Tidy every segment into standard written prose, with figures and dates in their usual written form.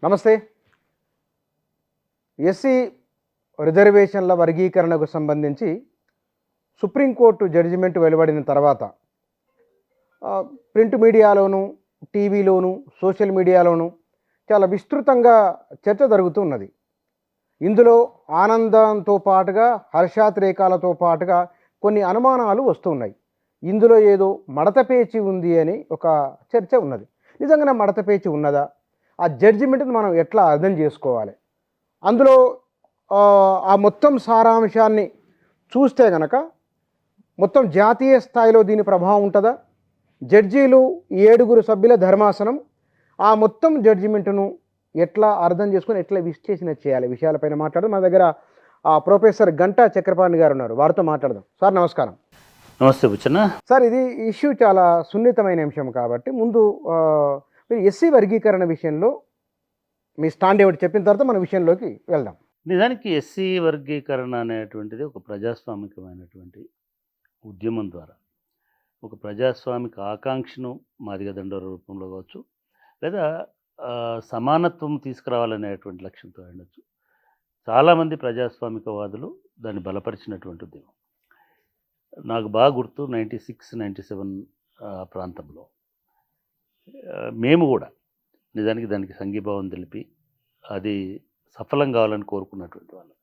నమస్తే. ఎస్సీ రిజర్వేషన్ల వర్గీకరణకు సంబంధించి సుప్రీంకోర్టు జడ్జిమెంట్ వెలువడిన తర్వాత ప్రింట్ మీడియాలోను, టీవీలోను, సోషల్ మీడియాలోను చాలా విస్తృతంగా చర్చ జరుగుతున్నది. ఇందులో ఆనందంతో పాటుగా హర్షాతిరేకాలతో పాటుగా కొన్ని అనుమానాలు వస్తున్నాయి. ఇందులో ఏదో మడతపేచి ఉంది అని ఒక చర్చ ఉన్నది. నిజంగానే మడతపేచి ఉన్నదా? ఆ జడ్జిమెంట్ని మనం ఎట్లా అర్థం చేసుకోవాలి? అందులో ఆ మొత్తం సారాంశాన్ని చూస్తే గనక మొత్తం జాతీయ స్థాయిలో దీని ప్రభావం ఉంటుందా? జడ్జీలు 7 సభ్యుల ధర్మాసనం ఆ మొత్తం జడ్జిమెంట్ను ఎట్లా అర్థం చేసుకొని ఎట్లా విశ్లేషణ చేయాలి విషయాలపైన మాట్లాడదాం. మన దగ్గర ప్రొఫెసర్ గంటా చక్రపాణి గారు ఉన్నారు, వారితో మాట్లాడదాం. సార్ నమస్కారం. నమస్తే బుచ్చన్న. సార్, ఇది ఇష్యూ చాలా సున్నితమైన అంశం కాబట్టి ముందు మీరు ఎస్సీ వర్గీకరణ విషయంలో మీ స్టాండ్ ఏమిటి చెప్పిన తర్వాత మన విషయంలోకి వెళ్దాం. నిజానికి ఎస్సీ వర్గీకరణ అనేటువంటిది ఒక ప్రజాస్వామికమైనటువంటి ఉద్యమం ద్వారా ఒక ప్రజాస్వామిక ఆకాంక్షను మాదిగ దండోర రూపంలో కావచ్చు, లేదా సమానత్వం తీసుకురావాలనేటువంటి లక్ష్యంతో ఉండొచ్చు. చాలామంది ప్రజాస్వామికవాదులు దాన్ని బలపరిచినటువంటి ఉద్యమం. నాకు బాగా గుర్తు 96, 97 ప్రాంతంలో మేము కూడా నిజానికి దానికి సంఘీభావం తెలిపి అది సఫలం కావాలని కోరుకున్నటువంటి వాళ్ళు.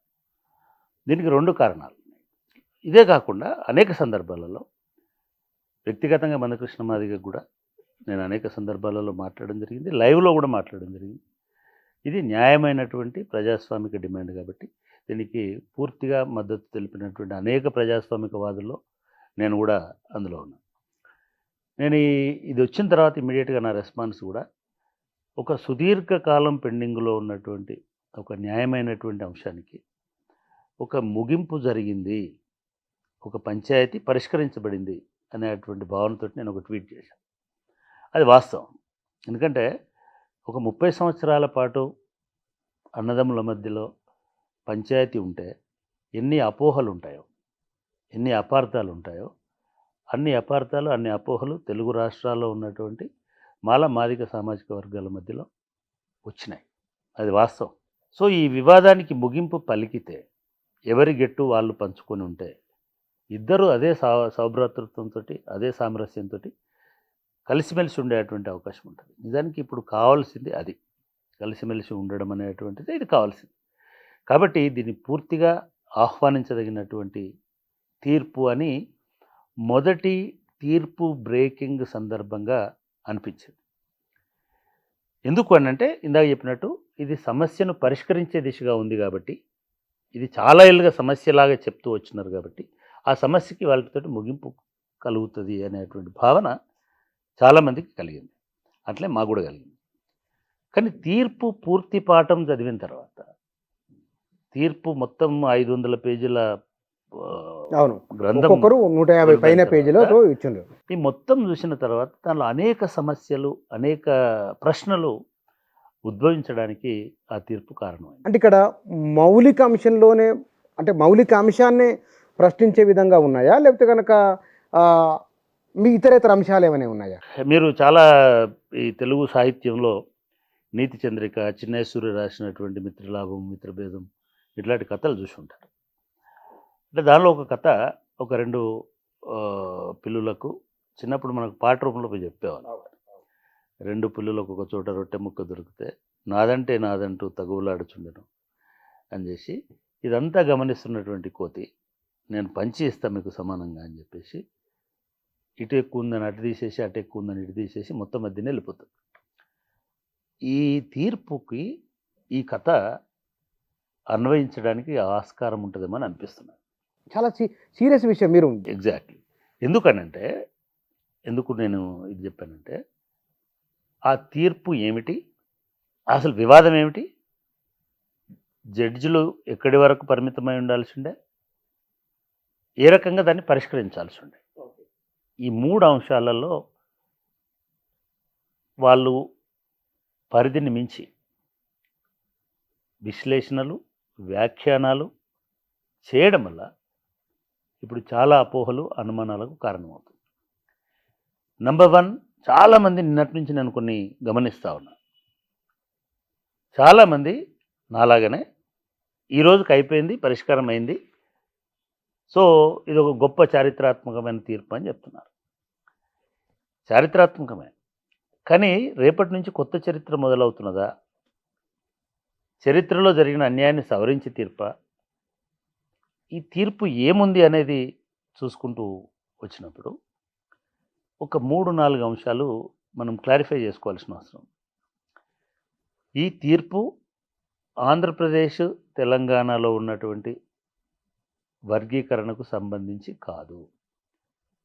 దీనికి 2 కారణాలు ఉన్నాయి. ఇదే కాకుండా అనేక సందర్భాలలో వ్యక్తిగతంగా మందకృష్ణ మాదిగ కూడా నేను అనేక సందర్భాలలో మాట్లాడడం జరిగింది, లైవ్లో కూడా మాట్లాడడం జరిగింది. ఇది న్యాయమైనటువంటి ప్రజాస్వామిక డిమాండ్ కాబట్టి దీనికి పూర్తిగా మద్దతు తెలిపినటువంటి అనేక ప్రజాస్వామికవాదుల్లో నేను కూడా అందులో ఉన్నాను. నేను ఇది వచ్చిన తర్వాత ఇమ్మీడియట్గా నా రెస్పాన్స్ కూడా ఒక సుదీర్ఘకాలం పెండింగ్లో ఉన్నటువంటి ఒక న్యాయమైనటువంటి అంశానికి ఒక ముగింపు జరిగింది, ఒక పంచాయతీ పరిష్కరించబడింది అనేటువంటి భావనతో నేను ఒక ట్వీట్ చేశాను. అది వాస్తవం. ఎందుకంటే ఒక 30 సంవత్సరాల పాటు అన్నదమ్ముల మధ్యలో పంచాయతీ ఉంటే ఎన్ని అపోహలు ఉంటాయో, ఎన్ని అపార్థాలు ఉంటాయో, అన్ని అపార్థాలు అన్ని అపోహలు తెలుగు రాష్ట్రాల్లో ఉన్నటువంటి మాదిగ సామాజిక వర్గాల మధ్యలో వచ్చినాయి. అది వాస్తవం. సో ఈ వివాదానికి ముగింపు పలికితే ఎవరి గెట్టు వాళ్ళు పంచుకొని ఉంటే ఇద్దరు అదే సౌభ్రాతృత్వంతో అదే సామరస్యంతో కలిసిమెలిసి ఉండేటువంటి అవకాశం ఉంటుంది. నిజానికి ఇప్పుడు కావాల్సింది అది, కలిసిమెలిసి ఉండడం అనేటువంటిది ఇది కావాల్సింది. కాబట్టి దీన్ని పూర్తిగా ఆహ్వానించదగినటువంటి తీర్పు అని మొదటి తీర్పు బ్రేకింగ్ సందర్భంగా అనిపించింది. ఎందుకు అనంటే ఇందాక చెప్పినట్టు ఇది సమస్యను పరిష్కరించే దిశగా ఉంది కాబట్టి, ఇది చాలా ఏళ్ళుగా సమస్యలాగా చెప్తూ వచ్చినారు కాబట్టి ఆ సమస్యకి వాళ్ళతో ముగింపు కలుగుతుంది అనేటువంటి భావన చాలామందికి కలిగింది. అట్లే మాకు కూడా కలిగింది. కానీ తీర్పు పూర్తి పాఠం చదివిన తర్వాత, తీర్పు మొత్తం 500 పేజీల గ్రంథం, 150 పైన పేజీలో ఇచ్చిండ్రు. ఈ మొత్తం చూసిన తర్వాత దానిలో అనేక సమస్యలు, అనేక ప్రశ్నలు ఉద్భవించడానికి ఆ తీర్పు కారణమైంది. అంటే ఇక్కడ మౌలిక అంశంలోనే, అంటే మౌలిక అంశాన్నే ప్రశ్నించే విధంగా ఉన్నాయా, లేకపోతే కనుక మీ ఇతరేతర అంశాలు ఏమైనా ఉన్నాయా? మీరు చాలా ఈ తెలుగు సాహిత్యంలో నీతి చంద్రిక, చిన్నేశ్వరి రాసినటువంటి మిత్రలాభం, మిత్రభేదం ఇట్లాంటి కథలు చూసి ఉంటారు. అంటే దానిలో ఒక కథ, ఒక 2 పిల్లులకు చిన్నప్పుడు మనకు పాట రూపంలో పోయి చెప్పేవాళ్ళు. 2 పిల్లులకు ఒక చోట రొట్టె ముక్క దొరికితే నాదంటే నాదంటూ తగువులాడుచుండెను అని చేసి, ఇదంతా గమనిస్తున్నటువంటి కోతి నేను పంచి ఇస్తా మీకు సమానంగా అని చెప్పేసి ఇటు ఎక్కువ ఉందని అటు తీసేసి, అటు ఎక్కువ ఉందని ఇటు తీసేసి మొత్తం మధ్యనే వెళ్ళిపోతుంది. ఈ తీర్పుకి ఈ కథ అన్వయించడానికి ఆస్కారం ఉంటుందేమో అని అనిపిస్తున్నది. చాలా సీరియస్ విషయం మీరు. ఎగ్జాక్ట్లీ. ఎందుకు నేను ఇది చెప్పానంటే, ఆ తీర్పు ఏమిటి, అసలు వివాదం ఏమిటి, జడ్జిలు ఎక్కడి వరకు పరిమితమై ఉండాల్సి ఉండే, ఏ రకంగా దాన్ని పరిష్కరించాల్సి ఉండే, ఈ 3 అంశాలలో వాళ్ళు పరిధిని మించి విశ్లేషణలు, వ్యాఖ్యానాలు చేయడం వల్ల ఇప్పుడు చాలా అపోహలు, అనుమానాలకు కారణమవుతుంది. నంబర్ 1, చాలామంది నిన్నటి నుంచి నేను కొన్ని గమనిస్తూ ఉన్నాను. చాలామంది నాలాగానే ఈ రోజుకి అయిపోయింది, పరిష్కారం అయింది. సో ఇది ఒక గొప్ప చారిత్రాత్మకమైన తీర్పు అని చెప్తున్నారు. చారిత్రాత్మకమే. కానీ రేపటి నుంచి కొత్త చరిత్ర మొదలవుతున్నదా? చరిత్రలో జరిగిన అన్యాయాన్ని సవరించి తీర్పా? ఈ తీర్పు ఏముంది అనేది చూసుకుంటూ వచ్చినప్పుడు ఒక 3-4 అంశాలు మనం క్లారిఫై చేసుకోవాల్సిన అవసరం. ఈ తీర్పు ఆంధ్రప్రదేశ్, తెలంగాణలో ఉన్నటువంటి వర్గీకరణకు సంబంధించి కాదు.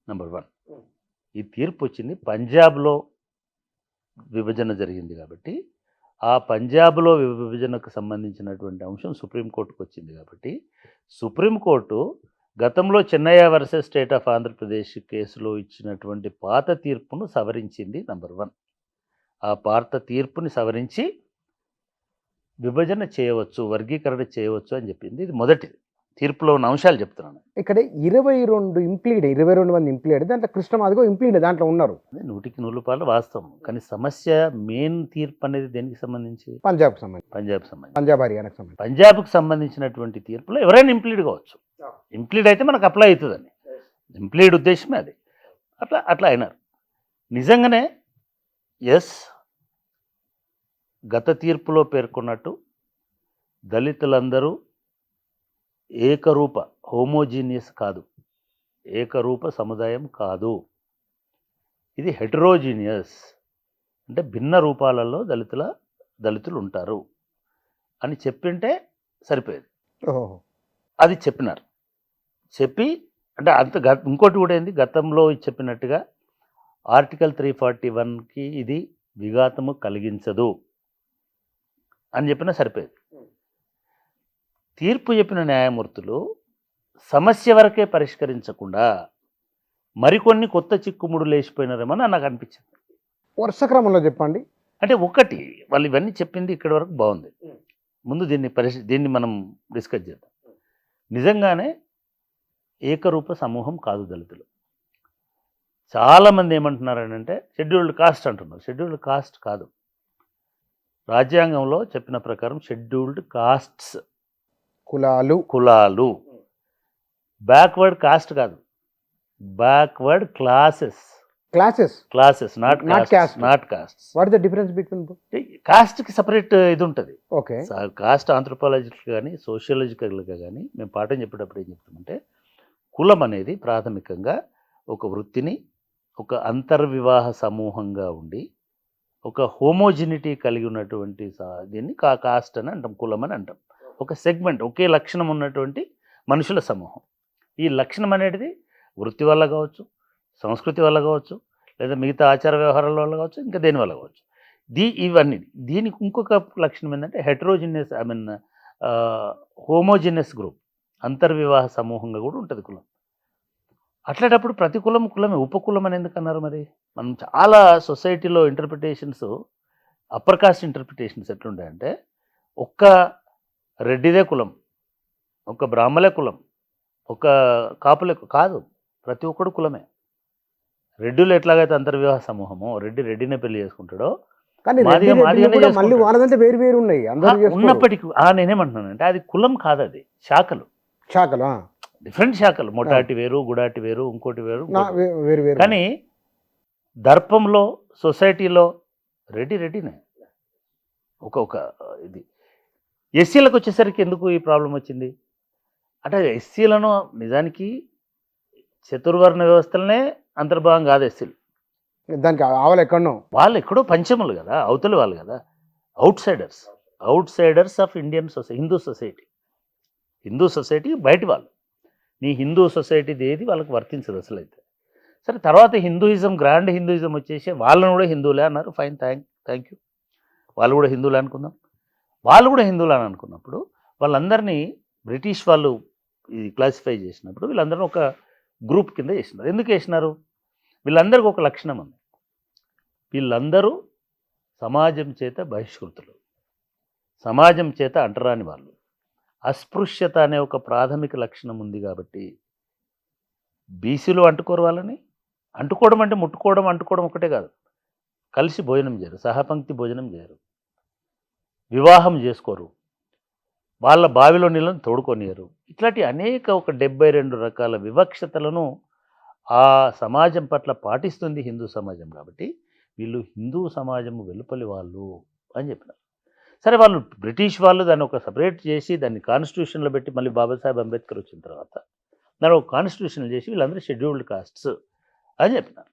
నెంబర్ 1. ఈ తీర్పు వచ్చింది పంజాబ్లో విభజన జరిగింది కాబట్టి, ఆ పంజాబ్లో విభజనకు సంబంధించినటువంటి అంశం సుప్రీంకోర్టుకు వచ్చింది కాబట్టి, సుప్రీంకోర్టు గతంలో Chennaiah versus state of Andhra Pradesh కేసులో ఇచ్చినటువంటి పాత తీర్పును సవరించింది. నెంబర్ 1. ఆ పాత తీర్పుని సవరించి విభజన చేయవచ్చు, వర్గీకరణ చేయవచ్చు అని చెప్పింది. ఇది మొదటిది. తీర్పులో ఉన్న అంశాలు చెప్తున్నాను. ఇక్కడ 22 మంది ఇంప్లీడ్, దాంట్లో కృష్ణమాదిగో ఇంప్లీడ్ దాంట్లో ఉన్నారు. అదే 100% వాస్తవం. కానీ సమస్య మెయిన్ తీర్పు అనేది దేనికి సంబంధించి? పంజాబ్కి సంబంధించి, పంజాబ్ హర్యానాకు సంబంధించి. పంజాబ్కి సంబంధించినటువంటి తీర్పులో ఎవరైనా ఇంప్లీడ్ కావచ్చు. ఇంప్లీడ్ అయితే మనకు అప్లై అవుతుందని ఇంప్లీడ్ ఉద్దేశమే అది. అట్లా అయినారు. నిజంగానే ఎస్, గత తీర్పులో పేర్కొన్నట్టు దళితులందరూ ఏకరూప హోమోజీనియస్ కాదు, ఏకరూప సముదాయం కాదు. ఇది హెటరోజీనియస్, అంటే భిన్న రూపాలలో దళితులు ఉంటారు అని చెప్పింటే సరిపోయేది. అది చెప్పినారు. చెప్పి అంటే ఇంకోటి కూడా ఏంది, గతంలో చెప్పినట్టుగా ఆర్టికల్ 341కి ఇది విఘాతము కలిగించదు అని చెప్పినా సరిపోయేది. తీర్పు చెప్పిన న్యాయమూర్తులు సమస్య వరకే పరిష్కరించకుండా మరికొన్ని కొత్త చిక్కుముడు లేచిపోయినారేమని నాకు అనిపించింది. వరుస క్రమంలో చెప్పండి. అంటే ఒకటి, వాళ్ళు ఇవన్నీ చెప్పింది ఇక్కడి వరకు బాగుంది. ముందు దీన్ని మనం డిస్కస్ చేద్దాం. నిజంగానే ఏకరూప సమూహం కాదు దళితులు. చాలామంది ఏమంటున్నారంటే షెడ్యూల్డ్ కాస్ట్ అంటున్నారు. షెడ్యూల్డ్ కాస్ట్ కాదు. రాజ్యాంగంలో చెప్పిన ప్రకారం షెడ్యూల్డ్ కాస్ట్స్, కులాలు. బ్యాక్వర్డ్ కాస్ట్ కాదు, backward classes, not caste. What is the difference between? కాస్ట్కి సపరేట్ ఇది ఉంటుంది. ఓకే. కాస్ట్ ఆంథ్రోపాలజికల్ కానీ సోషియాలజికల్గా కానీ మేము పాఠం చెప్పేటప్పుడు ఏం చెప్తామంటే, కులం అనేది ప్రాథమికంగా ఒక వృత్తిని, ఒక అంతర్వివాహ సమూహంగా ఉండి ఒక హోమోజినిటీ కలిగి ఉన్నటువంటి దీన్ని కాస్ట్ అని అంటాం, కులం అని అంటాం. ఒక సెగ్మెంట్, ఒకే లక్షణం ఉన్నటువంటి మనుషుల సమూహం. ఈ లక్షణం అనేది వృత్తి వల్ల కావచ్చు, సంస్కృతి వల్ల కావచ్చు, లేదా మిగతా ఆచార వ్యవహారాల వల్ల కావచ్చు, ఇంకా దేని వల్ల కావచ్చు. ఇవన్నీ. దీనికి ఇంకొక లక్షణం ఏంటంటే హెటరోజినియస్, హోమోజినియస్ గ్రూప్, అంతర్వివాహ సమూహంగా కూడా ఉంటుంది కులం. అట్లాంటప్పుడు ప్రతి కులమే. ఉపకులం అని ఎందుకు అన్నారు మరి? మనం చాలా సొసైటీలో ఇంటర్ప్రిటేషన్స్, అప్పర్ కాస్ట్ ఇంటర్ప్రిటేషన్స్ ఎట్లుంటాయంటే, ఒక్క రెడ్డిదే కులం, ఒక బ్రాహ్మలే కులం, ఒక కాపులే కాదు, ప్రతి ఒక్కడు కులమే. రెడ్డిలు ఎట్లాగైతే అంతర్వివాహ సమూహమో, రెడ్డినే పెళ్లి చేసుకుంటాడో, ఉన్నప్పటికీ నేనేమంటున్నానంటే అది కులం కాదు, అది శాఖలు, డిఫరెంట్ శాఖలు. మొటాటి వేరు, గుడాటి వేరు, ఇంకోటి వేరు. కానీ దర్పంలో, సొసైటీలో రెడ్డినే ఒక ఇది. ఎస్సీలకు వచ్చేసరికి ఎందుకు ఈ ప్రాబ్లం వచ్చింది అంటే, ఎస్సీలను నిజానికి చతుర్వర్ణ వ్యవస్థలనే అంతర్భాగం కాదు ఎస్సీలు. దానికి వాళ్ళు ఎక్కడో పంచములు కదా, అవతలి వాళ్ళు కదా, outsiders of Indian society. Hindu society బయటి వాళ్ళు. నీ హిందూ సొసైటీది ఏది వాళ్ళకి వర్తించదు అసలు. అయితే సరే, తర్వాత హిందూయిజం, గ్రాండ్ హిందూయిజం వచ్చేసి వాళ్ళని కూడా హిందువులే అన్నారు. Fine, thank you. వాళ్ళు కూడా హిందువులే అనుకుందాం. వాళ్ళు కూడా హిందువులు అని అనుకున్నప్పుడు వాళ్ళందరినీ బ్రిటిష్ వాళ్ళు ఇది క్లాసిఫై చేసినప్పుడు వీళ్ళందరూ ఒక గ్రూప్ కింద చేసినారు. ఎందుకు చేసినారు? వీళ్ళందరికీ ఒక లక్షణం ఉంది. వీళ్ళందరూ సమాజం చేత బహిష్కృతులు, సమాజం చేత అంటరాని వాళ్ళు. అస్పృశ్యత అనే ఒక ప్రాథమిక లక్షణం ఉంది కాబట్టి బీసీలు అంటుకోరు వాళ్ళని. అంటుకోవడం అంటే ముట్టుకోవడం, అంటుకోవడం ఒకటే కాదు, కలిసి భోజనం చేయరు, సహపంక్తి భోజనం చేయరు. వివాహం చేసుకోరు, వాళ్ళ బావిలో నీళ్ళని తోడుకొనియరు. ఇట్లాంటి అనేక ఒక 72 రకాల వివక్షతలను ఆ సమాజం పట్ల పాటిస్తుంది హిందూ సమాజం. కాబట్టి వీళ్ళు హిందూ సమాజం వెలుపలి వాళ్ళు అని చెప్పినారు. సరే, వాళ్ళు బ్రిటిష్ వాళ్ళు దాన్ని ఒక సపరేట్ చేసి దాన్ని కాన్స్టిట్యూషన్లో పెట్టి మళ్ళీ బాబాసాహెబ్ అంబేద్కర్ వచ్చిన తర్వాత దాన్ని ఒక కాన్స్టిట్యూషన్ చేసి వీళ్ళందరూ షెడ్యూల్డ్ కాస్ట్స్ అని చెప్పినారు.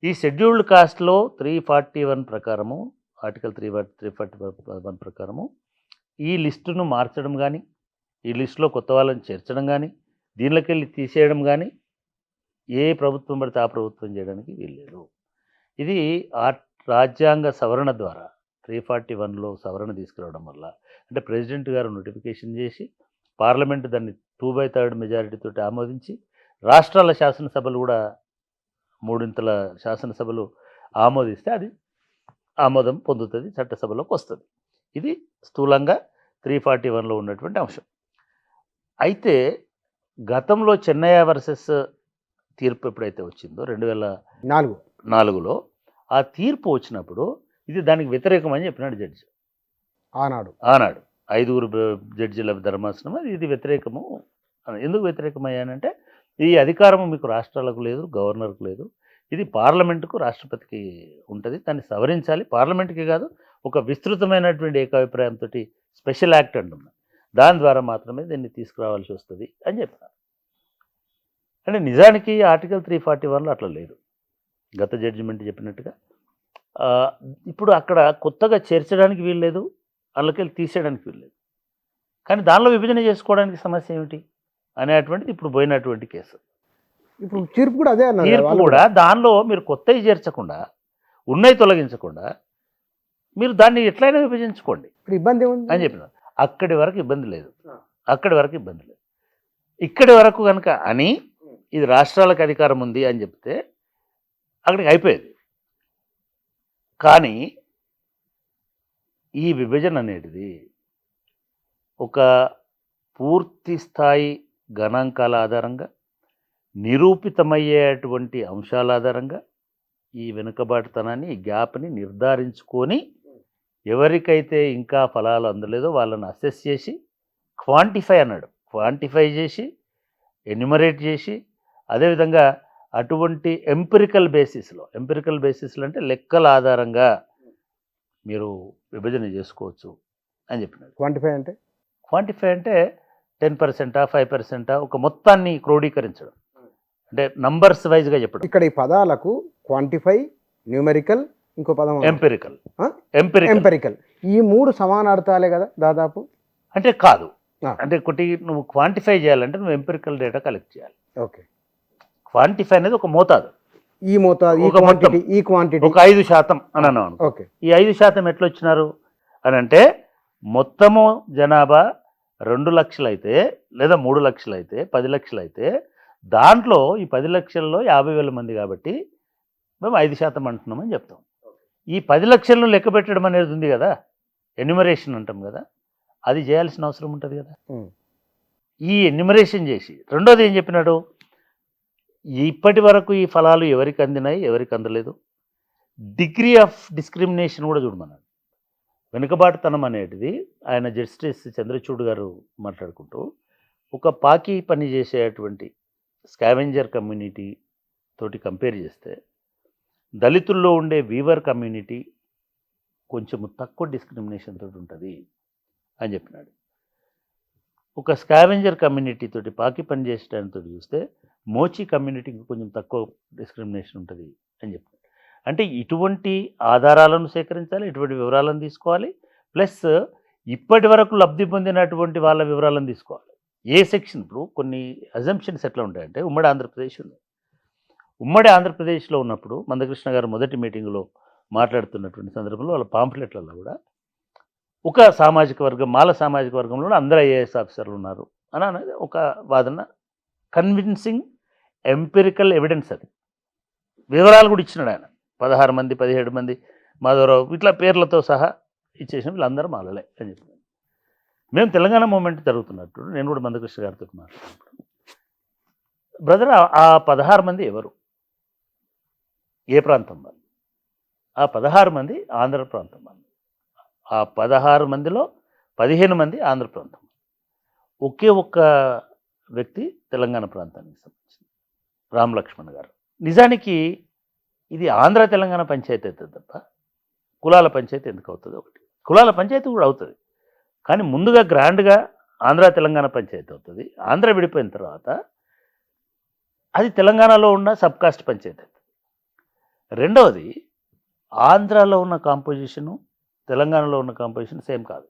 ఈ షెడ్యూల్డ్ కాస్ట్లో 341 ప్రకారము, ఆర్టికల్ 341 ప్రకారము ఈ లిస్టును మార్చడం కానీ, ఈ లిస్టులో కొత్త వాళ్ళని చేర్చడం కానీ, దీనిలోకెళ్ళి తీసేయడం కానీ ఏ ప్రభుత్వం పడితే ఆ ప్రభుత్వం చేయడానికి వీల్లేదు. ఇది రాజ్యాంగ సవరణ ద్వారా 341లో సవరణ తీసుకురావడం వల్ల, అంటే ప్రెసిడెంట్ గారు నోటిఫికేషన్ చేసి పార్లమెంట్ దాన్ని 2/3 మెజారిటీతో ఆమోదించి రాష్ట్రాల శాసనసభలు కూడా 3/3 శాసనసభలు ఆమోదిస్తే అది ఆమోదం పొందుతుంది, చట్టసభలోకి వస్తుంది. ఇది స్థూలంగా 341లో ఉన్నటువంటి అంశం. అయితే గతంలో చెన్నయ్య వర్సెస్ తీర్పు ఎప్పుడైతే వచ్చిందో 2004లో, ఆ తీర్పు వచ్చినప్పుడు ఇది దానికి వ్యతిరేకం అని చెప్పినాడు జడ్జి. ఆనాడు 5 జడ్జిల ధర్మాసనం ఇది వ్యతిరేకము. ఎందుకు వ్యతిరేకమయ్యానంటే ఈ అధికారము మీకు రాష్ట్రాలకు లేదు, గవర్నర్కు లేదు, ఇది పార్లమెంటుకు, రాష్ట్రపతికి ఉంటుంది, దాన్ని సవరించాలి. పార్లమెంట్కి కాదు, ఒక విస్తృతమైనటువంటి ఏకాభిప్రాయంతో స్పెషల్ యాక్ట్ అంటున్నాను, దాని ద్వారా మాత్రమే దీన్ని తీసుకురావాల్సి వస్తుంది అని చెప్పినారు. అంటే నిజానికి ఆర్టికల్ 341లో అట్లా లేదు, గత జడ్జిమెంట్ చెప్పినట్టుగా. ఇప్పుడు అక్కడ కొత్తగా చేర్చడానికి వీల్లేదు, అందులోకెళ్ళి తీసేయడానికి వీల్లేదు. కానీ దానిలో విభజన చేసుకోవడానికి సమస్య ఏమిటి అనేటువంటిది ఇప్పుడు పోయినటువంటి కేసు. ఇప్పుడు తీర్పు కూడా అదే అన్నారు. తీర్పు కూడా దానిలో మీరు కొత్తవి చేర్చకుండా, ఉన్నవి తొలగించకుండా మీరు దాన్ని ఎట్లయినా విభజించుకోండి, ఇబ్బంది ఏముంది అని చెప్పినారు. అక్కడి వరకు ఇబ్బంది లేదు, ఇక్కడి వరకు కనుక అని ఇది రాష్ట్రాలకు అధికారం ఉంది అని చెప్తే అక్కడికి అయిపోయేది. కానీ ఈ విభజన అనేది ఒక పూర్తి స్థాయి గణాంకాల ఆధారంగా, నిరూపితమయ్యేటువంటి అంశాల ఆధారంగా ఈ వెనుకబాటుతనాన్ని, ఈ గ్యాప్ని నిర్ధారించుకొని ఎవరికైతే ఇంకా ఫలాలు అందలేదో వాళ్ళని అసెస్ చేసి క్వాంటిఫై చేసి ఎన్యుమరేట్ చేసి, అదేవిధంగా అటువంటి ఎంపిరికల్ బేసిస్లో అంటే లెక్కల ఆధారంగా మీరు విభజన చేసుకోవచ్చు అని చెప్పినాడు. క్వాంటిఫై అంటే 10%, 5% ఒక మొత్తాన్ని క్రోడీకరించడం, అంటే నంబర్స్ వైజ్గా చెప్పడం. ఇక్కడ ఈ పదాలకు క్వాంటిఫై, న్యూమెరికల్, ఇంకో పదం ఎంపెరికల్, ఈ 3 సమాన అర్థాలే కదా దాదాపు. అంటే కాదు, అంటే ఒకటి నువ్వు క్వాంటిఫై చేయాలంటే నువ్వు ఎంపెరికల్ డేటా కలెక్ట్ చేయాలి. ఓకే, క్వాంటిఫై అనేది ఒక మోతాదు, ఈ క్వాంటిటీ ఒక 5% అని అన్నాను. ఓకే, ఈ 5% ఎట్లా వచ్చినారు అని అంటే మొత్తము జనాభా 2 లక్షలు అయితే, లేదా 3 లక్షలు అయితే, 10 లక్షలు అయితే, దాంట్లో ఈ 10 లక్షల్లో 50,000 మంది కాబట్టి మేము 5% అంటున్నామని చెప్తాం. ఈ 10 లక్షలను లెక్క పెట్టడం అనేది ఉంది కదా, ఎన్యుమరేషన్ అంటాం కదా, అది చేయాల్సిన అవసరం ఉంటుంది కదా. ఈ ఎన్యుమరేషన్ చేసి, రెండోది ఏం చెప్పినాడు, ఇప్పటి వరకు ఈ ఫలాలు ఎవరికి అందినాయి, ఎవరికి అందలేదు, డిగ్రీ ఆఫ్ డిస్క్రిమినేషన్ కూడా చూడమన్నాడు. వెనుకబాటుతనం అనేటిది ఆయన జస్టిస్ చంద్రచూడ్ గారు మాట్లాడుకుంటూ, ఒక పాకి పని చేసేటువంటి స్కావెంజర్ కమ్యూనిటీ తోటి కంపేర్ చేస్తే దళితుల్లో ఉండే వీవర్ కమ్యూనిటీ కొంచెం తక్కువ డిస్క్రిమినేషన్ తోటి ఉంటుంది అని చెప్పినాడు. ఒక స్కావెంజర్ కమ్యూనిటీ తోటి పాకి పని చేసేటానితో చూస్తే మోచి కమ్యూనిటీకి కొంచెం తక్కువ డిస్క్రిమినేషన్ ఉంటుంది అని చెప్పినాడు. అంటే ఇటువంటి ఆధారాలను సేకరించాలి, ఇటువంటి వివరాలను తీసుకోవాలి, ప్లస్ ఇప్పటి వరకు లబ్ధి పొందినటువంటి వాళ్ళ వివరాలను తీసుకోవాలి. ఏ సెక్షన్, ఇప్పుడు కొన్ని అజంప్షన్స్ ఎట్లా ఉంటాయంటే, ఉమ్మడి ఆంధ్రప్రదేశ్ ఉంది. ఉమ్మడి ఆంధ్రప్రదేశ్లో ఉన్నప్పుడు మందకృష్ణ గారు మొదటి మీటింగ్లో మాట్లాడుతున్నటువంటి సందర్భంలో వాళ్ళ పాంఫ్లెట్లలో కూడా ఒక సామాజిక వర్గం, మాల సామాజిక వర్గంలో అందరూ ఐఏఎస్ ఆఫీసర్లు ఉన్నారు అని అనేది ఒక వాదన, కన్విన్సింగ్ ఎంపిరికల్ ఎవిడెన్స్. అది వివరాలు కూడా ఇచ్చినాడు ఆయన. 16 మంది, 17 మంది, మాధవరావు ఇట్లా పేర్లతో సహా ఇచ్చేసిన వీళ్ళందరూ మాలలే అని చెప్పాను. మేము తెలంగాణ మూమెంట్ జరుగుతున్నట్టు నేను కూడా మందకృష్ణ గారితో మాట్లాడుతున్నప్పుడు, బ్రదర్ ఆ 16 మంది ఎవరు, ఏ ప్రాంతం వాళ్ళు? ఆ 16 మంది ఆంధ్ర ప్రాంతం వాళ్ళు. ఆ 16 మందిలో 15 మంది ఆంధ్ర ప్రాంతం. ఒకే ఒక్క వ్యక్తి తెలంగాణ ప్రాంతానికి సంబంధించింది, రామ్ లక్ష్మణ్ గారు. నిజానికి ఇది ఆంధ్ర తెలంగాణ పంచాయతీ అవుతుంది తప్ప కులాల పంచాయతీ ఎందుకు అవుతుంది? ఒకటి, కులాల పంచాయతీ కూడా అవుతుంది, కానీ ముందుగా గ్రాండ్గా ఆంధ్ర తెలంగాణ పంచాయతీ అవుతుంది. ఆంధ్ర విడిపోయిన తర్వాత అది తెలంగాణలో ఉన్న సబ్ కాస్ట్ పంచాయతీ అవుతుంది. రెండవది, ఆంధ్రాలో ఉన్న కాంపోజిషను తెలంగాణలో ఉన్న కాంపోజిషన్ సేమ్ కాదు.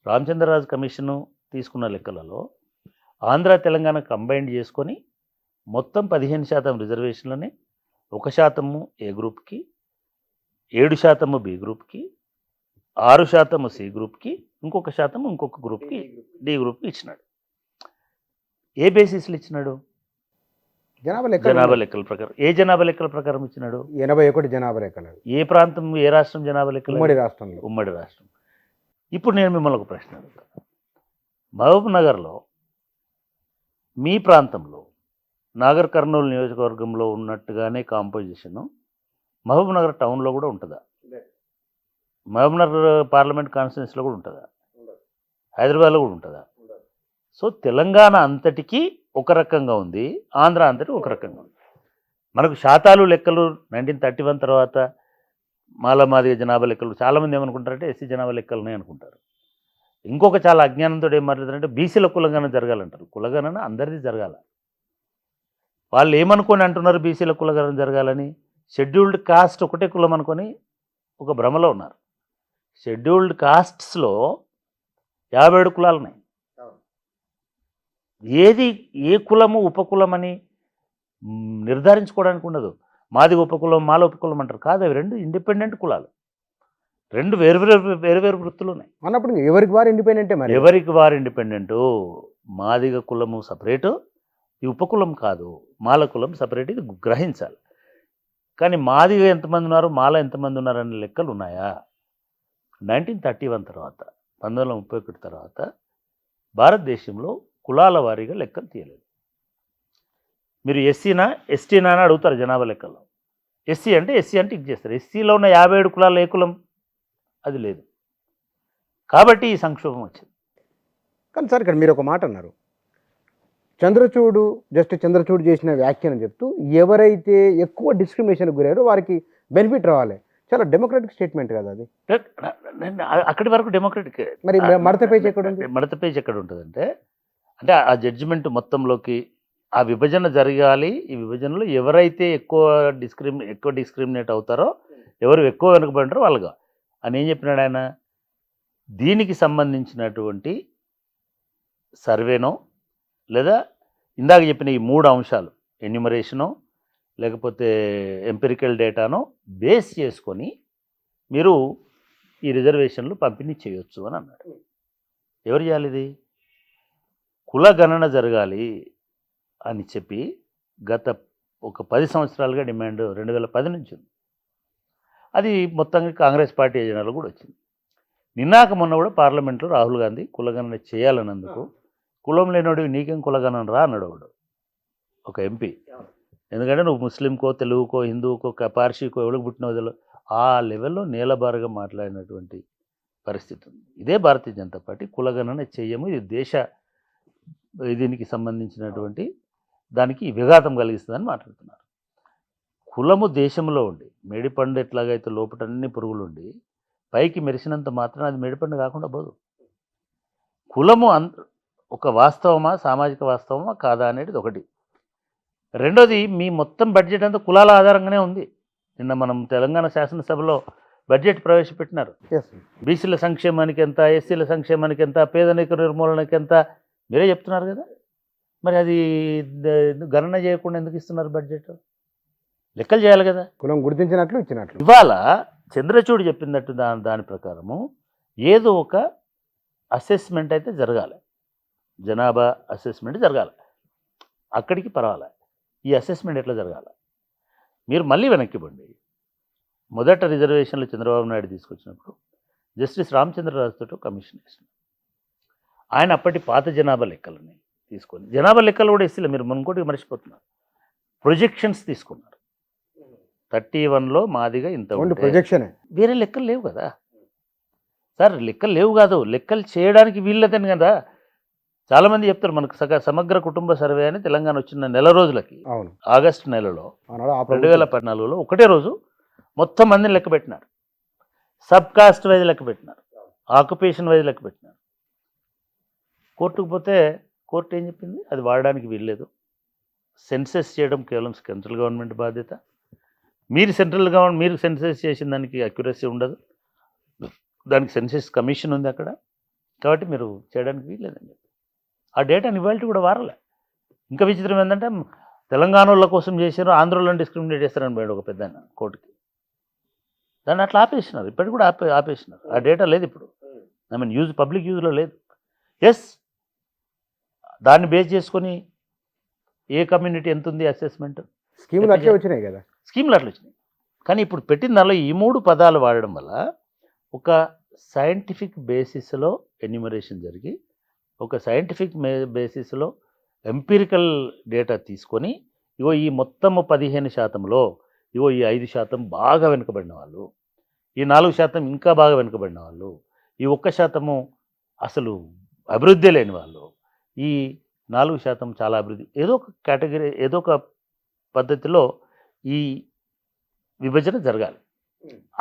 రామచంద్రరాజు కమిషను తీసుకున్న లెక్కలలో ఆంధ్ర తెలంగాణ కంబైండ్ చేసుకొని మొత్తం 15% రిజర్వేషన్లని 1% ఏ గ్రూప్కి, 7% బి గ్రూప్కి, 6% సి గ్రూప్కి, ఇంకొక శాతం ఇంకొక గ్రూప్కి, డి గ్రూప్కి ఇచ్చినాడు. ఏ బేసిస్లు ఇచ్చినాడు? జనాభా లెక్కల ప్రకారం. ఏ జనాభా లెక్కల ప్రకారం ఇచ్చినాడు? 81 జనాభా లెక్కలు. ఏ ప్రాంతం, ఏ రాష్ట్రం జనాభా లెక్కలు? ఉమ్మడి రాష్ట్రంలో. ఉమ్మడి రాష్ట్రం. ఇప్పుడు నేను మిమ్మల్ని ఒక ప్రశ్న అడుగుతాను. మహబూబ్ నగర్లో మీ ప్రాంతంలో నాగర్ కర్నూలు నియోజకవర్గంలో ఉన్నట్టుగానే కాంపోజిషను మహబూబ్ నగర్ టౌన్లో కూడా ఉంటుందా? మహబూబ్ నగర్ పార్లమెంట్ కాన్స్టిట్యున్సీలో కూడా ఉంటుందా? హైదరాబాద్లో కూడా ఉంటుందా? సో తెలంగాణ అంతటికీ ఒక రకంగా ఉంది, ఆంధ్ర అంతటి ఒక రకంగా ఉంది. మనకు శాతాలు లెక్కలు 1931 తర్వాత మాలమాదిగ జనాభా లెక్కలు చాలామంది ఏమనుకుంటారంటే ఎస్సీ జనాభా లెక్కలనే అనుకుంటారు. ఇంకొక చాలా అజ్ఞానంతో ఏం మాట్లాడుతారంటే బీసీల కులగణన జరగాలంటారు. కులగణన అందరిది జరగాల. వాళ్ళు ఏమనుకొని అంటున్నారు బీసీల కులగణన జరగాలని? షెడ్యూల్డ్ కాస్ట్ ఒకటే కులం అనుకొని ఒక భ్రమలో ఉన్నారు. షెడ్యూల్డ్ కాస్ట్స్లో 57 కులాలు ఉన్నాయి. ఏది ఏ కులము ఉపకులమని నిర్ధారించుకోవడానికి ఉండదు. మాది ఉపకులం, మాల ఉపకులం అంటారు. కాదు, అవి రెండు ఇండిపెండెంట్ కులాలు, రెండు వేరు వృత్తులు ఉన్నాయి అన్నప్పుడు ఎవరికి వారు ఇండిపెండెంటే. మరి ఎవరికి వారు ఇండిపెండెంటు. మాదిగ కులము సపరేటు, ఈ ఉపకులం కాదు, మాల కులం సపరేట్. ఇది గ్రహించాలి. కానీ మాదిగ ఎంతమంది ఉన్నారు, మాల ఎంతమంది ఉన్నారు అనే లెక్కలు ఉన్నాయా? 1931 తర్వాత, 1931 తర్వాత భారతదేశంలో కులాల వారీగా లెక్కలు తీయలేదు. మీరు ఎస్సీనా ఎస్టీనా అని అడుగుతారు జనాభా లెక్కల్లో. ఎస్సీ అంటే టిక్ చేస్తారు. ఎస్సీలో ఉన్న 57 కులాలు ఏ కులం? అది లేదు. కాబట్టి ఈ సంక్షోభం వచ్చింది. కానీ సార్ ఇక్కడ మీరు ఒక మాట అన్నారు, చంద్రచూడ్ చేసిన వ్యాఖ్యానం చెప్తూ ఎవరైతే ఎక్కువ డిస్క్రిమినేషన్కి గురయ్యారో వారికి బెనిఫిట్ రావాలి. చాలా డెమోక్రటిక్ స్టేట్మెంట్ కదా అది. అక్కడి వరకు డెమోక్రటిక్. మరి మడత పేజ్ ఎక్కడ ఉంది? మడత పేజ్ ఎక్కడ ఉంటుందంటే, అంటే ఆ జడ్జిమెంట్ మొత్తంలోకి ఆ విభజన జరగాలి. ఈ విభజనలో ఎవరైతే ఎక్కువ డిస్క్రిమినేట్ అవుతారో, ఎవరు ఎక్కువ వెనుకబడినారో వాళ్ళగా అని ఏం చెప్పినాడు ఆయన? దీనికి సంబంధించినటువంటి సర్వేనో లేదా ఇందాక చెప్పిన ఈ 3 అంశాలు, ఎన్యూమరేషనో లేకపోతే ఎంపిరికల్ డేటానో బేస్ చేసుకొని మీరు ఈ రిజర్వేషన్లు పంపిణీ చేయొచ్చు అని అన్నాడు. ఎవరు చేయాలి ఇది? కుల గణన జరగాలి అని చెప్పి గత ఒక 10 సంవత్సరాలుగా డిమాండ్ 2010 నుంచి ఉంది. అది మొత్తంగా కాంగ్రెస్ పార్టీ ఎజెండాలో కూడా వచ్చింది. నిన్నాక మొన్న కూడా పార్లమెంట్లో రాహుల్ గాంధీ కులగణన చేయాలన్నందుకు, కులం లేనోడివి నీకేం కులగణన రా అన్నాడు ఒకడు, ఒక ఎంపీ. ఎందుకంటే నువ్వు ముస్లింకో, తెలుగుకో, హిందువుకో, పార్సీకో ఎవరికి పుట్టినో ఆ లెవెల్లో నేలబారుగా మాట్లాడినటువంటి పరిస్థితి ఉంది. ఇదే భారతీయ జనతా పార్టీ కులగణన చెయ్యము, ఇది దేశ దీనికి సంబంధించినటువంటి దానికి విఘాతం కలిగిస్తుందని మాట్లాడుతున్నారు. కులము దేశంలో ఉండి మేడిపండు ఎట్లాగైతే లోపల అన్ని పురుగులు ఉండి పైకి మెరిసినంత మాత్రం అది మేడిపండు కాకుండా పోదు. కులము ఒక వాస్తవమా, సామాజిక వాస్తవమా కాదా అనేది ఒకటి. రెండోది, మీ మొత్తం బడ్జెట్ అంతా కులాల ఆధారంగానే ఉంది. నిన్న మనం తెలంగాణ శాసనసభలో బడ్జెట్ ప్రవేశపెట్టినారు. బీసీల సంక్షేమానికి ఎంత, ఎస్సీల సంక్షేమానికి ఎంత, పేదరిక నిర్మూలనకి ఎంత, మీరే చెప్తున్నారు కదా. మరి అది గణన చేయకుండా ఎందుకు ఇస్తున్నారు బడ్జెట్? లెక్కలు చేయాలి కదా. కులం గుర్తించినట్లు ఇచ్చినట్లు. ఇవాళ చంద్రచూడ్ చెప్పినట్టు దాని ప్రకారము ఏదో ఒక అసెస్మెంట్ అయితే జరగాలి, జనాభా అసెస్మెంట్ జరగాలి. అక్కడికి పర్వాలే. ఈ అసెస్మెంట్ ఎట్లా జరగాలి? మీరు మళ్ళీ వెనక్కిపోండి. మొదట రిజర్వేషన్లు చంద్రబాబు నాయుడు తీసుకొచ్చినప్పుడు జస్టిస్ రామచంద్రరాజుతో కమిషన్ వేసిన ఆయన అప్పటి పాత జనాభా లెక్కలని తీసుకొని, జనాభా లెక్కలు కూడా ఎస్సీలు మీరు ఇంకోటి మర్చిపోతున్నారు, ప్రొజెక్షన్స్ తీసుకున్నారు. 31లో మాదిగా ఇంత ప్రొజెక్షన్, వేరే లెక్కలు లేవు కదా. సార్ లెక్కలు లేవు కాదు, లెక్కలు చేయడానికి వీల్లేదని కదా. చాలామంది చెప్తారు మనకు సమగ్ర కుటుంబ సర్వే అని తెలంగాణ వచ్చిన నెల రోజులకి అవును. ఆగస్టు నెలలో ఆనాడు ఆ ప్రభుత్వం 2014లో ఒకటే రోజు మొత్తం మందిని లెక్క పెట్టినారు. సబ్ కాస్ట్ వైజ్ లెక్క పెట్టినారు, ఆక్యుపేషన్ వైజ్ లెక్క పెట్టినారు. కోర్టుకు పోతే కోర్టు ఏం చెప్పింది, అది వాడడానికి వీల్లేదు, సెన్సెస్ చేయడం కేవలం సెంట్రల్ గవర్నమెంట్ బాధ్యత, మీరు సెన్సెస్ చేసిన దానికి అక్యురసీ ఉండదు, దానికి సెన్సెస్ కమిషన్ ఉంది అక్కడ, కాబట్టి మీరు చేయడానికి వీల్లేదని చెప్పి ఆ డేటాని ఇవాళ కూడా వారలే. ఇంకా విచిత్రం ఏంటంటే తెలంగాణ వాళ్ళ కోసం చేశారు, ఆంధ్రలో డిస్క్రిమినేట్ చేస్తారని పోయాడు ఒక పెద్ద కోర్టుకి. దాన్ని అట్లా ఆపేసినారు, ఇప్పటికి కూడా ఆపేసినారు. ఆ డేటా లేదు ఇప్పుడు, ఐ మీన్ పబ్లిక్ యూజ్లో లేదు. ఎస్, దాన్ని బేస్ చేసుకొని ఏ కమ్యూనిటీ ఎంత ఉంది అసెస్మెంట్ స్కీములు అట్లే వచ్చినాయి కదా, స్కీమ్లు అట్లా వచ్చినాయి. కానీ ఇప్పుడు పెట్టిన దానిలో ఈ 3 పదాలు వాడడం వల్ల ఒక సైంటిఫిక్ బేసిస్లో ఎన్యూమరేషన్ జరిగి, ఒక సైంటిఫిక్ బేసిస్లో ఎంపిరికల్ డేటా తీసుకొని, ఇగో ఈ మొత్తము 15%లో ఇగో ఈ 5% బాగా వెనుకబడిన వాళ్ళు, ఈ 4% ఇంకా బాగా వెనుకబడిన వాళ్ళు, ఈ 1% అసలు అభివృద్ధి లేని వాళ్ళు, ఈ 4% చాలా అభివృద్ధి, ఏదో ఒక కేటగిరీ, ఏదో ఒక పద్ధతిలో ఈ విభజన జరగాలి.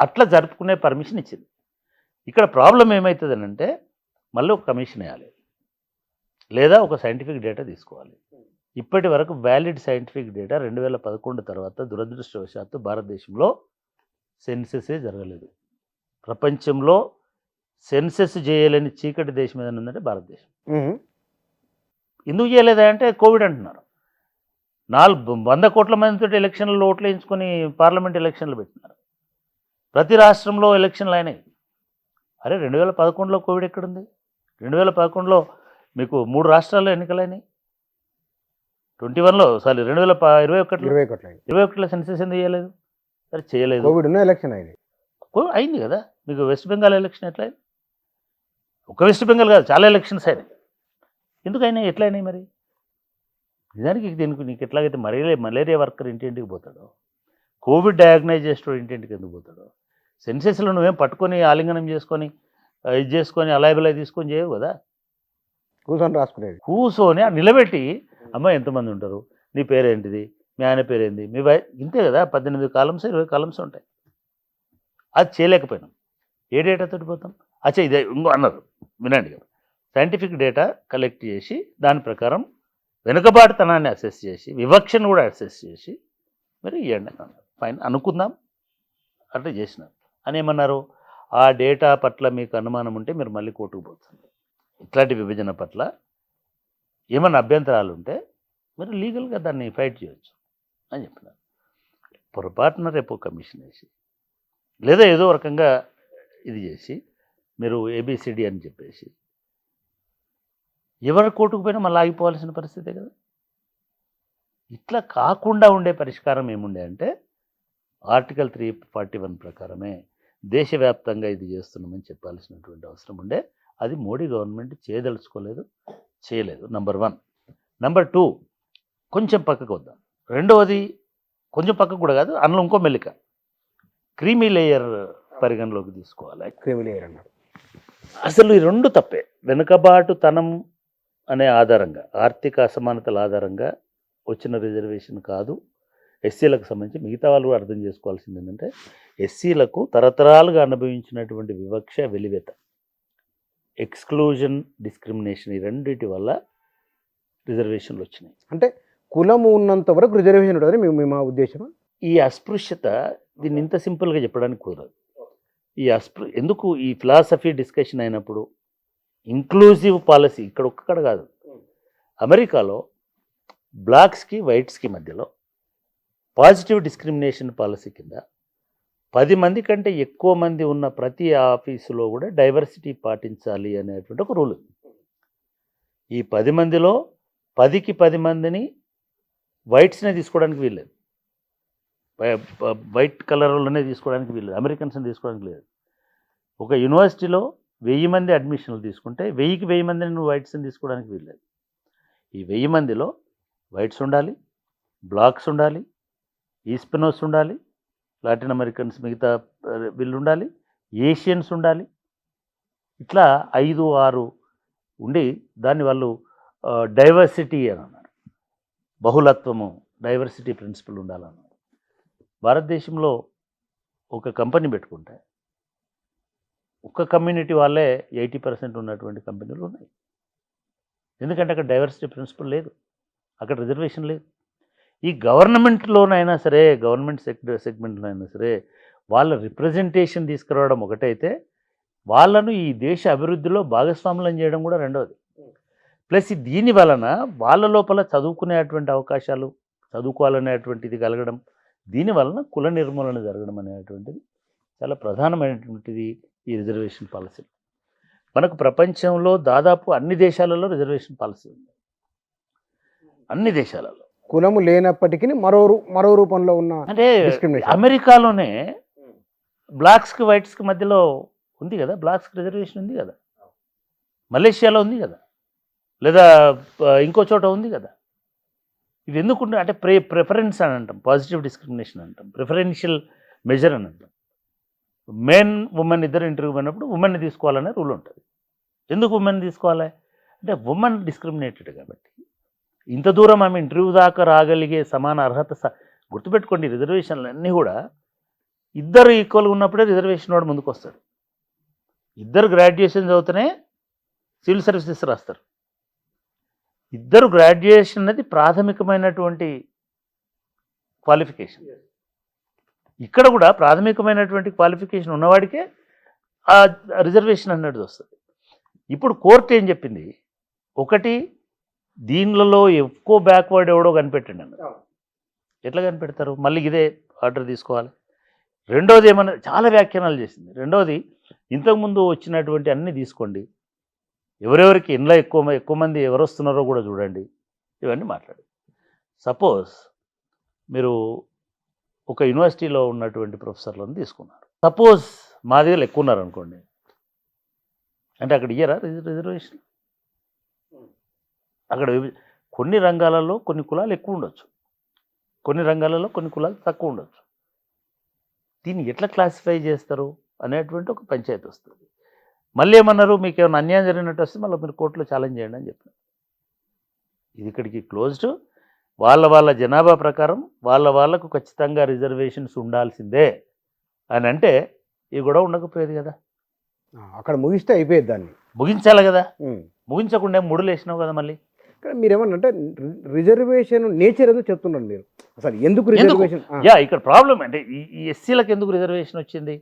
అట్లా జరుపుకునే పర్మిషన్ ఇచ్చింది. ఇక్కడ ప్రాబ్లం ఏమవుతుందనంటే మళ్ళీ ఒక కమిషన్ వేయాలి, లేదా ఒక సైంటిఫిక్ డేటా తీసుకోవాలి. ఇప్పటి వరకు వ్యాలిడ్ సైంటిఫిక్ డేటా 2011 తర్వాత దురదృష్టవశాత్తు భారతదేశంలో సెన్సెసే జరగలేదు. ప్రపంచంలో సెన్సెస్ చేయలేని చీకటి దేశం ఏదైనా ఉందంటే భారతదేశం. ఎందుకు చేయలేదా అంటే కోవిడ్ అంటున్నారు. 100 కోట్ల మందితో ఎలక్షన్లలో ఓట్లు వేయించుకొని పార్లమెంట్ ఎలక్షన్లు పెట్టినారు. ప్రతి రాష్ట్రంలో ఎలక్షన్లు అయినాయి. అరే 2011లో కోవిడ్ ఎక్కడుంది? 2011లో మీకు 3 రాష్ట్రాల్లో ఎన్నికలైనాయి. 2021లో సెన్సెస్ ఎందుకు చేయలేదు? సరే చేయలేదు, కోవిడ్ ఉన్న ఎలక్షన్ అయింది. అయింది కదా. మీకు వెస్ట్ బెంగాల్ ఎలక్షన్ ఎట్లా అయింది? ఒక వెస్ట్ బెంగాల్ కాదు, చాలా ఎలక్షన్స్ అయినాయి. ఎందుకు అయినాయి, ఎట్లా అయినాయి మరి? నిజానికి దీనికి నీకు ఎట్లాగైతే మలేరియా వర్కర్ ఇంటింటికి పోతాడో, కోవిడ్ డయాగ్నైజ్ చేసేటో ఇంటింటికి ఎందుకు పోతాడో, సెన్సెస్లో నువ్వేం పట్టుకొని ఆలింగనం చేసుకొని ఇది చేసుకొని అలాబిలా తీసుకొని చేయవు కదా. కూర్చొని రాసుకునేది, కూర్చొని నిలబెట్టి అమ్మ ఎంతమంది ఉంటారు, నీ పేరేంటిది, మీ ఆయన పేరేంది, మీ ఇంతే కదా. 18 కాలమ్స్ 20 కాలమ్స్ ఉంటాయి. అది చేయలేకపోయినాం. ఏ డేటాతో పోతాం? అచ్చా ఇదే ఇంకో అన్నారు, వినండి కదా. సైంటిఫిక్ డేటా కలెక్ట్ చేసి దాని ప్రకారం వెనుకబాటుతనాన్ని అసెస్ చేసి వివక్షను కూడా అసెస్ చేసి మరి ఇవ్వండి అన్నారు. ఫైన్ అనుకుందాం, అట్లా చేసినారు. అని ఏమన్నారు, ఆ డేటా పట్ల మీకు అనుమానం ఉంటే మీరు మళ్ళీ కోర్టుకు పోతుంది, ఇట్లాంటి విభజన పట్ల ఏమన్నా అభ్యంతరాలు ఉంటే మీరు లీగల్గా దాన్ని ఫైట్ చేయొచ్చు అని చెప్పినారు. పొరపాటున రేపు కమిషన్ వేసి లేదా ఏదో రకంగా ఇది చేసి మీరు ఏబిసిడి అని చెప్పేసి ఎవరు కోర్టుకు పోయినా మళ్ళీ ఆగిపోవాల్సిన పరిస్థితే కదా. ఇట్లా కాకుండా ఉండే పరిష్కారం ఏముండే అంటే ఆర్టికల్ 341 ప్రకారమే దేశవ్యాప్తంగా ఇది చేస్తున్నామని చెప్పాల్సినటువంటి అవసరం ఉండే. అది మోడీ గవర్నమెంట్ చేయదలుచుకోలేదు, చేయలేదు. నంబర్ 1. నంబర్ 2, కొంచెం పక్కకు వద్దాం. రెండవది కొంచెం పక్కకు కూడా కాదు, అందులో ఇంకో మెల్లిక క్రీమీ లేయర్ పరిగణలోకి తీసుకోవాలి. క్రీమీ లేయర్ అన్నారు. అసలు ఈ 2 తప్పే. వెనుకబాటుతనం అనే ఆధారంగా, ఆర్థిక అసమానతల ఆధారంగా వచ్చిన రిజర్వేషన్ కాదు. ఎస్సీలకు సంబంధించి మిగతా వాళ్ళు కూడా అర్థం చేసుకోవాల్సింది ఏంటంటే ఎస్సీలకు తరతరాలుగా అనుభవించినటువంటి వివక్ష, వెలివేత, ఎక్స్క్లూజన్, డిస్క్రిమినేషన్, ఈ రెండింటి వల్ల రిజర్వేషన్లు వచ్చినాయి. అంటే కులము ఉన్నంత వరకు రిజర్వేషన్ ఉంటుందని మా ఉద్దేశం. ఈ అస్పృశ్యత దీన్ని ఇంత సింపుల్గా చెప్పడానికి కుదరదు. ఎందుకు ఈ ఫిలాసఫీ డిస్కషన్ అయినప్పుడు ఇంక్లూజివ్ పాలసీ ఇక్కడ ఒక్కడ కాదు. అమెరికాలో బ్లాక్స్కి వైట్స్కి మధ్యలో పాజిటివ్ డిస్క్రిమినేషన్ పాలసీ కింద 10 మంది కంటే ఎక్కువ మంది ఉన్న ప్రతి ఆఫీసులో కూడా డైవర్సిటీ పాటించాలి అనేటువంటి ఒక రూల్ ఉంది. ఈ 10 మందిలో 10కి 10 మందిని వైట్స్నే తీసుకోవడానికి వీల్లేదు, వైట్ కలర్లోనే తీసుకోవడానికి వీల్లేదు, అమెరికన్స్ని తీసుకోవడానికి లేదు. ఒక యూనివర్సిటీలో 1000 మంది అడ్మిషన్లు తీసుకుంటే 1000కి 1000 మందిని నువ్వు వైట్స్ని తీసుకోవడానికి వీల్లేదు. ఈ 1000 మందిలో వైట్స్ ఉండాలి, బ్లాక్స్ ఉండాలి, ఈస్పెనోస్ ఉండాలి, లాటిన్ అమెరికన్స్ మిగతా వీళ్ళు ఉండాలి, ఏషియన్స్ ఉండాలి, ఇట్లా 5, 6 ఉండి దాన్ని వాళ్ళు డైవర్సిటీ అని అన్నారు. బహుళత్వము, డైవర్సిటీ ప్రిన్సిపల్ ఉండాలన్నారు. భారతదేశంలో ఒక కంపెనీ పెట్టుకుంటే ఒక్క కమ్యూనిటీ వాళ్ళే 80% ఉన్నటువంటి కంపెనీలు ఉన్నాయి. ఎందుకంటే అక్కడ డైవర్సిటీ ప్రిన్సిపల్ లేదు, అక్కడ రిజర్వేషన్ లేదు. ఈ గవర్నమెంట్లోనైనా సరే, గవర్నమెంట్ సెగ్మెంట్లో అయినా సరే వాళ్ళ రిప్రజెంటేషన్ తీసుకురావడం ఒకటైతే, వాళ్ళను ఈ దేశ అభివృద్ధిలో భాగస్వాములను చేయడం కూడా రెండవది. ప్లస్ దీని వలన వాళ్ళ లోపల చదువుకునేటువంటి అవకాశాలు, చదువుకోవాలనేటువంటిది కలగడం, దీని వలన కుల నిర్మూలన జరగడం అనేటువంటిది చాలా ప్రధానమైనటువంటిది ఈ రిజర్వేషన్ పాలసీ. మనకు ప్రపంచంలో దాదాపు అన్ని దేశాలలో రిజర్వేషన్ పాలసీ ఉంది, అన్ని దేశాలలో. కులము లేనప్పటికీ మరో రూపంలో ఉన్న అంటే discrimination. అమెరికాలోనే బ్లాక్స్కి వైట్స్కి మధ్యలో ఉంది కదా, బ్లాక్స్కి రిజర్వేషన్ ఉంది కదా, మలేషియాలో ఉంది కదా, లేదా ఇంకో చోట ఉంది కదా. ఇది ఎందుకు అంటే ప్రిఫరెన్స్ అని అంటాం, పాజిటివ్ డిస్క్రిమినేషన్ అంటాం, ప్రిఫరెన్షియల్ మెజర్ అని అంటాం. మెన్ ఉమెన్ ఇద్దరు ఇంటర్వ్యూ అయినప్పుడు ఉమెన్ని తీసుకోవాలనే రూల్ ఉంటుంది. ఎందుకు ఉమెన్ తీసుకోవాలి అంటే ఉమెన్ డిస్క్రిమినేటెడ్ కాబట్టి. ఇంత దూరం ఆమె ఇంటర్వ్యూ దాకా రాగలిగే సమాన అర్హత గుర్తుపెట్టుకోండి, రిజర్వేషన్లు అన్నీ కూడా ఇద్దరు ఈక్వల్గా ఉన్నప్పుడే రిజర్వేషన్ వాడు ముందుకు వస్తాడు. ఇద్దరు గ్రాడ్యుయేషన్ చదువుతూనే సివిల్ సర్వీసెస్ రాస్తారు. ఇద్దరు గ్రాడ్యుయేషన్ అనేది ప్రాథమికమైనటువంటి క్వాలిఫికేషన్. ఇక్కడ కూడా ప్రాథమికమైనటువంటి క్వాలిఫికేషన్ ఉన్నవాడికే ఆ రిజర్వేషన్ అన్నది వస్తుంది. ఇప్పుడు కోర్టు ఏం చెప్పింది, ఒకటి దీనిలలో ఎక్కువ బ్యాక్వర్డ్ ఎవడో కనిపెట్టండి అన్న. ఎట్లా కనిపెడతారు, మళ్ళీ ఇదే ఆర్డర్ తీసుకోవాలి. రెండోది ఏమన్నా చాలా వ్యాఖ్యానాలు చేసింది. రెండోది ఇంతకుముందు వచ్చినటువంటి అన్నీ తీసుకోండి, ఎవరెవరికి ఇంట్లో ఎక్కువ మంది ఎవరు వస్తున్నారో కూడా చూడండి, ఇవన్నీ మాట్లాడు. సపోజ్ మీరు ఒక యూనివర్సిటీలో ఉన్నటువంటి ప్రొఫెసర్లను తీసుకున్నారు, సపోజ్ మా దగ్గర ఎక్కువ ఉన్నారు అనుకోండి, అంటే అక్కడ ఇయ్యరా రిజర్వేషన్? అక్కడ కొన్ని రంగాలలో కొన్ని కులాలు ఎక్కువ ఉండొచ్చు, కొన్ని రంగాలలో కొన్ని కులాలు తక్కువ ఉండొచ్చు. దీన్ని ఎట్లా క్లాసిఫై చేస్తారు అనేటువంటి ఒక పంచాయతీ వస్తుంది. మళ్ళీ ఏమన్నారు, మీకు ఏమైనా అన్యాయం జరిగినట్టు వస్తే మళ్ళీ మీరు కోర్టులో ఛాలెంజ్ చేయండి అని చెప్పారు. ఇది ఇక్కడికి క్లోజ్డ్. వాళ్ళ జనాభా ప్రకారం వాళ్ళకు ఖచ్చితంగా రిజర్వేషన్స్ ఉండాల్సిందే అని అంటే ఈ గొడవ ఉండకపోయేది కదా. అక్కడ ముగిస్తే అయిపోయేది, దాన్ని ముగించాలి కదా. ముగించకుండా ముడులు వేసినావు కదా. మళ్ళీ కానీ మీరేమన్నంటే రిజర్వేషన్ నేచర్ ఏదో చెప్తున్నారు మీరు, అసలు ఎందుకు రిజర్వేషన్? ఇక్కడ ప్రాబ్లం అంటే ఈ ఎస్సీలకు ఎందుకు రిజర్వేషన్ వచ్చింది,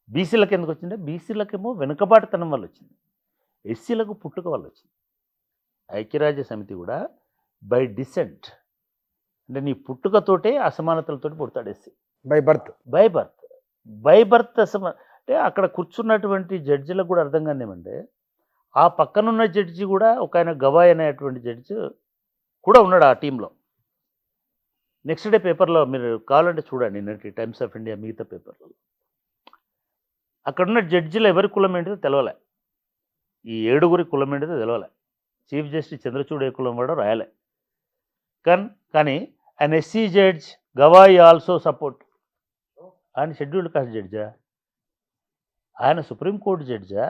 బీసీలకు ఎందుకు వచ్చింది? బీసీలకేమో వెనుకబాటుతనం వల్ల వచ్చింది, ఎస్సీలకు పుట్టుక వల్ల వచ్చింది. ఐక్యరాజ్య సమితి కూడా బై డిసెంట్, అంటే నీ పుట్టుకతోటే అసమానతలతో పుడతాడు ఎస్సీ. బై బర్త్ అంటే అక్కడ కూర్చున్నటువంటి జడ్జిలకు కూడా అర్థం కాదు ఏమంటే, ఆ పక్కనున్న జడ్జి కూడా ఒక ఆయన గవాయ్ అనేటువంటి జడ్జి కూడా ఉన్నాడు ఆ టీంలో. నెక్స్ట్ డే పేపర్లో మీరు కావాలంటే చూడండి, నిన్నటి టైమ్స్ ఆఫ్ ఇండియా మిగతా పేపర్లలో అక్కడున్న జడ్జిలు ఎవరి కులం ఏంటిదో తెలవలే, ఈ 7గురి కులం ఏంటిదో తెలవలే. చీఫ్ జస్టిస్ చంద్రచూడ్ ఏ కులం వాడో రాయలే. కానీ ఆయన SC judge Gavai also support. ఆయన షెడ్యూల్డ్ కాస్ట్ జడ్జా, ఆయన సుప్రీంకోర్టు జడ్జా,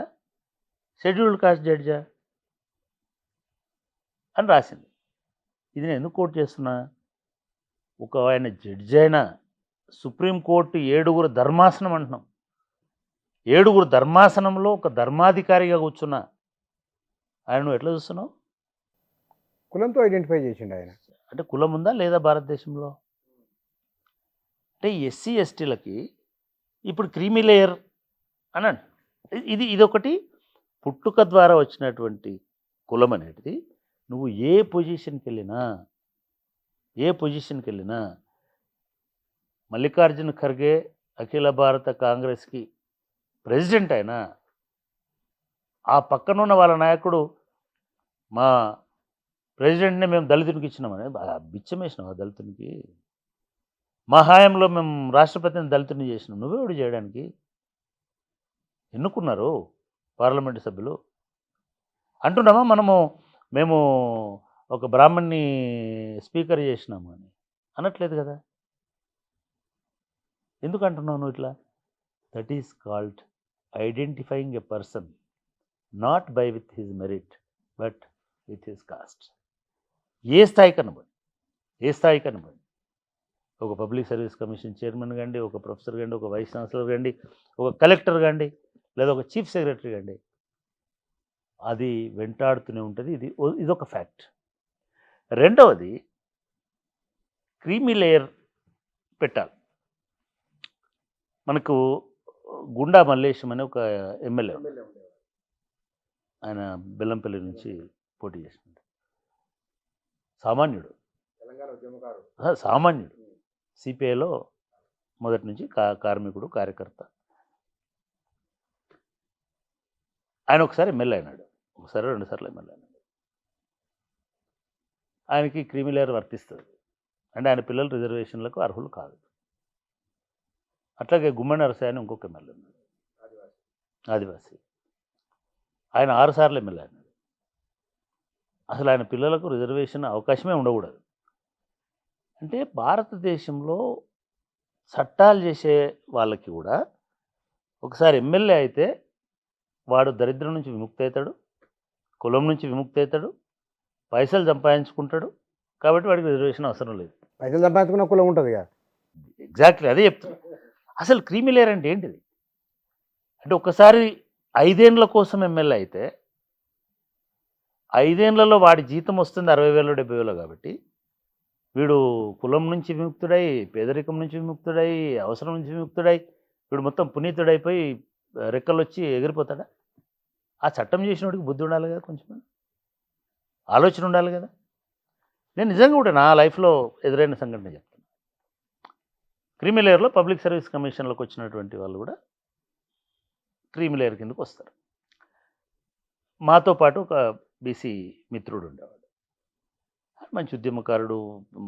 షెడ్యూల్డ్ కాస్ట్ జడ్జా అని రాసింది. ఇది నేను ఎందుకు కోట్ చేస్తున్నా, ఒక ఆయన జడ్జి అయినా సుప్రీంకోర్టు 7గురు ధర్మాసనం అంటున్నాం, 7గురు ధర్మాసనంలో ఒక ధర్మాధికారిగా కూర్చున్నా ఆయన నువ్వు ఎట్లా చూస్తున్నావు? కులంతో ఐడెంటిఫై చేసిండు ఆయన. అంటే కులం ఉందా లేదా భారతదేశంలో? అంటే ఎస్సీ ఎస్టీలకి ఇప్పుడు క్రీమీ లేయర్ అని ఇదొకటి పుట్టుక ద్వారా వచ్చినటువంటి కులం అనేది. నువ్వు ఏ పొజిషన్కి వెళ్ళినా మల్లికార్జున ఖర్గే అఖిల భారత కాంగ్రెస్కి ప్రెసిడెంట్ అయినా ఆ పక్కనున్న వాళ్ళ నాయకుడు మా ప్రెసిడెంట్ని మేము దళితునికి ఇచ్చినామని బిచ్చమేసినాం. ఆ దళితునికి మా హాయంలో మేము రాష్ట్రపతిని దళితుని చేసినాం. నువ్వెవడు చేయడానికి? ఎన్నుకున్నారు పార్లమెంటు సభ్యులు. అంటున్నామా మేము ఒక బ్రాహ్మణ్ణి స్పీకర్ చేసినాము అని అనట్లేదు కదా. ఎందుకు అంటున్నావు నువ్వు ఇట్లా? That is called identifying a person not by with his merit but with his caste. ఏ స్థాయి కనబడి, ఏ స్థాయి కనబడి, ఒక పబ్లిక్ సర్వీస్ కమిషన్ చైర్మన్ కండి, ఒక ప్రొఫెసర్ కండి, ఒక వైస్ ఛాన్సలర్ కండి, ఒక కలెక్టర్ కండి, లేదా ఒక చీఫ్ సెక్రటరీ కండి, అది వెంటాడుతూనే ఉంటుంది. ఇదొక ఫ్యాక్ట్. రెండవది, క్రీమీ లేయర్ పెట్టాలి. మనకు గుండా మల్లేశం అనే ఒక ఎమ్మెల్యే, ఆయన బెల్లంపల్లి నుంచి పోటీ చేసినాడు. సామాన్యుడు, సామాన్యుడు, సిపిఐలో మొదటి నుంచి కార్మికుడు, కార్యకర్త. ఆయన ఒకసారి ఎమ్మెల్యే అయినాడు, ఒకసారి 2 సార్లు ఎమ్మెల్యే అయినాడు. ఆయనకి క్రీమీ లేయర్ వర్తిస్తుంది, అంటే ఆయన పిల్లలు రిజర్వేషన్లకు అర్హులు కాదు. అట్లాగే గుమ్మడి నరసయ్య అని ఇంకొక ఎమ్మెల్యే ఉన్నాడు, ఆదివాసీ. ఆయన 6 సార్లు ఎమ్మెల్యే అయినాడు. అసలు ఆయన పిల్లలకు రిజర్వేషన్ అవకాశమే ఉండకూడదు. అంటే భారతదేశంలో చట్టాలు చేసే వాళ్ళకి కూడా ఒకసారి ఎమ్మెల్యే అయితే వాడు దరిద్రం నుంచి విముక్తి అవుతాడు, కులం నుంచి విముక్తి అవుతాడు, పైసలు సంపాదించుకుంటాడు. కాబట్టి వాడికి రిజర్వేషన్ అవసరం లేదు. పైసలు సంపాదించుకున్న కులం ఉంటుంది కదా. ఎగ్జాక్ట్లీ అదే చెప్తాను. అసలు క్రీమీ లేయర్ అంటే ఏంటిది అంటే, ఒకసారి 5 ఏళ్ళ కోసం ఎమ్మెల్యే అయితే 5 ఏళ్లలో వాడి జీతం వస్తుంది 60,000 70,000 కాబట్టి వీడు కులం నుంచి విముక్తుడై, పేదరికం నుంచి విముక్తుడై, అవసరం నుంచి విముక్తుడై, వీడు మొత్తం పునీతుడైపోయి రెక్కలు వచ్చి ఎగిరిపోతాడా? ఆ చట్టం చేసినోడికి బుద్ధి ఉండాలి కదా, కొంచెం ఆలోచన ఉండాలి కదా. నేను నిజంగా కూడా నా లైఫ్లో ఎదురైన సంఘటన చెప్తాను. క్రీమీ లేయర్లో పబ్లిక్ సర్వీస్ కమిషన్లోకి వచ్చినటువంటి వాళ్ళు కూడా క్రీమీ లేయర్ కిందకు వస్తారు. మాతో పాటు ఒక బీసీ మిత్రుడు ఉండేవాడు, మంచి ఉద్యమకారుడు,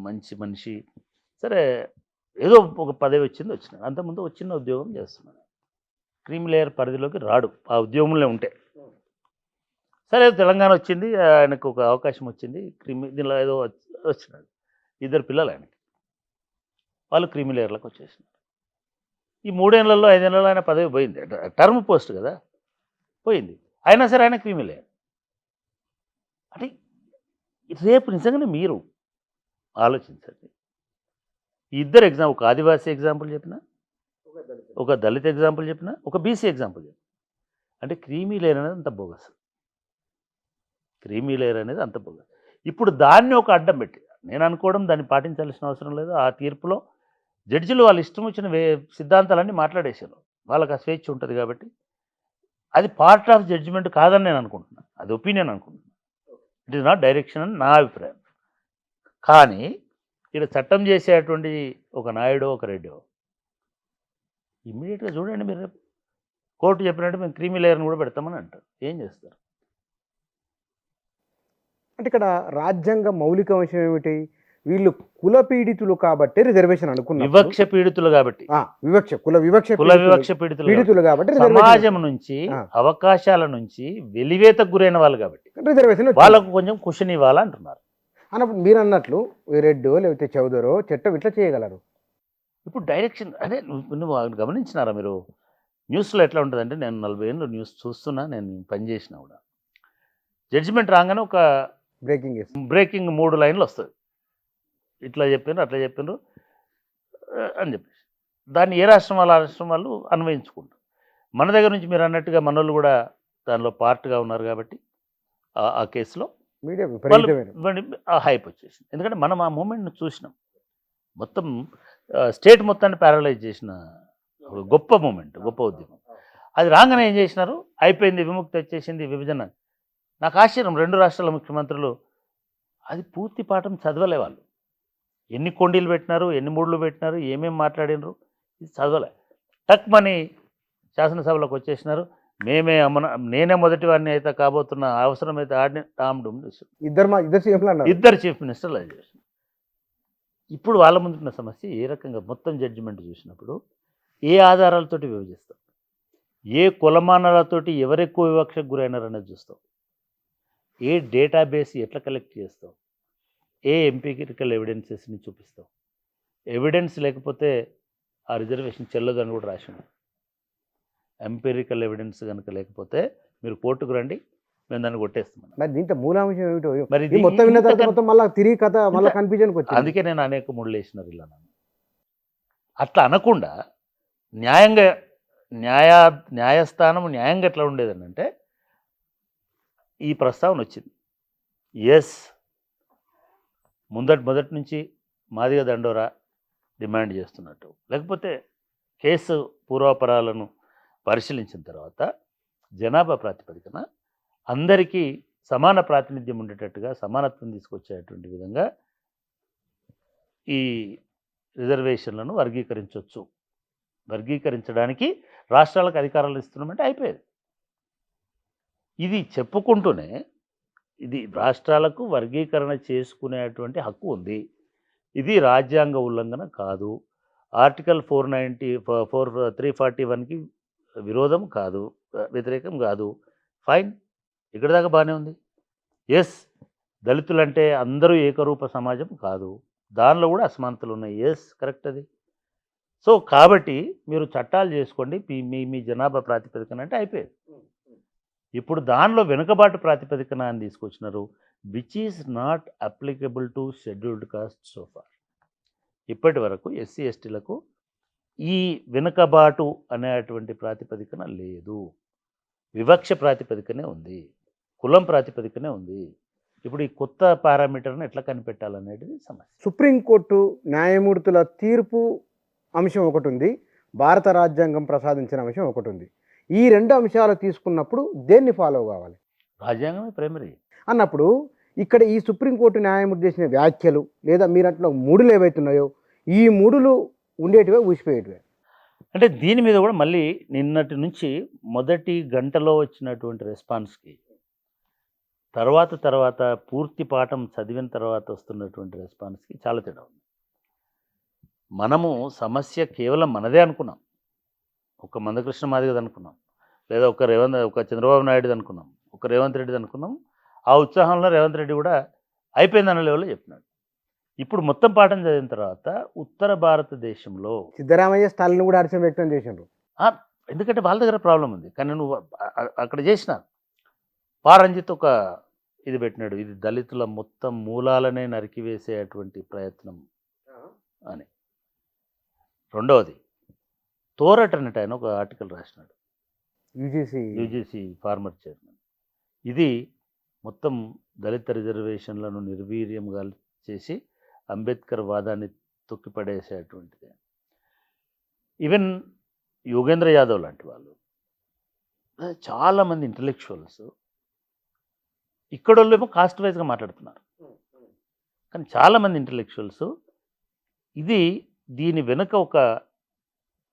మంచి మనిషి. సరే, ఏదో ఒక పదవి వచ్చినాడు. అంతకుముందు చిన్న ఉద్యోగం చేస్తున్నాడు. క్రీమీ లేయర్ పరిధిలోకి రాడు ఆ ఉద్యోగంలో ఉంటే. సరే, తెలంగాణ వచ్చింది, ఆయనకు ఒక అవకాశం వచ్చింది. దీనిలో ఏదో వచ్చినాడు. 2 పిల్లలు ఆయనకి, వాళ్ళు క్రీమీ లేయర్లకు వచ్చేసినారు. ఈ 3 ఏళ్లలో 5 ఏళ్లలో ఆయన పదవి పోయింది, టర్మ్ పోస్ట్ కదా, పోయింది. అయినా సరే ఆయన క్రీమీ లేయర్. అంటే రేపు నిజంగానే మీరు ఆలోచించండి. 2 ఎగ్జాంపుల్, ఒక ఆదివాసీ ఎగ్జాంపుల్ చెప్పిన, ఒక దళిత ఎగ్జాంపుల్ చెప్పిన, ఒక బీసీ ఎగ్జాంపుల్ చెప్పిన. అంటే క్రీమీ లేయర్ అనేది అంత బోగస్. క్రీమీ లేయర్ అనేది అంత బోగస్. ఇప్పుడు దాన్ని ఒక అడ్డం పెట్టి నేను అనుకోవడం దాన్ని పాటించాల్సిన అవసరం లేదు. ఆ తీర్పులో జడ్జిలు వాళ్ళు ఇష్టం వచ్చిన సిద్ధాంతాలన్నీ మాట్లాడేశారు. వాళ్ళకి ఆ స్వేచ్ఛ ఉంటుంది కాబట్టి అది పార్ట్ ఆఫ్ జడ్జిమెంట్ కాదని నేను అనుకుంటున్నాను. అది ఒపీనియన్ అనుకుంటున్నాను. ఇట్ ఈస్ నాట్ డైరెక్షన్ అని నా అభిప్రాయం. కానీ ఇక్కడ చట్టం చేసేటువంటి ఒక నాయుడో ఒక రెడ్డో ఇమ్మీడియట్గా చూడండి, మీరు కోర్టు చెప్పినట్టు మేము క్రీమీ లేయర్ని కూడా పెడతామని అంటారు. ఏం చేస్తారు? అంటే ఇక్కడ రాజ్యాంగ మౌలిక అంశం ఏమిటి? వీళ్ళు కుల పీడితులు కాబట్టి రిజర్వేషన్ అనుకున్నారు. వివక్ష పీడితులు కాబట్టి, కుల వివక్ష పీడితులు కాబట్టి సమాజం నుంచి అవకాశాల నుంచి వెలివేతకు గురైన వాళ్ళు కాబట్టి రిజర్వేషన్ వాళ్ళకు కొంచెం కుషన్ ఇవ్వాలంటున్నారు. అన్నప్పుడు మీరు అన్నట్లు రెడ్డో లేకపోతే చౌదరో చట్టం ఇట్లా చేయగలరు. ఇప్పుడు డైరెక్షన్ అదే నువ్వు గమనించినారా మీరు? న్యూస్లో ఎట్లా ఉంటుందంటే, నేను 40 ఏళ్ళు న్యూస్ చూస్తున్నా, నేను పనిచేసినా కూడా, జడ్జిమెంట్ రాగానే ఒక బ్రేకింగ్ 3 లైన్లు వస్తుంది. ఇట్లా చెప్పారు, అట్లా చెప్పారు అని చెప్పేసి దాన్ని ఏ రాష్ట్రం వాళ్ళు ఆ రాష్ట్రం వాళ్ళు అన్వయించుకుంటారు. మన దగ్గర నుంచి మీరు అన్నట్టుగా మనోళ్ళు కూడా దానిలో పార్ట్గా ఉన్నారు కాబట్టి ఆ కేసులో హైప్ వచ్చేసింది. ఎందుకంటే మనం ఆ మూమెంట్ని చూసినాం. మొత్తం స్టేట్ మొత్తాన్ని ప్యారలైజ్ చేసిన గొప్ప మూమెంట్, గొప్ప ఉద్యమం. అది రాగానే ఏం చేసినారు? అయిపోయింది, విముక్తి వచ్చేసింది, విభజన. నాకు ఆశ్చర్యం, 2 రాష్ట్రాల ముఖ్యమంత్రులు అది పూర్తి పాఠం చదవలే. వాళ్ళు ఎన్ని కొండీలు పెట్టినారు, ఎన్ని మూడులు పెట్టినారు, ఏమేమి మాట్లాడినారు, ఇది చదవలే. టక్ మని శాసనసభలోకి వచ్చేసినారు. నేనే మొదటి వాడిని అయితే కాబోతున్న, అవసరమైతే ఆడిని టామ్డూమ్ ఇద్దరు చీఫ్ మినిస్టర్లు అది చేసిన. ఇప్పుడు వాళ్ళ ముందున్న సమస్య ఏ రకంగా మొత్తం జడ్జిమెంట్ చూసినప్పుడు ఏ ఆధారాలతోటి విభజిస్తాం, ఏ కులమానాలతోటి ఎవరెక్కువ వివక్షకు గురైనారనేది చూస్తాం, ఏ డేటాబేస్ ఎట్లా కలెక్ట్ చేస్తాం, ఏ ఎంపిరికల్ ఎవిడెన్సెస్ని చూపిస్తాం. ఎవిడెన్స్ లేకపోతే ఆ రిజర్వేషన్ చెల్లదు అని కూడా రాసింది. ఎంపిరికల్ ఎవిడెన్స్ కనుక లేకపోతే మీరు కోర్టుకు రండి, మేము దాన్ని కొట్టేస్తాం. మరి దీంట్లో మూలాంశం ఏమిటో మరి ఈ మొత్తం విన్న తర్వాత ఇంత మొత్తం మళ్ళీ తిరిగి కథ మళ్ళీ ఇంత- కన్ఫ్యూజన్కి వచ్చింది. అందుకే నేను అనేక ముళ్ళు వేసినారు ఇలా నన్ను. అట్లా అనకుండా న్యాయంగా న్యాయస్థానం న్యాయంగా ఎట్లా ఉండేదని అంటే ఈ ప్రస్తావన వచ్చింది. ఎస్, మొదటి నుంచి మాదిగ దండోరా డిమాండ్ చేస్తున్నట్టు, లేకపోతే కేసు పూర్వాపరాలను పరిశీలించిన తర్వాత జనాభా ప్రాతిపదికన అందరికీ సమాన ప్రాతినిధ్యం ఉండేటట్టుగా సమానత్వం తీసుకొచ్చేటువంటి విధంగా ఈ రిజర్వేషన్లను వర్గీకరించవచ్చు. వర్గీకరించడానికి రాష్ట్రాలకు అధికారాలు ఇస్తున్నామంటే అయిపోయేది. ఇది చెప్పుకుంటూనే ఇది రాష్ట్రాలకు వర్గీకరణ చేసుకునేటువంటి హక్కు ఉంది, ఇది రాజ్యాంగ ఉల్లంఘన కాదు, ఆర్టికల్ 341కి విరోధం కాదు, వ్యతిరేకం కాదు, ఫైన్, ఇక్కడ దాకా బాగానే ఉంది. ఎస్, దళితులంటే అందరూ ఏకరూప సమాజం కాదు, దానిలో కూడా అసమానతలు ఉన్నాయి, ఎస్ కరెక్ట్ అది. సో కాబట్టి మీరు చట్టాలు చేసుకోండి మీ జనాభా ప్రాతిపదికన అంటే అయిపోయేది. ఇప్పుడు దానిలో వెనుకబాటు ప్రాతిపదికన అని తీసుకొచ్చినారు, which is not applicable to scheduled cost so far. ఇప్పటి వరకు ఎస్సీ ఎస్టీలకు ఈ వెనుకబాటు అనేటువంటి ప్రాతిపదికన లేదు, వివక్ష ప్రాతిపదికనే ఉంది, కులం ప్రాతిపదికనే ఉంది. ఇప్పుడు ఈ కొత్త పారామీటర్ని ఎట్లా కనిపెట్టాలనేది సమస్య. సుప్రీంకోర్టు న్యాయమూర్తుల తీర్పు అంశం ఒకటి ఉంది, భారత రాజ్యాంగం ప్రసాదించిన అంశం ఒకటి ఉంది. ఈ రెండు అంశాలు తీసుకున్నప్పుడు దేన్ని ఫాలో కావాలి? రాజ్యాంగమే ప్రైమరీ అన్నప్పుడు ఇక్కడ ఈ సుప్రీంకోర్టు న్యాయమూర్తి చేసిన వ్యాఖ్యలు లేదా మీరంట్లో మూడులు ఏవైతున్నాయో ఈ మూడులు ఉండేటివే ఊసిపోయేటివే. అంటే దీని మీద కూడా మళ్ళీ నిన్నటి నుంచి మొదటి గంటలో వచ్చినటువంటి రెస్పాన్స్కి తర్వాత పూర్తి పాఠం చదివిన తర్వాత వస్తున్నటువంటి రెస్పాన్స్కి చాలా తేడా ఉంది. మనము సమస్య కేవలం మనదే అనుకున్నాం, ఒక మందకృష్ణ మాదిగది అనుకున్నాం, లేదా ఒక చంద్రబాబు నాయుడుది అనుకున్నాం, ఒక రేవంత్ రెడ్డిది అనుకున్నాం. ఆ ఉత్సాహంలో రేవంత్ రెడ్డి కూడా అయిపోయిందన్న లెవెల్లో చెప్పినాడు. ఇప్పుడు మొత్తం పాఠం చదివిన తర్వాత ఉత్తర భారతదేశంలో సిద్ధరామయ్య స్టాలిన్ కూడా హర్షం వ్యక్తం చేసిండ్రు. ఎందుకంటే వాళ్ళ దగ్గర ప్రాబ్లం ఉంది, కానీ నువ్వు అక్కడ చేసిన పారంజిత్ ఒక ఇది పెట్టినాడు, ఇది దళితుల మొత్తం మూలాలనే నరికివేసేటువంటి ప్రయత్నం అని. రెండవది తోరట్ అనేట ఆయన ఒక ఆర్టికల్ రాసినాడు, యూజీసీ ఫార్మర్ చైర్మన్. ఇది మొత్తం దళిత రిజర్వేషన్లను నిర్వీర్యంగా చేసి అంబేద్కర్ వాదాన్ని తొక్కిపడేసేటువంటిది. ఈవెన్ యోగేంద్ర యాదవ్ లాంటి వాళ్ళు, చాలామంది ఇంటలెక్చువల్స్ ఇక్కడోళ్ళేమో కాస్ట్ వైజ్గా మాట్లాడుతున్నారు, కానీ చాలామంది ఇంటలెక్చువల్స్ దీని వెనుక ఒక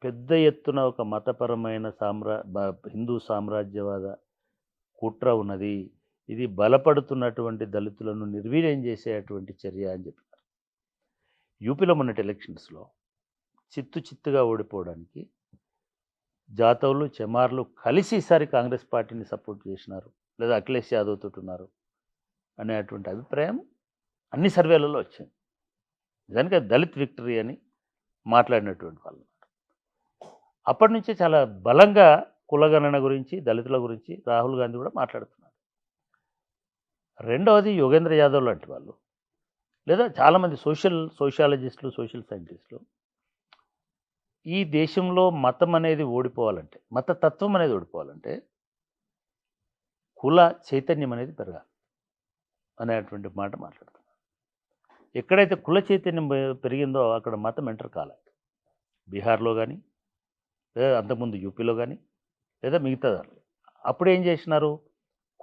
పెద్ద ఎత్తున ఒక మతపరమైన హిందూ సామ్రాజ్యవాద కుట్ర ఉన్నది, ఇది బలపడుతున్నటువంటి దళితులను నిర్వీర్యం చేసేటువంటి చర్య అని చెప్పినారు. యూపీలో మొన్నటి ఎలక్షన్స్లో చిత్తుగా ఓడిపోవడానికి జాతవులు చెమార్లు కలిసి ఈసారి కాంగ్రెస్ పార్టీని సపోర్ట్ చేసినారు, లేదా అఖిలేష్ యాదవ్ తోటి ఉన్నారు అనేటువంటి అభిప్రాయం అన్ని సర్వేలలో వచ్చింది. నిజానికి దళిత్ విక్టరీ అని మాట్లాడినటువంటి వాళ్ళు అప్పటి నుంచే చాలా బలంగా కులగణన గురించి దళితుల గురించి రాహుల్ గాంధీ కూడా మాట్లాడుతున్నారు. రెండవది యోగేంద్ర యాదవ్ లాంటి వాళ్ళు, లేదా చాలామంది సోషియాలజిస్టులు సోషల్ సైంటిస్టులు, ఈ దేశంలో మతం అనేది ఓడిపోవాలంటే, మతతత్వం అనేది ఓడిపోవాలంటే కుల చైతన్యం అనేది పెరగాలి అనేటువంటి మాట మాట్లాడుతున్నారు. ఎక్కడైతే కుల చైతన్యం పెరిగిందో అక్కడ మతం ఎంటర్ కాలేదు. బీహార్లో కానీ, లేదా అంతకుముందు యూపీలో కానీ, లేదా మిగతా దాంట్లో. అప్పుడు ఏం చేసినారు,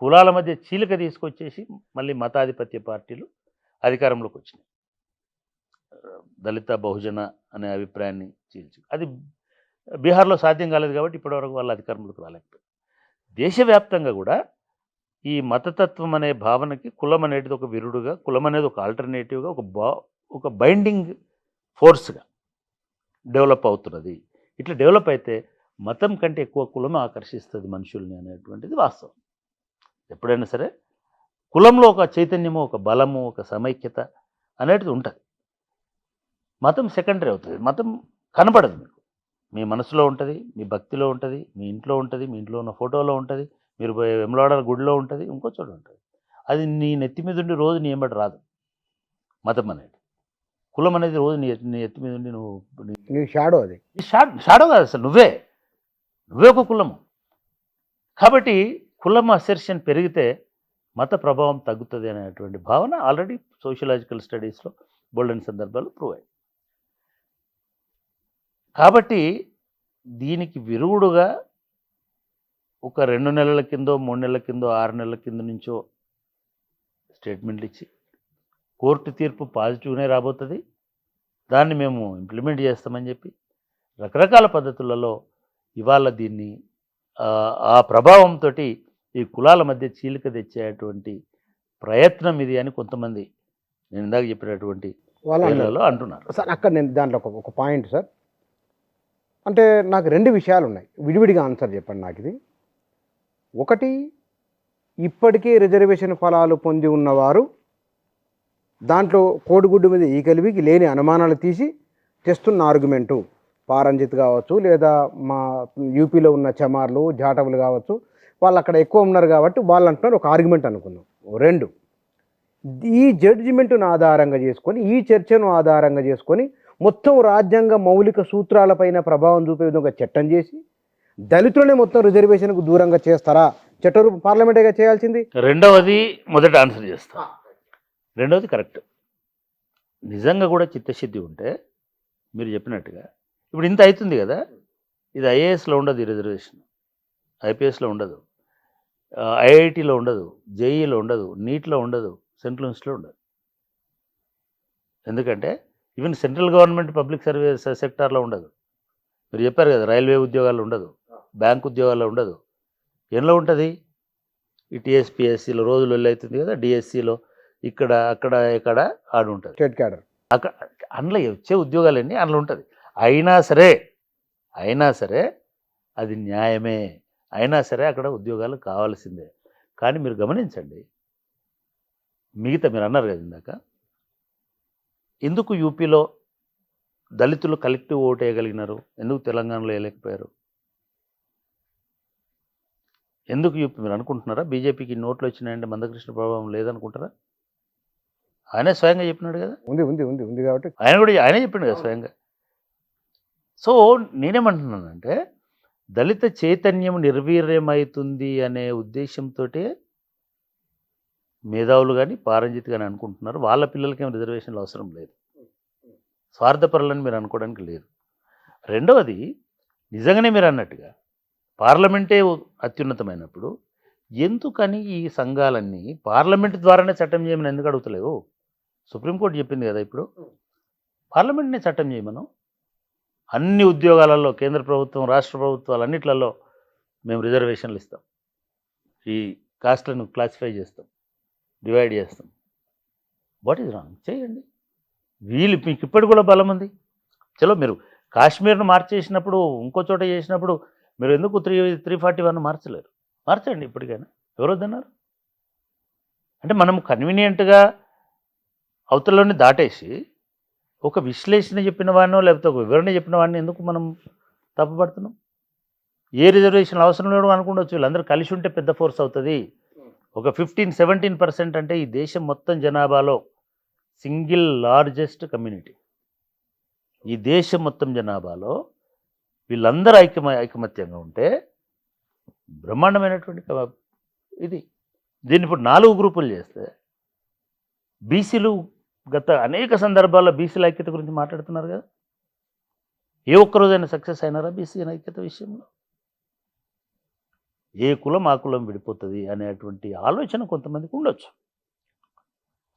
కులాల మధ్య చీలిక తీసుకొచ్చేసి మళ్ళీ మతాధిపత్య పార్టీలు అధికారంలోకి వచ్చినాయి. దళిత బహుజన అనే అభిప్రాయాన్ని చీల్చి, అది బీహార్లో సాధ్యం కాలేదు కాబట్టి ఇప్పటివరకు వాళ్ళ అధికారంలోకి రాలేకపోయింది. దేశవ్యాప్తంగా కూడా ఈ మతతత్వం అనే భావనకి కులం అనేది ఒక విరుడుగా, కులం అనేది ఒక ఆల్టర్నేటివ్గా, ఒక బైండింగ్ ఫోర్స్గా డెవలప్ అవుతున్నది. ఇట్లా డెవలప్ అయితే మతం కంటే ఎక్కువ కులం ఆకర్షిస్తుంది మనుషుల్ని అనేటువంటిది వాస్తవం. ఎప్పుడైనా సరే కులంలో ఒక చైతన్యము, ఒక బలము, ఒక సమైక్యత అనేది ఉంటుంది. మతం సెకండరీ అవుతుంది. మతం కనపడదు మీకు, మీ మనసులో ఉంటుంది, మీ భక్తిలో ఉంటుంది, మీ ఇంట్లో ఉంటుంది, మీ ఇంట్లో ఉన్న ఫోటోలో ఉంటుంది, మీరు పోయి వెమ్లవాడ గుడిలో ఉంటుంది, ఇంకో చోట ఉంటుంది. అది నీ నెత్తి మీద ఉండి రోజు నీ ఎంబడి రాదు. మతం అనేది, కులం అనేది రోజు నీ ఎత్తి మీద ఉండి నువ్వు నీ షాడో అది. షాడో కాదు అసలు, నువ్వే ఒక కులము. కాబట్టి కులం అసెర్షన్ పెరిగితే మత ప్రభావం తగ్గుతుంది అనేటువంటి భావన ఆల్రెడీ సోషియలాజికల్ స్టడీస్లో బోల్డెన్ సందర్భాలు ప్రూవ్ అయ్యాయి. కాబట్టి దీనికి విరుగుడుగా ఒక 2 నెలల కిందో, 3 నెలల కిందో, 6 నెలల కింద నుంచో స్టేట్మెంట్లు ఇచ్చి కోర్టు తీర్పు పాజిటివ్నే రాబోతుంది, దాన్ని మేము ఇంప్లిమెంట్ చేస్తామని చెప్పి రకరకాల పద్ధతులలో ఇవాళ దీన్ని ఆ ప్రభావంతో ఈ కులాల మధ్య చీలిక తెచ్చేటువంటి ప్రయత్నం ఇది అని కొంతమంది నేను ఇందాక చెప్పినటువంటి వాళ్ళలో అంటున్నారు. సార్ అక్కడ నేను దాంట్లో ఒక పాయింట్ సార్, అంటే నాకు 2 విషయాలు ఉన్నాయి, విడివిడిగా ఆన్సర్ చెప్పండి నాకు ఇది. ఒకటి, ఇప్పటికే రిజర్వేషన్ ఫలాలు పొంది ఉన్నవారు దాంట్లో కోడిగుడ్డు మీద ఈకలివికి లేని అనుమానాలు తీసి తెస్తున్న ఆర్గ్యుమెంటు, పారంజిత్ కావచ్చు లేదా మా యూపీలో ఉన్న చమార్లు జాటవులు కావచ్చు, వాళ్ళు అక్కడ ఎక్కువ ఉన్నారు కాబట్టి వాళ్ళు అంటున్నారు ఒక ఆర్గ్యుమెంట్ అనుకుందాం. 2, ఈ జడ్జిమెంటును ఆధారంగా చేసుకొని, ఈ చర్చను ఆధారంగా చేసుకొని మొత్తం రాజ్యాంగ మౌలిక సూత్రాలపైన ప్రభావం చూపే విధంగా చట్టం చేసి దళితులనే మొత్తం రిజర్వేషన్కు దూరంగా చేస్తారా? చట్టరూపం పార్లమెంటేగా చేయాల్సింది. రెండవది మొదట ఆన్సర్ చేస్తా. రెండవది కరెక్ట్. నిజంగా కూడా చిత్తశుద్ధి ఉంటే మీరు చెప్పినట్టుగా ఇప్పుడు ఇంత అవుతుంది కదా, ఇది ఐఏఎస్లో ఉండదు, ఈ రిజర్వేషన్ ఐపీఎస్లో ఉండదు, ఐఐటీలో ఉండదు, జేఈలో ఉండదు, నీట్లో ఉండదు, సెంట్రల్ యూనివర్సిటీలో ఉండదు. ఎందుకంటే even central government public service సెక్టార్లో ఉండదు. మీరు చెప్పారు కదా, రైల్వే ఉద్యోగాల్లో ఉండదు, బ్యాంక్ ఉద్యోగాల్లో ఉండదు. ఎందులో ఉంటుంది? ఈ టీఎస్పీఎస్సీలో రోజులు వెళ్ళవుతుంది కదా, డిఎస్సిలో ఇక్కడ అక్కడ ఇక్కడ ఆడు ఉంటుంది, స్టేట్ క్యాడర్ అక్కడ అందులో వచ్చే ఉద్యోగాలన్నీ అందులో ఉంటుంది. అయినా సరే అది న్యాయమే, అయినా సరే అక్కడ ఉద్యోగాలు కావాల్సిందే. కానీ మీరు గమనించండి, మిగతా మీరు అన్నారు కదా ఇందాక, ఎందుకు యూపీలో దళితులు కలెక్టివ్ ఓటు వేయగలిగినారు, ఎందుకు తెలంగాణలో వేయలేకపోయారు? ఎందుకు యూపీ? మీరు అనుకుంటున్నారా బీజేపీకి నోట్లు వచ్చినాయంటే మందకృష్ణ ప్రభావం లేదనుకుంటారా? ఆయనే స్వయంగా చెప్పినాడు కదా, ఉంది కాబట్టి ఆయనే చెప్పిండు కదా స్వయంగా. సో నేనేమంటున్నానంటే దళిత చైతన్యం నిర్వీర్యమవుతుంది అనే ఉద్దేశంతో మేధావులు కానీ పారంజిత్ కానీ అనుకుంటున్నారు. వాళ్ళ పిల్లలకేం రిజర్వేషన్లు అవసరం లేదు, స్వార్థపరులని మీరు అనుకోవడానికి లేదు. రెండవది, నిజంగానే మీరు అన్నట్టుగా పార్లమెంటే అత్యున్నతమైనప్పుడు ఎందుకని ఈ సంఘాలన్నీ పార్లమెంట్ ద్వారానే చట్టం చేయమని ఎందుకు అడుగుతలేవు? సుప్రీంకోర్టు చెప్పింది కదా, ఇప్పుడు పార్లమెంట్నే చట్టం చేయమను. అన్ని ఉద్యోగాలలో కేంద్ర ప్రభుత్వం, రాష్ట్ర ప్రభుత్వాలు అన్నిట్లలో మేము రిజర్వేషన్లు ఇస్తాం, ఈ కాస్ట్లను క్లాసిఫై చేస్తాం, డివైడ్ చేస్తాం. What is wrong? చేయండి. మీకు ఇప్పటికి కూడా బలం ఉంది. చలో, మీరు కాశ్మీర్ను మార్చేసినప్పుడు, ఇంకో చోట చేసినప్పుడు మీరు ఎందుకు 341 మార్చలేరు? మార్చండి ఇప్పటికైనా. ఎవరు వద్దన్నారు? అంటే మనం కన్వీనియంట్గా అవతలని దాటేసి ఒక విశ్లేషణ చెప్పిన వాడినో లేకపోతే ఒక వివరణ చెప్పిన వాడిని ఎందుకు మనం తప్పుపడుతున్నాం? ఏ రిజర్వేషన్ అవసరం లేడు అనుకుండొచ్చు, వీళ్ళందరూ కలిసి ఉంటే పెద్ద ఫోర్స్ అవుతుంది. ఒక 15-17% అంటే ఈ దేశం మొత్తం జనాభాలో సింగిల్ లార్జెస్ట్ కమ్యూనిటీ. ఈ దేశం మొత్తం జనాభాలో వీళ్ళందరూ ఐకమత్యంగా ఉంటే బ్రహ్మాండమైనటువంటి ఇది. దీన్ని ఇప్పుడు 4 గ్రూపులు చేస్తే బీసీలు గత అనేక సందర్భాల్లో బీసీల ఐక్యత గురించి మాట్లాడుతున్నారు కదా, ఏ ఒక్కరోజైనా సక్సెస్ అయినారా బీసీ ఐక్యత విషయంలో? ఏ కులం ఆ కులం విడిపోతుంది అనేటువంటి ఆలోచన కొంతమందికి ఉండొచ్చు.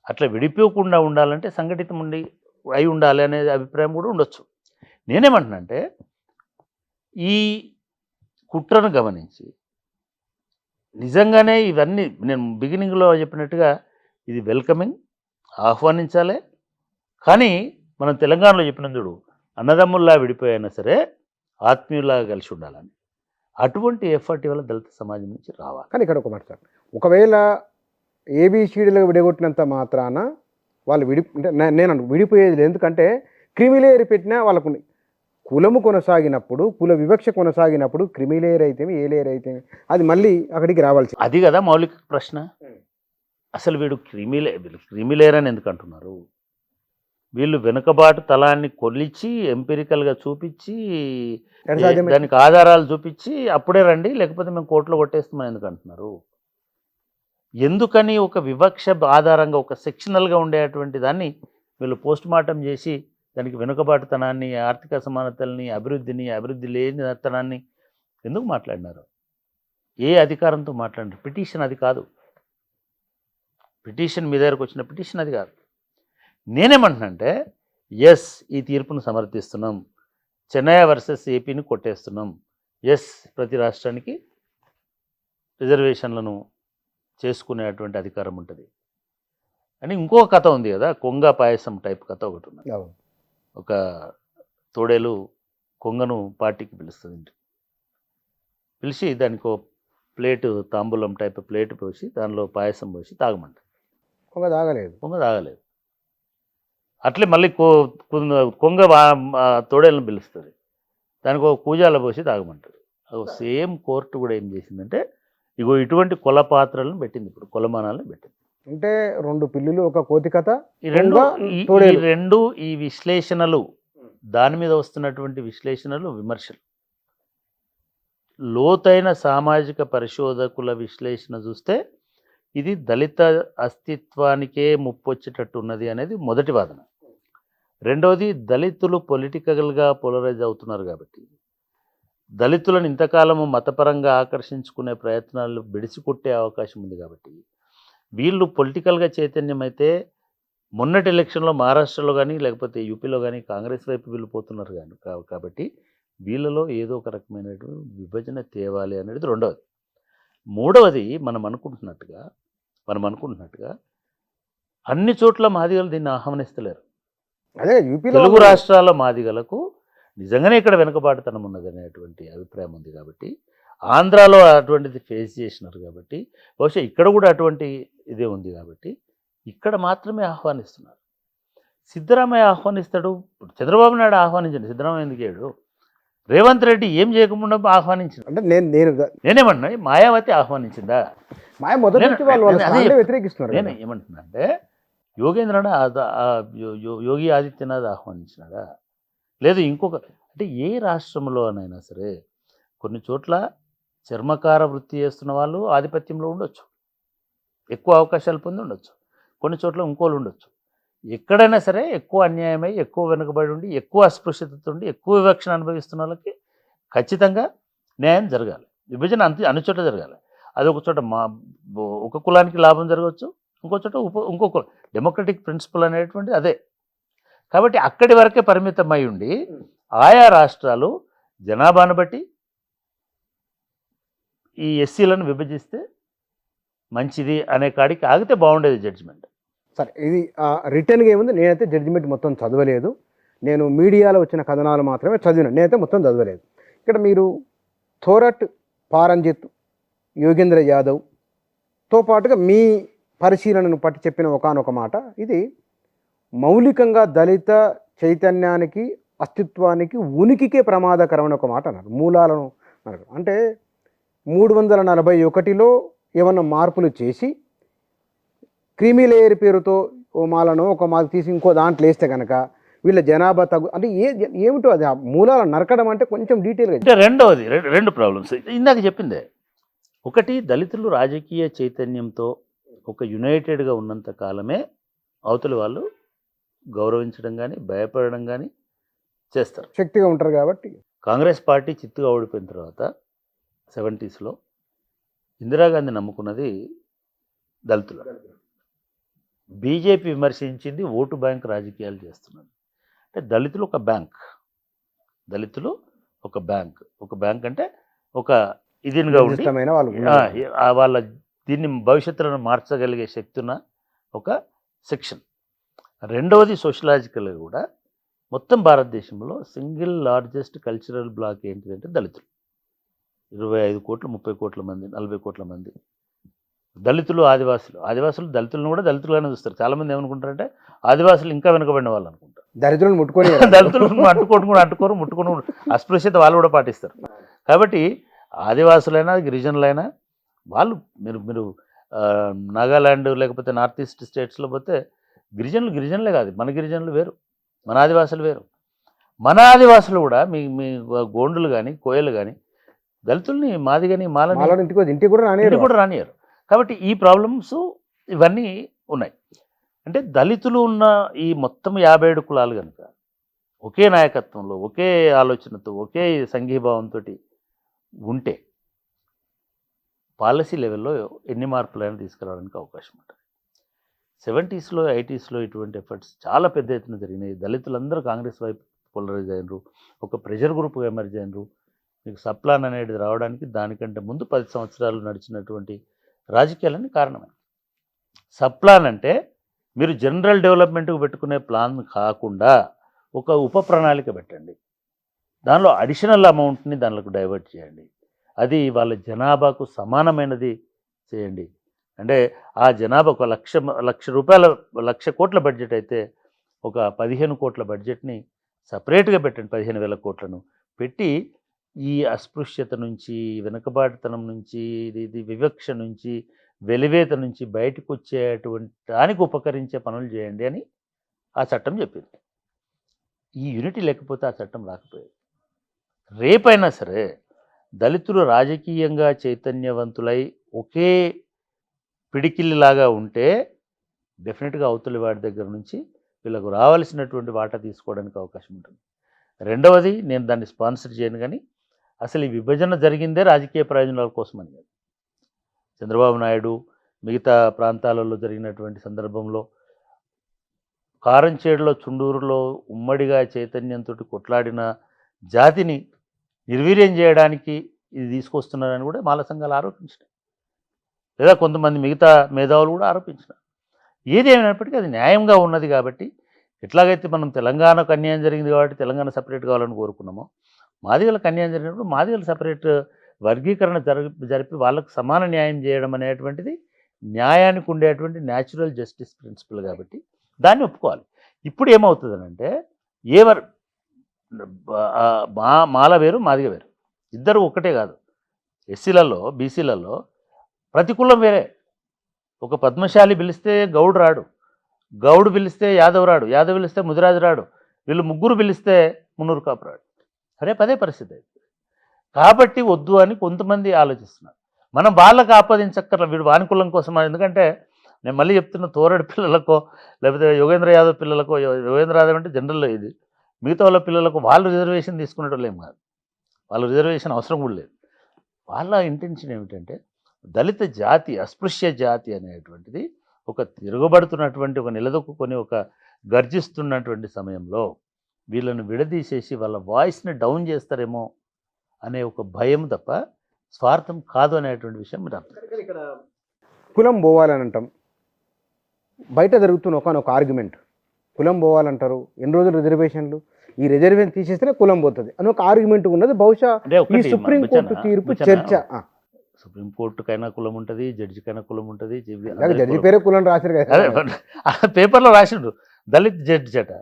అట్లా విడిపోకుండా ఉండాలంటే సంఘటితం అయి ఉండాలి అనే అభిప్రాయం కూడా ఉండొచ్చు. నేనేమంటున్నా అంటే ఈ కుట్రను గమనించి నిజంగానే ఇవన్నీ నేను బిగినింగ్లో చెప్పినట్టుగా ఇది వెల్కమింగ్, ఆహ్వానించాలి. కానీ మనం తెలంగాణలో చెప్పినందుడు అన్నదమ్ముల్లా విడిపోయినా సరే ఆత్మీయులాగా కలిసి ఉండాలని, అటువంటి ఎఫర్ట్ వల్ల దళిత సమాజం నుంచి రావాలి. కానీ ఇక్కడ ఒక మాట సార్, ఒకవేళ ఏబిసిడీలకు విడగొట్టినంత మాత్రాన వాళ్ళు అంటే నేను విడిపోయేది లేదు. ఎందుకంటే క్రిమిలేయర్ పెట్టినా వాళ్ళకు కులము కొనసాగినప్పుడు, కుల వివక్ష కొనసాగినప్పుడు క్రిమి లేయర్ అయితేమి, ఏ లేయర్ అయితేమి అది మళ్ళీ అక్కడికి రావాల్సి. అది కదా మౌలిక ప్రశ్న. అసలు వీడు క్రిమిలేయర్ అని ఎందుకు అంటున్నారు? వీళ్ళు వెనుకబాటు తలాన్ని కొలిచి ఎంపిరికల్గా చూపించి ఎట్లా సాధ్యమే? దానికి ఆధారాలు చూపించి అప్పుడే రండి లేకపోతే మేము కోర్టులో కొట్టేస్తామని ఎందుకు అంటున్నారు? ఎందుకని ఒక వివక్ష ఆధారంగా ఒక సెక్షనల్గా ఉండేటువంటి దాన్ని వీళ్ళు పోస్ట్ మార్టం చేసి దానికి వెనుకబాటుతనాన్ని, ఆర్థిక సమానతల్ని, అభివృద్ధి లేని తనాన్ని ఎందుకు మాట్లాడినారు? ఏ అధికారంతో మాట్లాడినారు? పిటిషన్ అది కాదు. పిటిషన్ మీ దగ్గరకు వచ్చిన పిటిషన్ అది కాదు. నేనేమంటున్నానంటే ఎస్, ఈ తీర్పును సమర్థిస్తున్నాం, చెన్నై వర్సెస్ ఏపీని కొట్టేస్తున్నాం, ఎస్ ప్రతి రాష్ట్రానికి రిజర్వేషన్లను చేసుకునేటువంటి అధికారం ఉంటుంది అని ఇంకో కథ ఉంది కదా, కొంగ పాయసం టైప్ కథ ఒకటి ఉంది. అవును. ఒక తోడేలు కొంగను పార్టీకి పిలుస్తుంది, పిలిచి దానికి ఒక ప్లేటు తాంబూలం టైప్ ప్లేట్ పోసి దానిలో పాయసం పోసి తాగమంట. కొంగ తాగలేదు. కొంగ తాగలేదు. అట్లే మళ్ళీ కొంగ తోడేలను పిలుస్తుంది, దానికి ఒక కూజాల పోసి తాగమంటారు. సేమ్ కోర్టు కూడా ఏం చేసిందంటే ఇగో ఇటువంటి కొల పాత్రలను పెట్టింది, ఇప్పుడు కొలమానాలను పెట్టింది. అంటే 2 పిల్లులు ఒక కోతి కథ. ఈ రెండు కొంగ, ఈ తోడేలు. రెండు ఈ విశ్లేషణలు, దాని మీద వస్తున్నటువంటి విశ్లేషణలు, విమర్శలు లోతైన సామాజిక పరిశోధకుల విశ్లేషణ చూస్తే ఇది దళిత అస్తిత్వానికే ముప్పొచ్చేటట్టు ఉన్నది అనేది మొదటి వాదన. రెండవది, దళితులు పొలిటికల్గా పోలరైజ్ అవుతున్నారు కాబట్టి దళితులను ఇంతకాలము మతపరంగా ఆకర్షించుకునే ప్రయత్నాలు బెడిసికొట్టే అవకాశం ఉంది కాబట్టి వీళ్ళు పొలిటికల్గా చైతన్యం అయితే మొన్నటి ఎలక్షన్లో మహారాష్ట్రలో కానీ లేకపోతే యూపీలో కానీ కాంగ్రెస్ వైపు వెళ్ళిపోతున్నారు కానీ కాబట్టి వీళ్ళలో ఏదో ఒక రకమైనటువంటి విభజన తేవాలి అనేది రెండవది. మూడవది, మనం అనుకుంటున్నట్టుగా అన్ని చోట్ల మాదిగలు దీన్ని ఆహ్వానిస్తలేరు. అదే యూపీలో తెలుగు రాష్ట్రాల మాదిగలకు నిజంగానే ఇక్కడ వెనుకబాటుతనం ఉన్నది అనేటువంటి అభిప్రాయం ఉంది కాబట్టి, ఆంధ్రాలో అటువంటిది ఫేస్ చేసినారు కాబట్టి, బహుశా ఇక్కడ కూడా అటువంటి ఇదే ఉంది కాబట్టి ఇక్కడ మాత్రమే ఆహ్వానిస్తున్నారు. సిద్ధరామయ్య ఆహ్వానిస్తాడు, చంద్రబాబు నాయుడు ఆహ్వానించండి, సిద్ధరామయ్య ఎందుకు చేయడు? రేవంత్ రెడ్డి ఏం చేయకుండా ఆహ్వానించాడు. అంటే నేనేమన్నా మాయావతి ఆహ్వానించిందా? మాయ మొదటి నుంచి వాళ్ళు వ్యతిరేకిస్తున్నారు. నేను ఏమంటున్నా అంటే యోగేంద్రనాథ్, యోగి ఆదిత్యనాథ్ ఆహ్వానించినాడా? లేదు ఇంకొక, అంటే ఏ రాష్ట్రంలోనైనా సరే కొన్ని చోట్ల చర్మకార వృత్తి చేస్తున్న వాళ్ళు ఆధిపత్యంలో ఉండొచ్చు, ఎక్కువ అవకాశాలు పొంది ఉండొచ్చు, కొన్ని చోట్ల ఇంకోళ్ళు ఉండొచ్చు. ఎక్కడైనా సరే ఎక్కువ అన్యాయమై, ఎక్కువ వెనుకబడి ఉండి, ఎక్కువ అస్పృశ్యతతో ఉండి, ఎక్కువ వివక్షణ అనుభవిస్తున్న వాళ్ళకి ఖచ్చితంగా న్యాయం జరగాలి. విభజన అన్ని చోట్ల జరగాలి. అది ఒక చోట ఒక కులానికి లాభం జరగవచ్చు, ఇంకో చోట ఇంకో కులం. డెమోక్రటిక్ ప్రిన్సిపల్ అనేటువంటి అదే. కాబట్టి అక్కడి వరకే పరిమితమై ఉండి ఆయా రాష్ట్రాలు జనాభాను బట్టి ఈ ఎస్సీలను విభజిస్తే మంచిది అనే కాడికి ఆగితే బాగుండేది జడ్జిమెంట్. సరే, ఇది రిటర్న్గా ఏముంది, నేనైతే జడ్జిమెంట్ మొత్తం చదవలేదు. నేను మీడియాలో వచ్చిన కథనాలు మాత్రమే చదివినాను, నేనైతే మొత్తం చదవలేదు. ఇక్కడ మీరు థోరట్, పారంజిత్, యోగేంద్ర యాదవ్తో పాటుగా మీ పరిశీలనను పట్టి చెప్పిన ఒకానొక మాట, ఇది మౌలికంగా దళిత చైతన్యానికి, అస్తిత్వానికి, ఉనికికే ప్రమాదకరమైన ఒక మాట అన్నారు. మూలాలను అన్నారు. అంటే 341లో ఏమన్నా మార్పులు చేసి క్రీమీ లేయర్ పేరుతో ఓ మాలను ఒక మాల తీసి ఇంకో దాంట్లో వేస్తే కనుక వీళ్ళ జనాభా అంటే ఏమిటో అది ఆ మూలాలను నరకడం అంటే కొంచెం డీటెయిల్గా. అంటే రెండవది, రెండు ప్రాబ్లమ్స్ ఇందాక చెప్పిందే. ఒకటి, దళితులు రాజకీయ చైతన్యంతో ఒక యునైటెడ్గా ఉన్నంత కాలమే అవతలి వాళ్ళు గౌరవించడం కానీ భయపడడం కానీ చేస్తారు, శక్తిగా ఉంటారు కాబట్టి. కాంగ్రెస్ పార్టీ చిత్తుగా ఓడిపోయిన తర్వాత 70స్లో ఇందిరాగాంధీ నమ్ముకున్నది దళితులు. బీజేపీ విమర్శించింది ఓటు బ్యాంక్ రాజకీయాలు చేస్తున్నది. అంటే దళితులు ఒక బ్యాంక్, ఒక బ్యాంక్ అంటే ఒక ఇదిగా ఉండి వాళ్ళ దీన్ని భవిష్యత్తులను మార్చగలిగే శక్తి ఉన్న ఒక సెక్షన్. రెండవది, సోషలాజికల్గా కూడా మొత్తం భారతదేశంలో సింగిల్ లార్జెస్ట్ కల్చరల్ బ్లాక్ ఏంటిదంటే దళితులు. 25 కోట్లు, 30 కోట్ల మంది, 40 కోట్ల మంది దళితులు, ఆదివాసులు దళితులను కూడా దళితులుగానే చూస్తారు. చాలామంది ఏమనుకుంటారంటే ఆదివాసులు ఇంకా వెనుకబడిన వాళ్ళు అనుకుంటారు. దరిద్రులను ముట్టుకొని దళితులను అంటుకోరు ముట్టుకోను అస్పృశ్యత వాళ్ళు కూడా పాటిస్తారు. కాబట్టి ఆదివాసులైనా గిరిజనులైనా వాళ్ళు మీరు మీరు నాగాలాండ్ లేకపోతే నార్త్ ఈస్ట్ స్టేట్స్లో పోతే గిరిజనులే కాదు, మన గిరిజనులు వేరు, మన ఆదివాసులు వేరు. మన ఆదివాసులు కూడా మీ మీ గోండులు కానీ కోయలు కానీ దళితుల్ని మాదిగని మాలని ఇంటికి కూడా రానియరు. కాబట్టి ఈ ప్రాబ్లమ్స్ ఇవన్నీ ఉన్నాయి. అంటే దళితులు ఉన్న ఈ మొత్తం 57 కులాలు కనుక ఒకే నాయకత్వంలో ఒకే ఆలోచనతో ఒకే సంఘీభావంతో ఉంటే పాలసీ లెవెల్లో ఎన్ని మార్పులైనా తీసుకురావడానికి అవకాశం ఉంటుంది. 70స్లో 80స్లో ఇటువంటి ఎఫర్ట్స్ చాలా పెద్ద ఎత్తున జరిగినాయి. దళితులందరూ కాంగ్రెస్ వైపు పోలరైజ్ అయినరు, ఒక ప్రెషర్ గ్రూప్గా ఎమర్జ్ అయినరు. మీకు సప్లాన్ అనేది రావడానికి దానికంటే ముందు 10 సంవత్సరాలు నడిచినటువంటి రాజకీయాలని కారణమే. సప్లాన్ అంటే మీరు జనరల్ డెవలప్మెంట్కి పెట్టుకునే ప్లాన్ కాకుండా ఒక ఉప ప్రణాళిక పెట్టండి, దానిలో అడిషనల్ అమౌంట్ని దానిలోకి డైవర్ట్ చేయండి, అది వాళ్ళ జనాభాకు సమానమైనది చేయండి. అంటే ఆ జనాభా ఒక లక్ష కోట్ల బడ్జెట్ అయితే ఒక 15 కోట్ల బడ్జెట్ని సపరేట్గా పెట్టండి, 15,000 కోట్లను పెట్టి ఈ అస్పృశ్యత నుంచి, వెనుకబాటుతనం నుంచి, ఇది వివక్ష నుంచి, వెలివేత నుంచి బయటకు వచ్చేటువంటి దానికి ఉపకరించే పనులు చేయండి అని ఆ చట్టం చెప్పింది. ఈ యూనిటీ లేకపోతే ఆ చట్టం రాకపోయేది. రేపైనా సరే దళితులు రాజకీయంగా చైతన్యవంతులై ఒకే పిడికిల్లిలాగా ఉంటే డెఫినెట్గా అవతలి వాడి దగ్గర నుంచి వీళ్ళకు రావాల్సినటువంటి వాటా తీసుకోవడానికి అవకాశం ఉంటుంది. రెండవది, నేను దాన్ని స్పాన్సర్ చేయను, కానీ అసలు ఈ విభజన జరిగిందే రాజకీయ ప్రయోజనాల కోసమని కాదు. చంద్రబాబు నాయుడు మిగతా ప్రాంతాలలో జరిగినటువంటి సందర్భంలో కారంచేడులో, చుండూరులో ఉమ్మడిగా చైతన్యంతో కొట్లాడిన జాతిని నిర్వీర్యం చేయడానికి ఇది తీసుకొస్తున్నారని కూడా మాల సంఘాలు ఆరోపించినాయి, లేదా కొంతమంది మిగతా మేధావులు కూడా ఆరోపించినారు. ఏది ఏమైనప్పటికీ అది న్యాయంగా ఉన్నది. కాబట్టి ఎట్లాగైతే మనం తెలంగాణకు అన్యాయం జరిగింది కాబట్టి తెలంగాణ సపరేట్ కావాలని కోరుకున్నామో, మాదిగలకు అన్యాయం జరిగినప్పుడు మాదిగలు సపరేట్ వర్గీకరణ జరిపి వాళ్ళకు సమాన న్యాయం చేయడం అనేటువంటిది న్యాయానికి ఉండేటువంటి న్యాచురల్ జస్టిస్ ప్రిన్సిపల్. కాబట్టి దాన్ని ఒప్పుకోవాలి. ఇప్పుడు ఏమవుతుందనంటే మాల వేరు, మాదిగ వేరు, ఇద్దరు ఒక్కటే కాదు. ఎస్సీలలో బీసీలలో ప్రతి కులం వేరే. ఒక పద్మశాలి పిలిస్తే గౌడు రాడు, గౌడు పిలిస్తే యాదవ్ రాడు, యాదవ్ పిలిస్తే ముదిరాజు రాడు, వీళ్ళు ముగ్గురు పిలిస్తే మున్నూరు కాపు రాడు. అదే పరిస్థితి అయితే. కాబట్టి వద్దు అని కొంతమంది ఆలోచిస్తున్నారు. మనం వాళ్ళకు ఆపాదించక్కర్ల, వీడు వాని కులం కోసం. ఎందుకంటే నేను మళ్ళీ చెప్తున్న, తోరడి పిల్లలకో లేకపోతే యోగేంద్ర యాదవ్ పిల్లలకో, యోగేంద్ర యాదవ్ అంటే జనరల్లో ఇది, మిగతా వాళ్ళ పిల్లలకు వాళ్ళు రిజర్వేషన్ తీసుకునేటోళ్ళు ఏం కాదు, వాళ్ళు రిజర్వేషన్ అవసరం కూడా లేదు. వాళ్ళ ఇంటెన్షన్ ఏమిటంటే దళిత జాతి, అస్పృశ్య జాతి అనేటువంటిది ఒక తిరగబడుతున్నటువంటి, ఒక నిలదొక్కుని, ఒక గర్జిస్తున్నటువంటి సమయంలో వీళ్ళను విడదీసేసి వాళ్ళ వాయిస్ని డౌన్ చేస్తారేమో అనే ఒక భయం తప్ప స్వార్థం కాదు అనేటువంటి విషయం మీరు అర్థం. ఇక్కడ కులం పోవాలని అంటాం, బయట జరుగుతున్న ఒక ఆర్గ్యుమెంట్, కులం పోవాలంటారు, ఎన్ని రోజులు రిజర్వేషన్లు, ఈ రిజర్వేషన్ తీసేస్తేనే కులం పోతుంది అని ఒక ఆర్గ్యుమెంట్ ఉన్నది. బహుశా ఈ సుప్రీంకోర్టు తీర్పు చర్చ, సుప్రీంకోర్టుకైనా కులం ఉంటుంది, జడ్జికైనా కులం ఉంటుంది. జడ్జి పేరే కులం రాశారు కదా, పేపర్లో రాసిండు దళిత్ జడ్జి అట,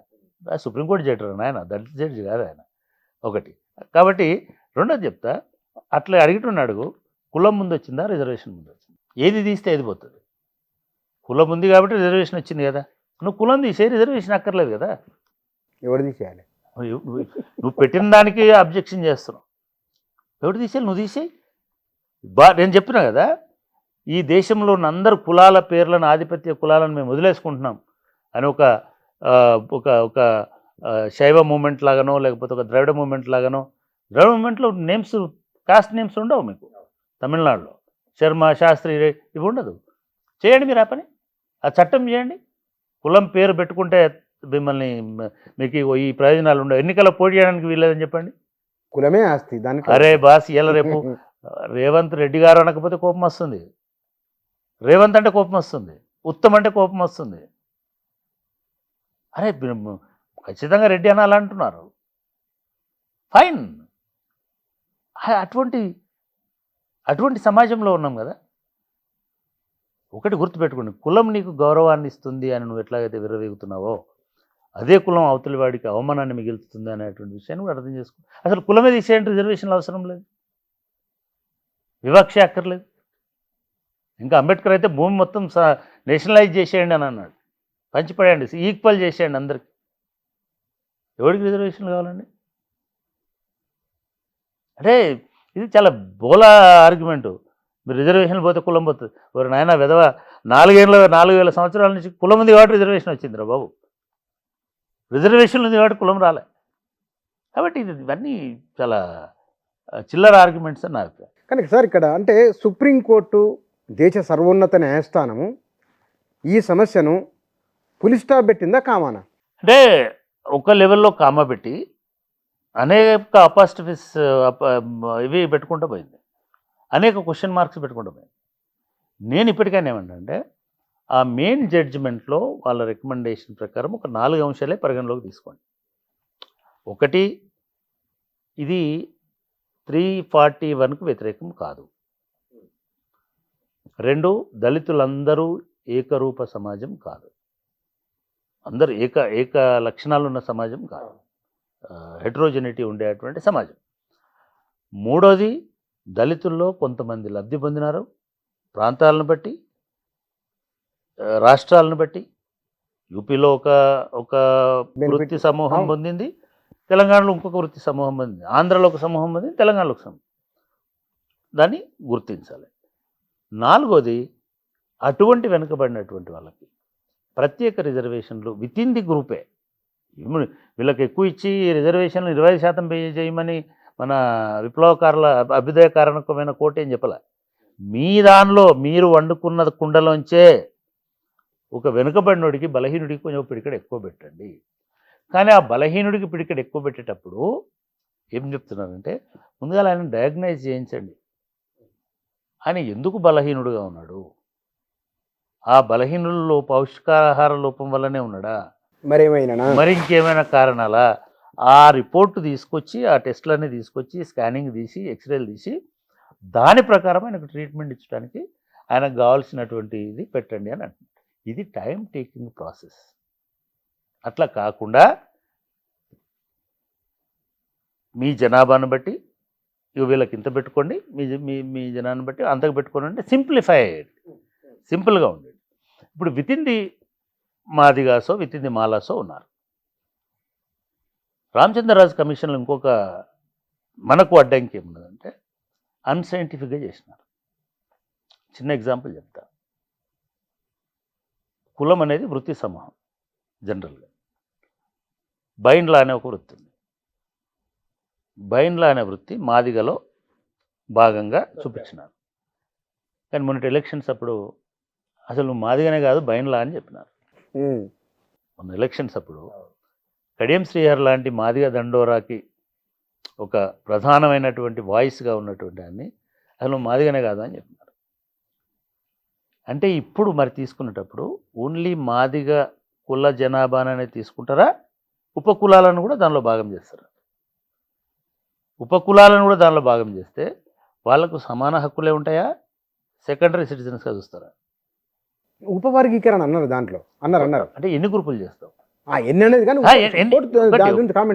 సుప్రీంకోర్టు జడ్జి ఆయన, దళిత్ జడ్జి కాదు ఆయన. ఒకటి. కాబట్టి రెండోది చెప్తా, అట్లా అడిగిటున్నాడు, కులం ముందు వచ్చిందా రిజర్వేషన్ ముందు వచ్చిందా? ఏది తీస్తే ఏది పోతుంది? కులం ఉంది కాబట్టి రిజర్వేషన్ వచ్చింది కదా, నువ్వు కులం తీసే రిజర్వేషన్ అక్కర్లేదు కదా. ఎవరు తీసేయాలి? నువ్వు పెట్టిన దానికి అబ్జెక్షన్ చేస్తున్నావు, ఎవరు తీసేయాలి? నువ్వు తీసేయి. నేను చెప్పినా కదా, ఈ దేశంలో ఉన్న అందరు కులాల పేర్లను, ఆధిపత్య కులాలను మేము వదిలేసుకుంటున్నాం అని ఒక ఒక శైవ మూమెంట్ లాగానో లేకపోతే ఒక ద్రవిడ మూమెంట్ లాగానో, ద్రవిడ మూమెంట్లో నేమ్స్, కాస్ట్ నేమ్స్ ఉండవు మీకు. తమిళనాడులో శర్మ, శాస్త్రి ఇవి ఉండదు. చేయండి మీరు ఆ పని, ఆ చట్టం చేయండి. కులం పేరు పెట్టుకుంటే మిమ్మల్ని, మీకు ఈ ప్రయోజనాలు ఉండవు. ఎన్నికల్లో పోటీ చేయడానికి వీల్లేదని చెప్పండి. కులమే ఆస్తి దానికి. అరే బాస్, ఇలా రేపు రేవంత్ రెడ్డి గారు అనకపోతే కోపం వస్తుంది, రేవంత్ అంటే కోపం వస్తుంది, ఉత్తమ్ అంటే కోపం వస్తుంది. అరే ఖచ్చితంగా రెడ్డి అనాలంటున్నారు, ఫైన్. అటువంటి సమాజంలో ఉన్నాం కదా. ఒకటి గుర్తుపెట్టుకోండి, కులం నీకు గౌరవాన్ని ఇస్తుంది అని నువ్వు ఎట్లాగైతే విర్రవీగుతున్నావో, అదే కులం అవతలి వాడికి అవమానాన్ని మిగులుతుంది అనేటువంటి విషయాన్ని కూడా అర్థం చేసుకో. అసలు కులమే తీసేయండి, రిజర్వేషన్లు అవసరం లేదు, వివక్ష అక్కర్లేదు. ఇంకా అంబేద్కర్ అయితే భూమి మొత్తం నేషనలైజ్ చేసేయండి అని అన్నాడు, పంచిపడేయండి, ఈక్వల్ చేసేయండి అందరికి. ఎవరికి రిజర్వేషన్లు కావాలండి? అంటే ఇది చాలా బోలా ఆర్గ్యుమెంటు. మీరు రిజర్వేషన్లు పోతే కులం పోతుంది. ఎవరు నాయన విధవ 4,000 సంవత్సరాల నుంచి కులం ఉంది కాబట్టి రిజర్వేషన్ వచ్చిందిరా బాబు. రిజర్వేషన్లు ఉంది కాబట్టి కులం రాలే. కాబట్టి ఇవన్నీ చాలా చిల్లర ఆర్గ్యుమెంట్స్ అని నా అభిప్రాయం. కానీ సార్ ఇక్కడ అంటే సుప్రీంకోర్టు దేశ సర్వోన్నత న్యాయస్థానము ఈ సమస్యను పులి స్టాప్ పెట్టిందా కామానా? అంటే ఒక లెవెల్లో కామా పెట్టి అనేక అపాస్ట్రఫీస్ ఇవి పెట్టుకుంటూ పోయింది, అనేక క్వశ్చన్ మార్క్స్ పెట్టుకుంటూ పోయింది. నేను ఇప్పటికైనా ఏమంటే ఆ మెయిన్ జడ్జిమెంట్లో వాళ్ళ రికమెండేషన్ ప్రకారం ఒక 4 అంశాలే పరిగణలోకి తీసుకోండి. ఒకటి, ఇది 341కు వ్యతిరేకం కాదు. 2, దళితులందరూ ఏకరూప సమాజం కాదు, అందరూ ఏక లక్షణాలు ఉన్న సమాజం కాదు, హెట్రోజెనిటీ ఉండేటువంటి సమాజం. 3వది, దళితుల్లో కొంతమంది లబ్ధి పొందినారు ప్రాంతాలను బట్టి, రాష్ట్రాలను బట్టి. యూపీలో ఒక వృత్తి సమూహం పొందింది, తెలంగాణలో ఇంకొక వృత్తి సమూహం పొందింది, ఆంధ్రలో ఒక సమూహం పొందింది, తెలంగాణలో ఒక సమూహం. దాన్ని గుర్తించాలి. 4వది, అటువంటి వెనుకబడినటువంటి వాళ్ళకి ప్రత్యేక రిజర్వేషన్లు విత్ ఇన్ ది గ్రూపే. వీళ్ళకి ఎక్కువ ఇచ్చి రిజర్వేషన్లు 20% పే చేయమని మన విప్లవకారుల అభ్యుదయకారణకమైన కోర్టు ఏం చెప్పలే. మీ దానిలో మీరు వండుకున్న కుండలోంచే ఒక వెనుకబడినోడికి బలహీనుడికి కొంచెం పిడికడ ఎక్కువ పెట్టండి. కానీ ఆ బలహీనుడికి పిడికడ ఎక్కువ పెట్టేటప్పుడు ఏం చెప్తున్నారంటే ముందుగా ఆయన డయాగ్నైజ్ చేయించండి, ఆయన ఎందుకు బలహీనుడుగా ఉన్నాడు, ఆ బలహీనుల్లో పౌష్టికాహార లోపం వల్లనే ఉన్నాడా, మరి ఇంకేమైనా కారణాలా? ఆ రిపోర్టు తీసుకొచ్చి, ఆ టెస్టులన్నీ తీసుకొచ్చి, స్కానింగ్ తీసి, ఎక్స్రేలు తీసి, దాని ప్రకారం ఆయనకు ట్రీట్మెంట్ ఇచ్చడానికి ఆయనకు కావాల్సినటువంటి ఇది పెట్టండి అని అంటున్నారు. ఇది టైం టేకింగ్ ప్రాసెస్. అట్లా కాకుండా మీ జనాభాను బట్టి వీళ్ళకి ఇంత పెట్టుకోండి, మీ జనాన్ని బట్టి అంతకు పెట్టుకోండి అంటే సింప్లిఫై అయ్యేది, సింపుల్గా ఉండేది. ఇప్పుడు విత్ ఇన్ ది మాదిగాసో విత్ ఇన్ ది మాలాసో ఉన్నారు. రామచంద్రరాజు కమిషన్లో ఇంకొక మనకు అడ్డంకి ఏమున్నదంటే అన్సైంటిఫిక్గా చేసినారు. చిన్న ఎగ్జాంపుల్ చెప్తా. కులం అనేది వృత్తి సమూహం జనరల్గా. బైండ్లా అనే ఒక వృత్తి ఉంది. బైండ్లా అనే వృత్తి మాదిగలో భాగంగా చూపించినారు. కానీ మొన్నటి ఎలక్షన్స్ అప్పుడు అసలు నువ్వు మాదిగానే కాదు బైండ్లా అని చెప్పినారు. మొన్న ఎలక్షన్స్ అప్పుడు కడియం శ్రీహర్ లాంటి మాదిగ దండోరాకి ఒక ప్రధానమైనటువంటి వాయిస్గా ఉన్నటువంటి దాన్ని అసలు నువ్వు మాదిగానే కాదు అని చెప్పినారు. అంటే ఇప్పుడు మరి తీసుకునేటప్పుడు ఓన్లీ మాదిగ కుల జనాభానే తీసుకుంటారా, ఉపకులాలను కూడా దానిలో భాగం చేస్తారా? ఉపకులాలను కూడా దానిలో భాగం చేస్తే వాళ్ళకు సమాన హక్కులే ఉంటాయా, సెకండరీ సిటిజన్స్గా చూస్తారా? ఉపవర్గీకరణ అన్నారు దాంట్లో, అన్నారు అంటే ఎన్ని గ్రూపులు చేస్తావు ఎన్ని అనేది కానీ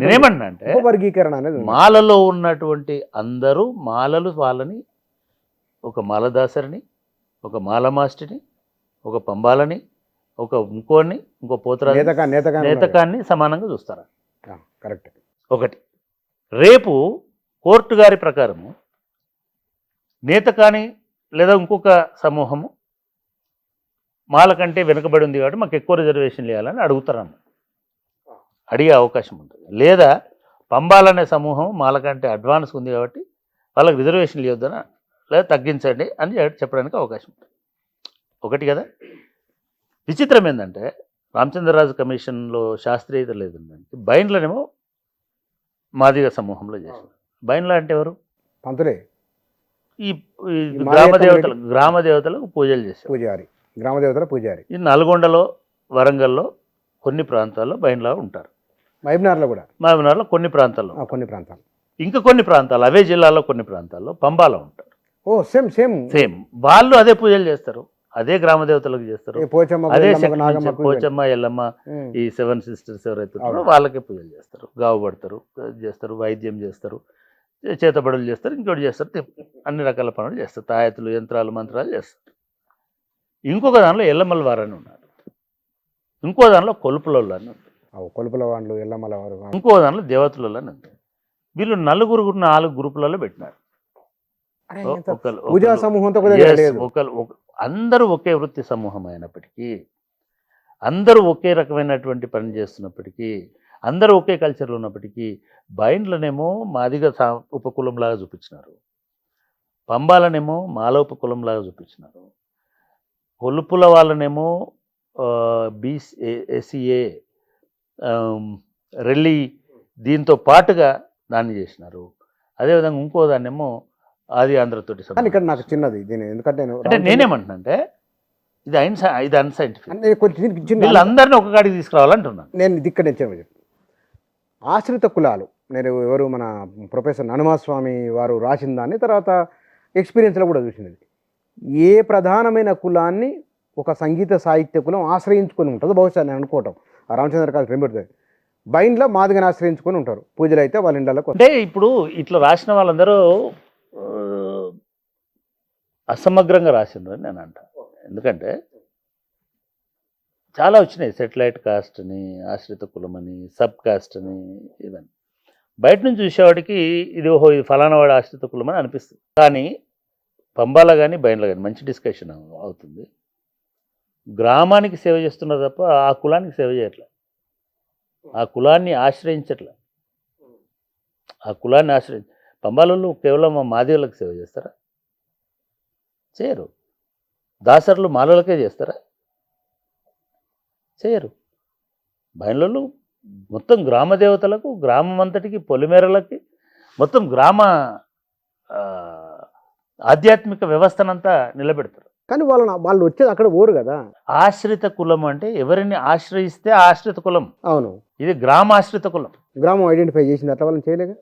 నేనేమన్నా అంటే ఉపవర్గీకరణ అనేది మాలలో ఉన్నటువంటి అందరూ మాలలు వాళ్ళని ఒక మాలదాసరిని, ఒక మాల మాస్టర్ని, ఒక పంబాలని, ఇంకో పోతరాజు నేతకాన్ని సమానంగా చూస్తారా? కరెక్ట్. ఒకటి. రేపు కోర్టు గారి ప్రకారము నేతకాని లేదా ఇంకొక సమూహము మాల కంటే వెనుకబడి ఉంది కాబట్టి మాకు ఎక్కువ రిజర్వేషన్లు ఇవ్వాలని అడుగుతారన్న, అడిగే అవకాశం ఉంటుంది. లేదా పంబాలనే సమూహం మాల కంటే అడ్వాన్స్ ఉంది కాబట్టి వాళ్ళకి రిజర్వేషన్లు ఇవ్వద్దని లేదా తగ్గించండి అని చెప్పడానికి అవకాశం ఉంటుంది. ఒకటి కదా. విచిత్రం ఏంటంటే రామచంద్రరాజు కమిషన్లో శాస్త్రీయత లేదంటే బైండ్లనేమో మాదిగ సమూహంలో చేశారు. బైండ్ల అంటే ఎవరు? పంతులే. ఈ గ్రామ దేవతలకు పూజలు చేశారు, పూజారి, గ్రామదేవతల పూజారి. ఈ నల్గొండలో, వరంగల్లో కొన్ని ప్రాంతాల్లో బైండ్లా ఉంటారు. మహబూబ్నగర్లో కొన్ని ప్రాంతాల్లో, ఇంకా కొన్ని ప్రాంతాలు అవే జిల్లాలో కొన్ని ప్రాంతాల్లో పంబాలో ఉంటారు. సేమ్ వాళ్ళు అదే పూజలు చేస్తారు. అదే గ్రామ దేవతలకు చేస్తారు, ఈ పోచమ్మకు, అదే ఎల్లమ్మకు, శక్తి నుంచి నాగమ్మకు ఇవన్నీ. పోచమ్మ ఎల్లమ్మ ఉమ్. ఈ 7 సిస్టర్స్ ఎవరైతే ఉంటారో అవును. వాళ్ళకే పూజలు చేస్తారు, గావు పడతారు, చేస్తారు, వైద్యం చేస్తారు, చేతబడులు చేస్తారు, ఇంకోటి చేస్తారు, అన్ని రకాల పనులు చేస్తారు, తాయత్తులు, యంత్రాలు, మంత్రాలు చేస్తారు. ఇంకొక దానిలో ఎల్లమ్మల వారని ఉన్నారు, ఇంకో దానిలో కొలుపులోళ్ళు అని ఉంది, కొలుపుల వాళ్ళు, ఎల్లమ్మల వారు. ఇంకో దానిలో దేవతలలో అని ఉంది. వీళ్ళు 4 గ్రూపులలో పెట్టినారు. అరే, ఓ- ఎంత ఒకళ్ళు- పూజా ఒకళ్ళు- సమూహంతో కూడా yes, లేదు. అందరూ ఒకే వృత్తి సమూహం అయినప్పటికీ, అందరూ ఒకే రకమైనటువంటి పని చేస్తున్నప్పటికీ, అందరూ ఒకే కల్చర్లో ఉన్నప్పటికీ, బైండ్లనేమో మాదిగ ఉపకులంలాగా చూపించినారు, పంబాలనేమో మాల ఉపకులంలాగా చూపించినారు, కొలుపుల వాళ్ళనేమో ఎస్సీఏ రెల్లి దీంతో పాటుగా దాన్ని చేసినారు. అదేవిధంగా ఇంకో దాన్నేమో ఆది ఆంధ్రతోటి కానీ ఇక్కడ నాకు సమానం. చిన్నది దీని, ఎందుకంటే అంటే నేనేమంటున్నా అంటే ఇది అన్సైంటిఫిక్. చిన్న వీళ్ళందరినీ ఒక కాడికి తీసుకురావాలంటున్నాను. నేను ఇది ఇక్కడ నేను ఆశ్రిత కులాలు, నేను ఎవరు మన ప్రొఫెసర్ హనుమాస్వామి వారు రాసిన దాన్ని తర్వాత ఎక్స్పీరియన్స్లో కూడా చూసినది. ఏ ప్రధానమైన కులాన్ని ఒక సంగీత సాహిత్య కులం ఆశ్రయించుకొని ఉంటుందో బహుశా నేను అనుకోవటం, ఆ రామచంద్ర కాదు రెంబడుతుంది, బైండ్లో మాదిగని ఆశ్రయించుకొని ఉంటారు, పూజలు అయితే వాళ్ళ ఇండ్లకు. అంటే ఇప్పుడు ఇట్లా రాసిన వాళ్ళందరూ ఆ, అసమగ్రంగా రాసిండ్రు అని నేను అంటాను. ఎందుకంటే చాలా వచ్చినాయి, సెటిలైట్ కాస్ట్ అని, ఆశ్రిత కులం అని, సబ్ కాస్ట్ అని, ఇవన్నీ బయట నుంచి చూసేవాడికి ఇది ఓహో ఇది ఫలానా వాడు ఆశ్రిత కులం అని అనిపిస్తుంది. కానీ పంబాల కానీ బయటలో కానీ మంచి డిస్కషన్ అవుతుంది. గ్రామానికి సేవ చేస్తున్నారు తప్ప ఆ కులానికి సేవ చేయట్లే, ఆ కులాన్ని ఆశ్రయించట్లే. ఆ కులాన్ని పంబాలలో కేవలం మాదిగలకు సేవ చేస్తారా? చేయరు. దాసరులు మాలలకే చేస్తారా? చేయరు. బయలుళ్ళు మొత్తం గ్రామ దేవతలకు, గ్రామం అంతటికి, పొలిమేరలకి, మొత్తం గ్రామ ఆధ్యాత్మిక వ్యవస్థనంతా నిలబెడతారు. కానీ వాళ్ళు వచ్చేది అక్కడ ఓరు కదా. ఆశ్రిత కులం అంటే ఎవరిని ఆశ్రయిస్తే ఆశ్రిత కులం. అవును, ఇది గ్రామాశ్రిత కులం. గ్రామం ఐడెంటిఫై చేసింది, అట్లా వాళ్ళని చేయలేక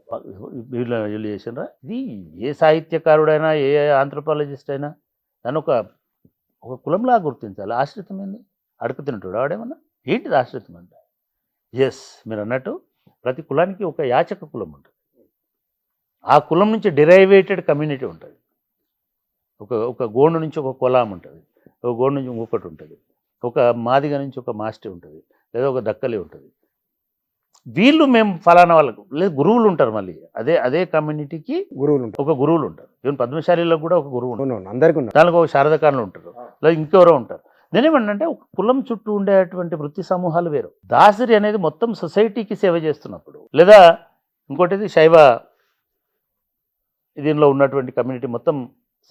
వీళ్ళు చేసినరా? ఇది ఏ సాహిత్యకారుడైనా, ఏ ఆంథ్రోపాలజిస్ట్ అయినా దాన్ని ఒక కులంలా గుర్తించాలి. ఆశ్రితం ఏంది? అడుగు తింటాడు ఆడేమన్నా? ఏంటిది ఆశ్రితం అంటే? ఎస్, మీరు అన్నట్టు ప్రతి కులానికి ఒక యాచక కులం ఉంటుంది, ఆ కులం నుంచి డిరైవేటెడ్ కమ్యూనిటీ ఉంటుంది. ఒక గోండు నుంచి ఒక కొలాం ఉంటుంది, ఒక గోండు నుంచి ఇంకొకటి ఉంటుంది, ఒక మాదిగ నుంచి ఒక మాస్టి ఉంటుంది, లేదా ఒక దక్కలి ఉంటుంది. వీళ్ళు మేము ఫలానా వాళ్ళకు లేదు గురువులు ఉంటారు. మళ్ళీ అదే కమ్యూనిటీకి గురువులు ఉంటారు, ఒక గురువులు ఉంటారు. ఈవెన్ పద్మశాలిలో కూడా ఒక గురువు ఉంటారు, అందరికీ ఉన్నారు. దానికి ఒక శారదకారులు ఉంటారు, లేదా ఇంకెవరో ఉంటారు. నేనేమంటే ఒక కులం చుట్టూ ఉండేటువంటి వృత్తి సమూహాలు వేరు. దాసరి అనేది మొత్తం సొసైటీకి సేవ చేస్తున్నప్పుడు, లేదా ఇంకోటిది శైవ దీనిలో ఉన్నటువంటి కమ్యూనిటీ మొత్తం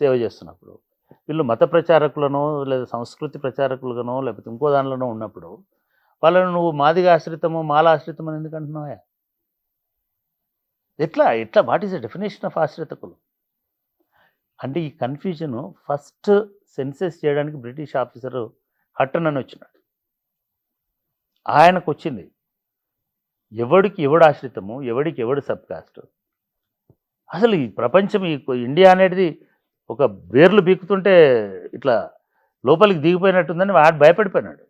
సేవ చేస్తున్నప్పుడు, వీళ్ళు మత ప్రచారకులనో లేదా సంస్కృతి ప్రచారకులుగానో లేకపోతే ఇంకో దానిలోనో ఉన్నప్పుడు వాళ్ళను నువ్వు మాదిగ ఆశ్రితము, మాల ఆశ్రితం అని ఎందుకు అంటున్నావా? ఎట్లా what is the definition of ఆశ్రిత కులం? అంటే ఈ కన్ఫ్యూజను ఫస్ట్ సెన్సెస్ చేయడానికి బ్రిటిష్ ఆఫీసరు హట్టన్ అని వచ్చినాడు. ఆయనకు వచ్చింది ఎవడికి ఎవడు ఆశ్రితము, ఎవడికి ఎవడు సబ్ కాస్ట్. అసలు ఈ ప్రపంచం, ఈ ఇండియా అనేది ఒక వేర్లు బీకుతుంటే ఇట్లా లోపలికి దిగిపోయినట్టుందని వాడు భయపడిపోయినాడు.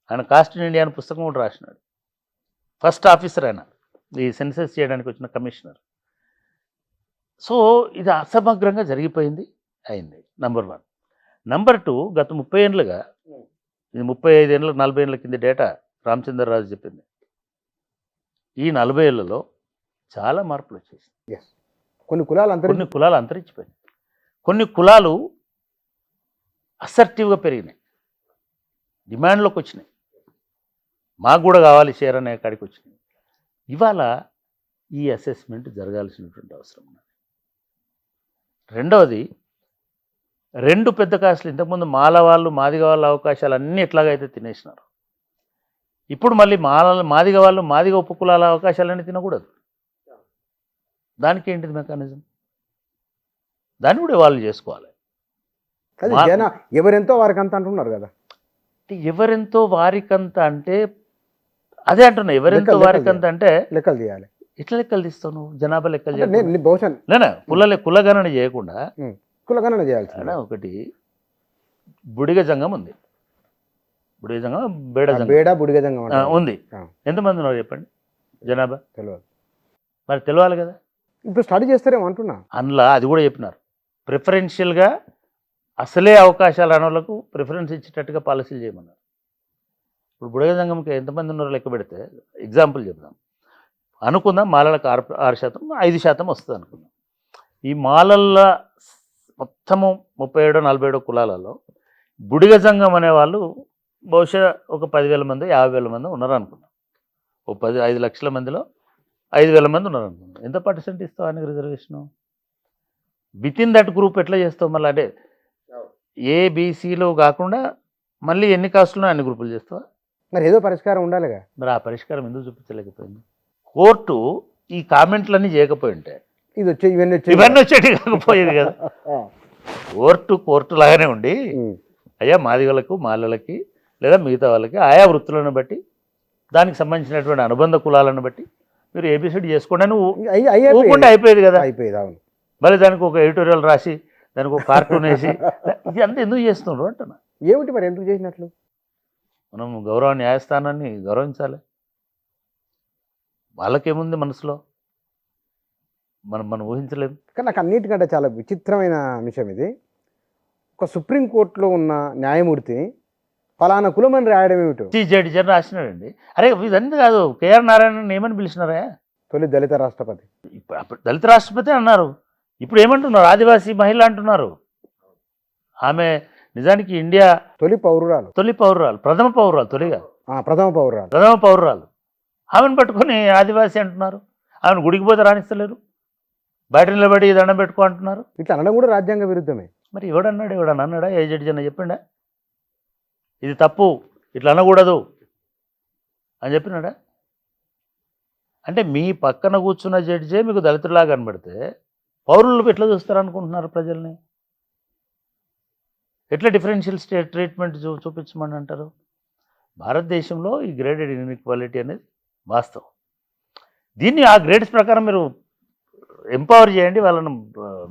ఆయన కాస్ట్ ఇన్ ఇండియా అని పుస్తకం కూడా రాసినాడు. ఫస్ట్ ఆఫీసర్ ఆయన, ఈ సెన్సెస్ చేయడానికి వచ్చిన కమిషనర్. సో ఇది అసమగ్రంగా జరిగిపోయింది, అయింది. నంబర్ 1. నంబర్ 2, గత 30 ఏళ్ళుగా, ఇది 35 ఏళ్ళ 40 ఏళ్ళ కింద డేటా రామచంద్రరాజు చెప్పింది. ఈ 40 ఏళ్లలో చాలా మార్పులు వచ్చేసింది. కొన్ని కులాలు అంతరించిపోయినాయి. కొన్ని కులాలు అసర్టివ్గా పెరిగినాయి, డిమాండ్లోకి వచ్చినాయి, మాకు కూడా కావాలి షేర్ అనే కాడికి వచ్చినాయి. ఇవాళ ఈ అసెస్మెంట్ జరగాల్సినటువంటి అవసరం ఉన్నది. రెండవది, 2 పెద్ద కాస్టులు, ఇంతకుముందు మాల వాళ్ళు, మాదిగ వాళ్ళ అవకాశాలు అన్నీ ఎట్లాగైతే తినేసినారు, ఇప్పుడు మళ్ళీ మాదిగ వాళ్ళు, మాదిగ ఉపకులాల అవకాశాలన్నీ తినకూడదు. దానికి ఏంటిది మెకానిజం? దాన్ని కూడా వాళ్ళు చేసుకోవాలి. ఎవరెంతో వారికంత అంటున్నారు కదా. ఎవరెంతో వారికంత అంటే అదే అంటున్నా, ఎవరెంతో వారికంత అంటే లెక్కలు తీయాలి. ఎట్లా లెక్కలు తీస్తావు నువ్వు? జనాభా లెక్కలు బహుశా లేనా కులగణన చేయకుండా కులగణన చేయాలి. ఒకటి బుడిగ జంగం ఉంది. బుడిగ జంగం, బేడ జంగం బేడ బుడిగ జంగం అంటారు. ఉంది. ఆ. ఎంతమంది ఉన్నారు చెప్పండి జనాభా? తెలియదు. మరి తెలియాలి కదా. ఇప్పుడు స్టడీ చేస్తారేమో అంటున్నా. అందులో అది కూడా చెప్పినారు, ప్రిఫరెన్షియల్గా అసలే అవకాశాలు అన్నోళ్ళకు ప్రిఫరెన్స్ ఇచ్చేటట్టుగా పాలసీలు చేయమన్నారు. ఇప్పుడు బుడిగ జంగంకి ఎంతమంది ఉన్నారో లెక్క పెడితే ఎగ్జాంపుల్ చెప్దాం. అనుకుందాం మాలలకు 6%, 5% వస్తుంది అనుకుందాం. ఈ మాలల్ల మొత్తము 37-47 కులాలలో బుడిగ జంగం అనేవాళ్ళు బహుశా ఒక 10,000 మంది 50,000 మంది ఉన్నారు అనుకుందాం. ఓ 5 లక్షల మందిలో 5,000 మంది ఉన్నారు అనుకుందాం. ఎంత పర్సెంట్ ఇస్తావు ఆయనకి రిజర్వేషను? వితిన్ దట్ గ్రూప్ ఎట్లా చేస్తావు మళ్ళీ? అంటే ఏబిసిలో కాకుండా మళ్ళీ ఎన్ని కాస్టులు అన్ని గ్రూపులు చేస్తావా? మరి ఏదో పరిష్కారం ఉండాలిగా. మరి ఆ పరిష్కారం ఎందుకు చూపించలేకపోయింది? కోర్టు ఈ కామెంట్లన్నీ చేయకపోయి ఉంటే ఇది వచ్చే ఇవన్నీ వచ్చేటి కాకపోయేది కదా. కోర్టు లాగానే ఉండి అయ్యా మాదిగలకు, మాలలకి లేదా మిగతా వాళ్ళకి ఆయా వృత్తులను బట్టి దానికి సంబంధించినటువంటి అనుబంధ కులాలను బట్టి మీరు ఏబిసిడి చేసుకోండి అని ఊపుకుంటే అయిపోయేది కదా. అయిపోయేది. అవును. మళ్ళీ దానికి ఒక ఎడిటోరియల్ రాసి దానికి ఒక కార్టూన్ వేసి ఇది అంతా ఎందుకు చేస్తున్నారు అంటున్నా. ఏమిటి మరి ఎందుకు చేసినట్లు? మనం గౌరవ న్యాయస్థానాన్ని గౌరవించాలి. వాళ్ళకేముంది మనసులో, మనం ఊహించలేము. కానీ నాకు అన్నిటికంటే చాలా విచిత్రమైన విషయం ఇది. ఒక సుప్రీంకోర్టులో ఉన్న న్యాయమూర్తి ఫలానా కులమని రాయడం ఏమిటో జడ్జి అని రాసినాడండి. అరే ఇదంతా కాదు, కేఆర్ నారాయణ ఏమని పిలిచినారా? తొలి దళిత రాష్ట్రపతి. ఇప్పుడు అప్పుడు దళిత రాష్ట్రపతి అన్నారు, ఇప్పుడు ఏమంటున్నారు? ఆదివాసీ మహిళ అంటున్నారు. ఆమె నిజానికి ఇండియా తొలి పౌరురాలు, ప్రథమ పౌరురాలు, తొలిగా ప్రథమ పౌరురాలు. ఆమెను పట్టుకొని ఆదివాసీ అంటున్నారు. ఆమెను గుడికి పోతే రాణిస్తలేరు, బయట నిలబడి దండం పెట్టుకో అంటున్నారు. ఇట్లా అనడం కూడా రాజ్యాంగ విరుద్ధమే. మరి ఎవడన్నా అన్నాడా? ఏ జడ్జి అన్న చెప్పిండా ఇది తప్పు, ఇట్లా అనకూడదు అని చెప్పినాడా? అంటే మీ పక్కన కూర్చున్న జడ్జే మీకు దళితులాగా కనబడితే పౌరులు ఎట్లా చూస్తారు అనుకుంటున్నారు? ప్రజల్ని ఎట్లా డిఫరెన్షియల్ ట్రీట్మెంట్ చూపించమని అంటారు? భారతదేశంలో ఈ గ్రేడెడ్ ఇన్ఈక్వాలిటీ అనేది వాస్తవం. దీన్ని ఆ గ్రేడ్స్ ప్రకారం మీరు ఎంపవర్ చేయండి, వాళ్ళను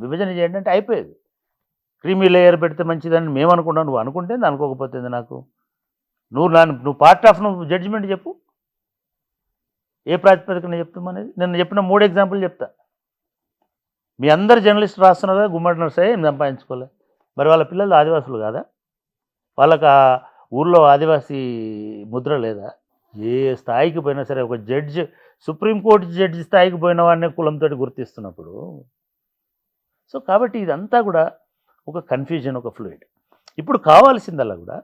విభజన చేయండి అంటే అయిపోయేది. క్రీమీ లేయర్ పెడితే మంచిదని మేము అనుకుంటాం, నువ్వు అనుకుంటే అనుకోకపోతుంది. నాకు నువ్వు పార్ట్ ఆఫ్ నువ్వు జడ్జిమెంట్ చెప్పు, ఏ ప్రాతిపదికన చెప్తామనేది. నేను చెప్పిన 3 ఎగ్జాంపుల్ చెప్తా. మీ అందరు జర్నలిస్ట్ రాస్తున్నారు కదా, గుమ్మడి నర్సయ్య ఏం సంపాదించుకోలే, మరి వాళ్ళ పిల్లలు ఆదివాసులు కాదా? వాళ్ళకి ఆ ఊర్లో ఆదివాసీ ముద్ర లేదా? ఏ స్థాయికి పోయినా సరే ఒక జడ్జి, సుప్రీంకోర్టు జడ్జి స్థాయికి పోయిన వాడినే కులంతో గుర్తిస్తున్నప్పుడు, సో కాబట్టి ఇదంతా కూడా ఒక కన్ఫ్యూజన్, ఒక ఫ్లూయిడ్. ఇప్పుడు కావాల్సిందల్లా కూడా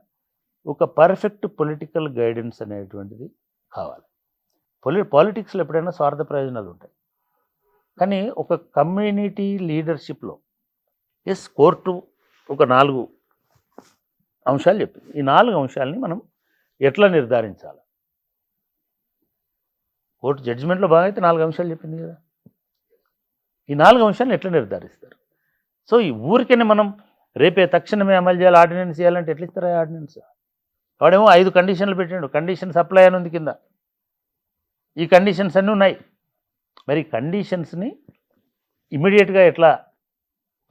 ఒక పర్ఫెక్ట్ పొలిటికల్ గైడెన్స్ అనేటువంటిది కావాలి. పాలిటిక్స్లో ఎప్పుడైనా స్వార్థ ప్రయోజనాలు ఉంటాయి, కానీ ఒక కమ్యూనిటీ లీడర్షిప్లో కోర్టు ఒక 4 అంశాలు చెప్పింది. ఈ 4 అంశాలని మనం ఎట్లా నిర్ధారించాలి? కోర్టు జడ్జిమెంట్లో బాగా అయితే 4 అంశాలు చెప్పింది కదా. ఈ 4 అంశాలను ఎట్లా నిర్ధారిస్తారు? సో ఈ ఊరికనే మనం రేపే తక్షణమే అమలు చేయాలి, ఆర్డినెన్స్ చేయాలంటే ఎట్లా ఇస్తారా ఆర్డినెన్స్? వాడేమో 5 కండిషన్లు పెట్టాడు, కండిషన్ సప్లై అని ఉంది కింద. ఈ కండిషన్స్ అన్నీ ఉన్నాయి. మరి కండిషన్స్ని ఇమీడియట్గా ఎట్లా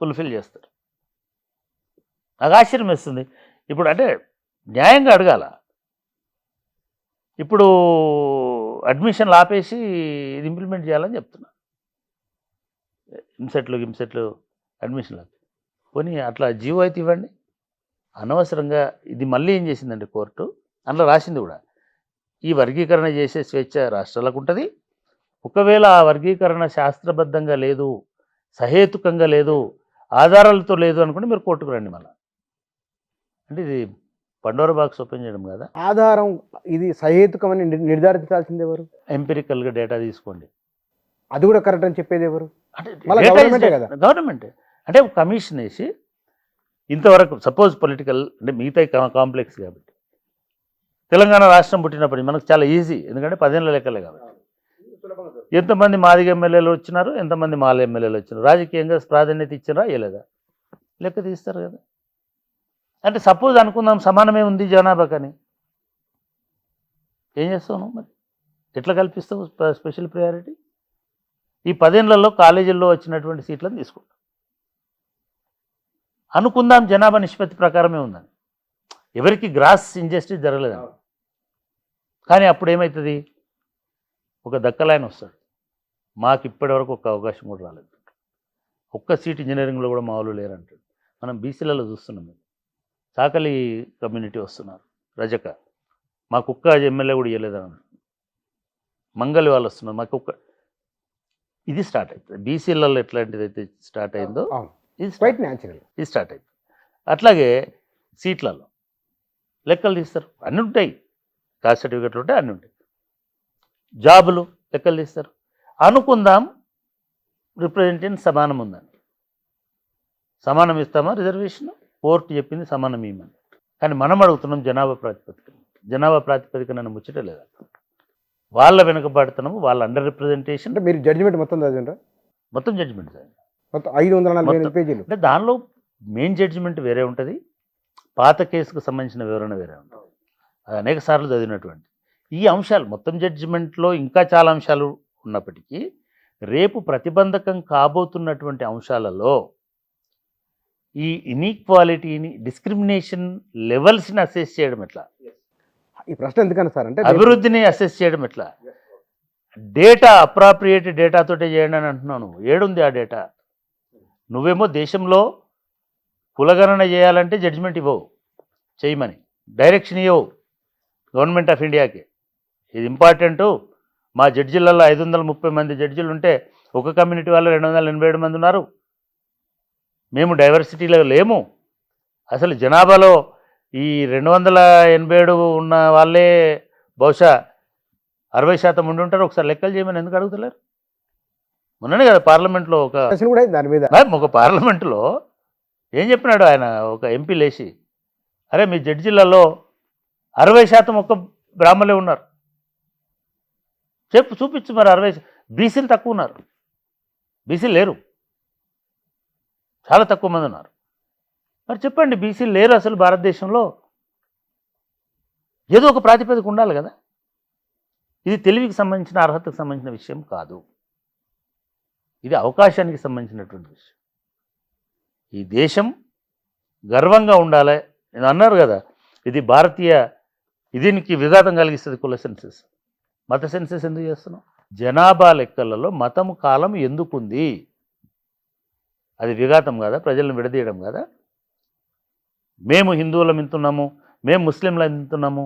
ఫుల్ఫిల్ చేస్తారు? నాకు ఆశ్చర్యం వేస్తుంది. ఇప్పుడు అంటే న్యాయంగా అడగాల. ఇప్పుడు అడ్మిషన్లు ఆపేసి ఇది ఇంప్లిమెంట్ చేయాలని చెప్తున్నా. హింసెట్లు అడ్మిషన్లు ఆపి పోనీ అట్లా జీవో అయితే ఇవ్వండి. అనవసరంగా ఇది మళ్ళీ ఏం చేసిందంటే కోర్టు, అందులో రాసింది కూడా, ఈ వర్గీకరణ చేసే స్వేచ్ఛ రాష్ట్రాలకు ఉంటుంది. ఒకవేళ ఆ వర్గీకరణ శాస్త్రబద్ధంగా లేదు, సహేతుకంగా లేదు, ఆధారాలతో లేదు అనుకుంటే మీరు కోర్టుకు రండి. మళ్ళీ అంటే ఇది పండోర బాక్స్ ఓపెన్ చేయడం కదా. ఆధారం ఇది సహేతుకమని నిర్ధారించాల్సింది ఎవరు? ఎంపిరికల్గా డేటా తీసుకోండి. అది కూడా కరెక్ట్ అని చెప్పేది ఎవరు? అంటే గవర్నమెంటే. అంటే కమిషన్ వేసి ఇంతవరకు సపోజ్ పొలిటికల్ అంటే మిగతా కాంప్లెక్స్ కాబట్టి, తెలంగాణ రాష్ట్రం పుట్టినప్పటి మనకు చాలా ఈజీ, ఎందుకంటే 10 ఏళ్ళ లెక్కలే కాబట్టి. ఎంతమంది మాదిగ ఎమ్మెల్యేలు వచ్చినారు, ఎంతమంది మాల ఎమ్మెల్యేలు వచ్చినారు, రాజకీయంగా ప్రాధాన్యత ఇచ్చినా ఇవ్వలేదా లెక్క తీస్తారు కదా. అంటే సపోజ్ అనుకుందాం సమానమే ఉంది జనాభా, కానీ ఏం చేస్తావు మరి? ఎట్లా కల్పిస్తావు స్పెషల్ ప్రయారిటీ? ఈ 10 ఏళ్లలో కాలేజీల్లో వచ్చినటువంటి సీట్లను తీసుకుంటాం అనుకుందాం, జనాభా నిష్పత్తి ప్రకారమే ఉందని. ఎవరికి గ్రాస్ ఇంజస్టిస్ జరగలేదు. కానీ అప్పుడు ఏమవుతుంది, ఒక దక్కలైన వస్తాడు, మాకు ఇప్పటివరకు ఒక అవకాశం కూడా రాలేదు, ఒక్క సీట్ ఇంజనీరింగ్లో కూడా మా వాళ్ళు లేరంటాడు. మనం బీసీలలో చూస్తున్నాం, చాకలి కమ్యూనిటీ వస్తున్నారు, రజక, మాకు ఒక్క ఎమ్మెల్యే కూడా ఇవ్వలేదని, మంగళి వాళ్ళు వస్తున్నారు, మాకు ఒక్క. ఇది స్టార్ట్ అవుతుంది బీసీలలో. ఎట్లాంటిది అయితే స్టార్ట్ అయిందో ఇది క్వైట్ న్యాచురల్. ఇది స్టార్ట్ అవుతుంది. అట్లాగే సీట్లలో లెక్కలు తీస్తారు, అన్నీ ఉంటాయి, కాస్ట్ సర్టిఫికెట్లు ఉంటాయి, అన్నీ ఉంటాయి. జాబులు లెక్కలు తీస్తారు. అనుకుందాం రిప్రజెంటేటివ్ సమానం ఉందని, సమానం ఇస్తామా రిజర్వేషన్, కోర్టు చెప్పింది సమానం ఇవ్వమని. కానీ మనం అడుగుతున్నాం జనాభా ప్రాతిపదికన. జనాభా ప్రాతిపదికన ముచ్చట లేదా, వాళ్ళ వెనుకబడుతున్నాము, వాళ్ళ అండర్ రిప్రజెంటేషన్. అంటే మీరు జడ్జిమెంట్ మొత్తం చదివిండ్రా? మొత్తం జడ్జిమెంట్ మొత్తం 548 పేజీలు. అంటే దానిలో మెయిన్ జడ్జిమెంట్ వేరే ఉంటుంది, పాత కేసుకు సంబంధించిన వివరణ వేరే ఉంటుంది. అది అనేక సార్లు చదివినటువంటి ఈ అంశాలు మొత్తం జడ్జిమెంట్లో ఇంకా చాలా అంశాలు ఉన్నప్పటికీ రేపు ప్రతిబంధకం కాబోతున్నటువంటి అంశాలలో ఈ ఇన్ఈక్వాలిటీని, డిస్క్రిమినేషన్ లెవెల్స్ని అసెస్ చేయడం ఎట్లా, ఈ ప్రశ్న ఎందుకన్నా సార్ అంటే అభివృద్ధిని అసెస్ చేయడం ఎట్లా, డేటా అప్రాప్రియేట్ డేటాతోటే చేయండి అని అంటున్నాను. ఏడుంది ఆ డేటా? నువ్వేమో దేశంలో కులగణన చేయాలంటే జడ్జిమెంట్ ఇవ్వవు, చేయమని డైరెక్షన్ ఇవ్వవు గవర్నమెంట్ ఆఫ్ ఇండియాకి. ఇది ఇంపార్టెంటు. మా జడ్జిలలో 530 మంది జడ్జిలు ఉంటే ఒక కమ్యూనిటీ వాళ్ళు 287 మంది ఉన్నారు. మేము డైవర్సిటీలో లేము. అసలు జనాభాలో ఈ 287 ఉన్న వాళ్ళే బహుశా 60% ఉండి ఉంటారు. ఒకసారి లెక్కలు చేయమని ఎందుకు అడుగుతలేరు? మొన్ననే కదా పార్లమెంట్లో దాని మీద ఒక పార్లమెంటులో ఏం చెప్పినాడు ఆయన, ఒక ఎంపీ లేచి, అరే మీ జడ్జిలలో 60% ఒక్క బ్రాహ్మలే ఉన్నారు, చూపించు మరి 60. బీసీలు తక్కువ ఉన్నారు, బీసీలు లేరు, చాలా తక్కువ మంది ఉన్నారు. మరి చెప్పండి, బీసీలు లేరు అసలు భారతదేశంలో, ఏదో ఒక ప్రాతిపదిక ఉండాలి కదా. ఇది తెలివికి సంబంధించిన, అర్హతకు సంబంధించిన విషయం కాదు, ఇది అవకాశానికి సంబంధించినటువంటి విషయం. ఈ దేశం గర్వంగా ఉండాలి. నేను అన్నారు కదా, ఇది భారతీయ, దీనికి విఘాతం కలిగిస్తుంది కుల సెన్సెస్. మత సెన్సెస్ ఎందుకు చేస్తున్నాం? జనాభా లెక్కలలో మతము కాలం ఎందుకుంది? అది విఘాతం కదా, ప్రజలను విడదీయడం కదా. మేము హిందువులం ఇంతున్నాము, మేము ముస్లింలు ఇంతున్నాము,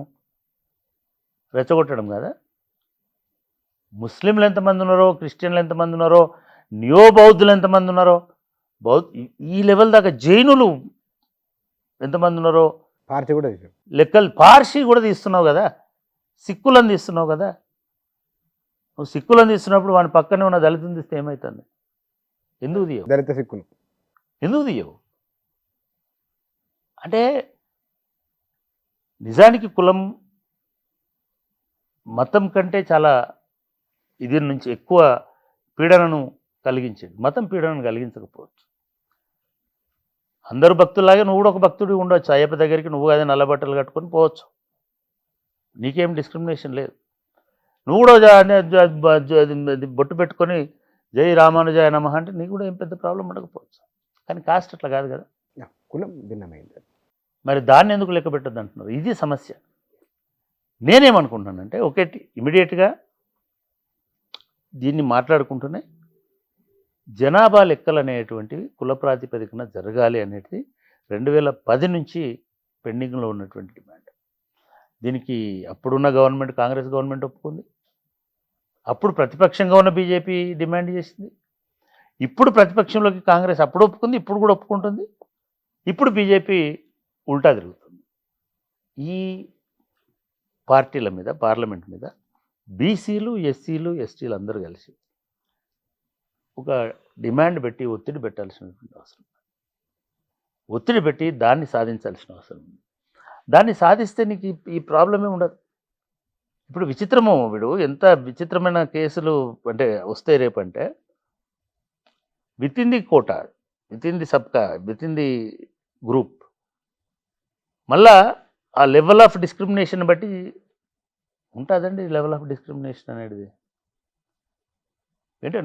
రెచ్చగొట్టడం కదా. ముస్లింలు ఎంతమంది ఉన్నారో, క్రిస్టియన్లు ఎంతమంది ఉన్నారో, న్యో బౌద్ధులు ఎంతమంది ఉన్నారో, ఈ లెవెల్ దాకా జైనులు ఎంతమంది ఉన్నారో పార్టీ కూడా లెక్కలు, పార్సీ కూడా తీస్తున్నావు కదా, సిక్కులను తీస్తున్నావు కదా. నువ్వు సిక్కులను తీస్తున్నప్పుడు వాని పక్కనే ఉన్న దళితుని తీస్తే ఏమవుతుంది? ఎందుకు తీయవు? దళిత సిక్కులు ఎందుకు తీయవు? అంటే నిజానికి కులం మతం కంటే చాలా ఇది నుంచి ఎక్కువ పీడనను కలిగించేది. మతం పీడనను కలిగించకపోవచ్చు. అందరూ భక్తులాగే నువ్వు కూడా ఒక భక్తుడి ఉండవచ్చు. అయ్యప్ప దగ్గరికి నువ్వు అదే నల్ల బట్టలు కట్టుకొని పోవచ్చు, నీకేం డిస్క్రిమినేషన్ లేదు. నువ్వు కూడా బొట్టు పెట్టుకొని జై రామానుజాయ నమః అంటే నీకు కూడా ఏం పెద్ద ప్రాబ్లం ఉండకపోవచ్చు. కానీ కాస్ట్ అట్లా కాదు కదా, కులం భిన్నమైంది. మరి దాన్ని ఎందుకు లెక్క పెట్టద్దు అంటున్నారు? ఇది సమస్య. నేనేమనుకుంటున్నానంటే ఒకటి ఇమీడియట్గా దీన్ని మాట్లాడుకుంటూనే జనాభా లెక్కలు అనేటువంటివి కుల ప్రాతిపదికన జరగాలి అనేది 2010 నుంచి పెండింగ్లో ఉన్నటువంటి డిమాండ్. దీనికి అప్పుడున్న గవర్నమెంట్, కాంగ్రెస్ గవర్నమెంట్ ఒప్పుకుంది. అప్పుడు ప్రతిపక్షంగా ఉన్న బీజేపీ డిమాండ్ చేసింది. ఇప్పుడు ప్రతిపక్షంలోకి కాంగ్రెస్ అప్పుడు ఒప్పుకుంది, ఇప్పుడు కూడా ఒప్పుకుంటుంది. ఇప్పుడు బీజేపీ ఉల్టా తిరుగుతుంది. ఈ పార్టీల మీద, పార్లమెంట్ మీద బీసీలు, ఎస్సీలు, ఎస్టీలు అందరూ కలిసి ఒక డిమాండ్ పెట్టి ఒత్తిడి పెట్టాల్సినటువంటి అవసరం, ఒత్తిడి పెట్టి దాన్ని సాధించాల్సిన అవసరం ఉంది. దాన్ని సాధిస్తే నీకు ఈ ప్రాబ్లమే ఉండదు. ఇప్పుడు విచిత్రము, వీడు ఎంత విచిత్రమైన కేసులు అంటే వస్తాయి రేపంటే, within the quota, within the సబ్కా, విత్ ఇన్ ది గ్రూప్, మళ్ళా ఆ లెవెల్ ఆఫ్ డిస్క్రిమినేషన్ బట్టి ఉంటుందండి. లెవెల్ ఆఫ్ డిస్క్రిమినేషన్ అనేది ఏంటంటే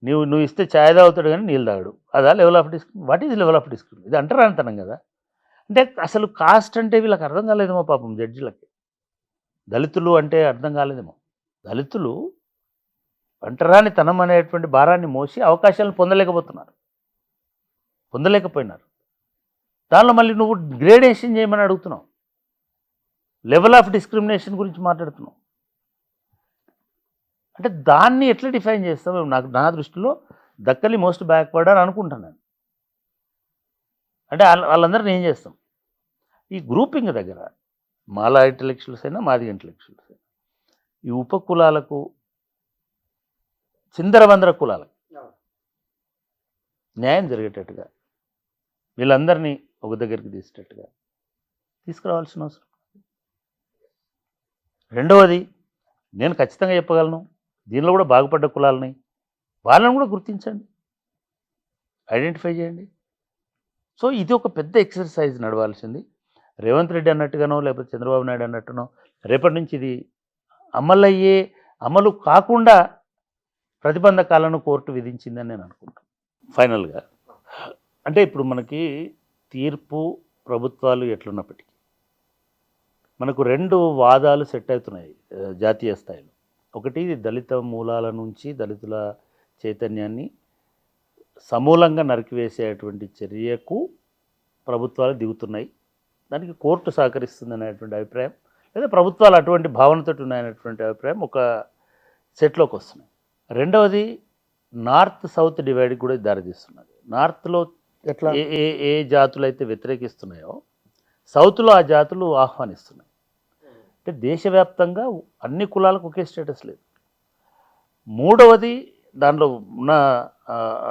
నువ్వు ఇస్తే ఛాయ్ తాగుతాడు కానీ నీళ్ళు తాగడు, అదా level of what is level of discrimination? ఇది అంటరానితనం కదా. అంటే అసలు కాస్ట్ అంటే వీళ్ళకి అర్థం కాలేదేమో పాపం జడ్జిలకి. దళితులు అంటే అర్థం కాలేదేమో. దళితులు అంటరానితనం అనేటువంటి భారాన్ని మోసి అవకాశాలను పొందలేకపోయినారు. దానిలో మళ్ళీ నువ్వు గ్రేడేషన్ చేయమని అడుగుతున్నావు. లెవెల్ ఆఫ్ డిస్క్రిమినేషన్ గురించి మాట్లాడుతున్నావు. అంటే దాన్ని ఎట్లా డిఫైన్ చేస్తావు? నా దృష్టిలో దక్కలి మోస్ట్ బ్యాక్వర్డ్ అని అనుకుంటాను నేను. అంటే వాళ్ళందరినీ ఏం చేస్తాం? ఈ గ్రూపింగ్ దగ్గర మాలా ఇంటలెక్చువల్స్ అయినా మాదిగ ఇంటలెక్చువల్స్ అయినా ఈ ఉపకులాలకు చిందరవందర కులాలకు న్యాయం జరిగేటట్టుగా వీళ్ళందరినీ ఒక దగ్గరికి తీసుకురావాల్సిన అవసరం. రెండవది, నేను ఖచ్చితంగా చెప్పగలను, దీనిలో కూడా బాగుపడ్డ కులాలని వాళ్ళని కూడా గుర్తించండి, ఐడెంటిఫై చేయండి. సో ఇది ఒక పెద్ద ఎక్సర్సైజ్ నడవాల్సింది. రేవంత్ రెడ్డి అన్నట్టుగానో లేకపోతే చంద్రబాబు నాయుడు అన్నట్టునో రేపటి నుంచి ఇది అమలు కాకుండా ప్రతిబంధకాలను కోర్టు విధించిందని నేను అనుకుంటున్నాను. ఫైనల్గా అంటే ఇప్పుడు మనకి తీర్పు ప్రభుత్వాలు ఎట్లున్నప్పటికీ మనకు 2 వాదాలు సెట్ అవుతున్నాయి జాతీయ స్థాయిలో. ఒకటి, దళిత మూలాల నుంచి దళితుల చైతన్యాన్ని సమూలంగా నరికివేసేటువంటి చర్యకు ప్రభుత్వాలు దిగుతున్నాయి, దానికి కోర్టు సహకరిస్తుంది అనేటువంటి అభిప్రాయం, లేదా ప్రభుత్వాలు అటువంటి భావనతో ఉన్నాయనేటువంటి అభిప్రాయం ఒక సెట్లోకి వస్తున్నాయి. రెండవది, నార్త్ సౌత్ డివైడ్కి కూడా దారితీస్తున్నది. నార్త్లో ఎట్లా ఏ జాతులు అయితే వ్యతిరేకిస్తున్నాయో సౌత్లో ఆ జాతులు ఆహ్వానిస్తున్నాయి. అంటే దేశవ్యాప్తంగా అన్ని కులాలకు ఒకే స్టేటస్ లేదు. మూడవది, దానిలో ఉన్న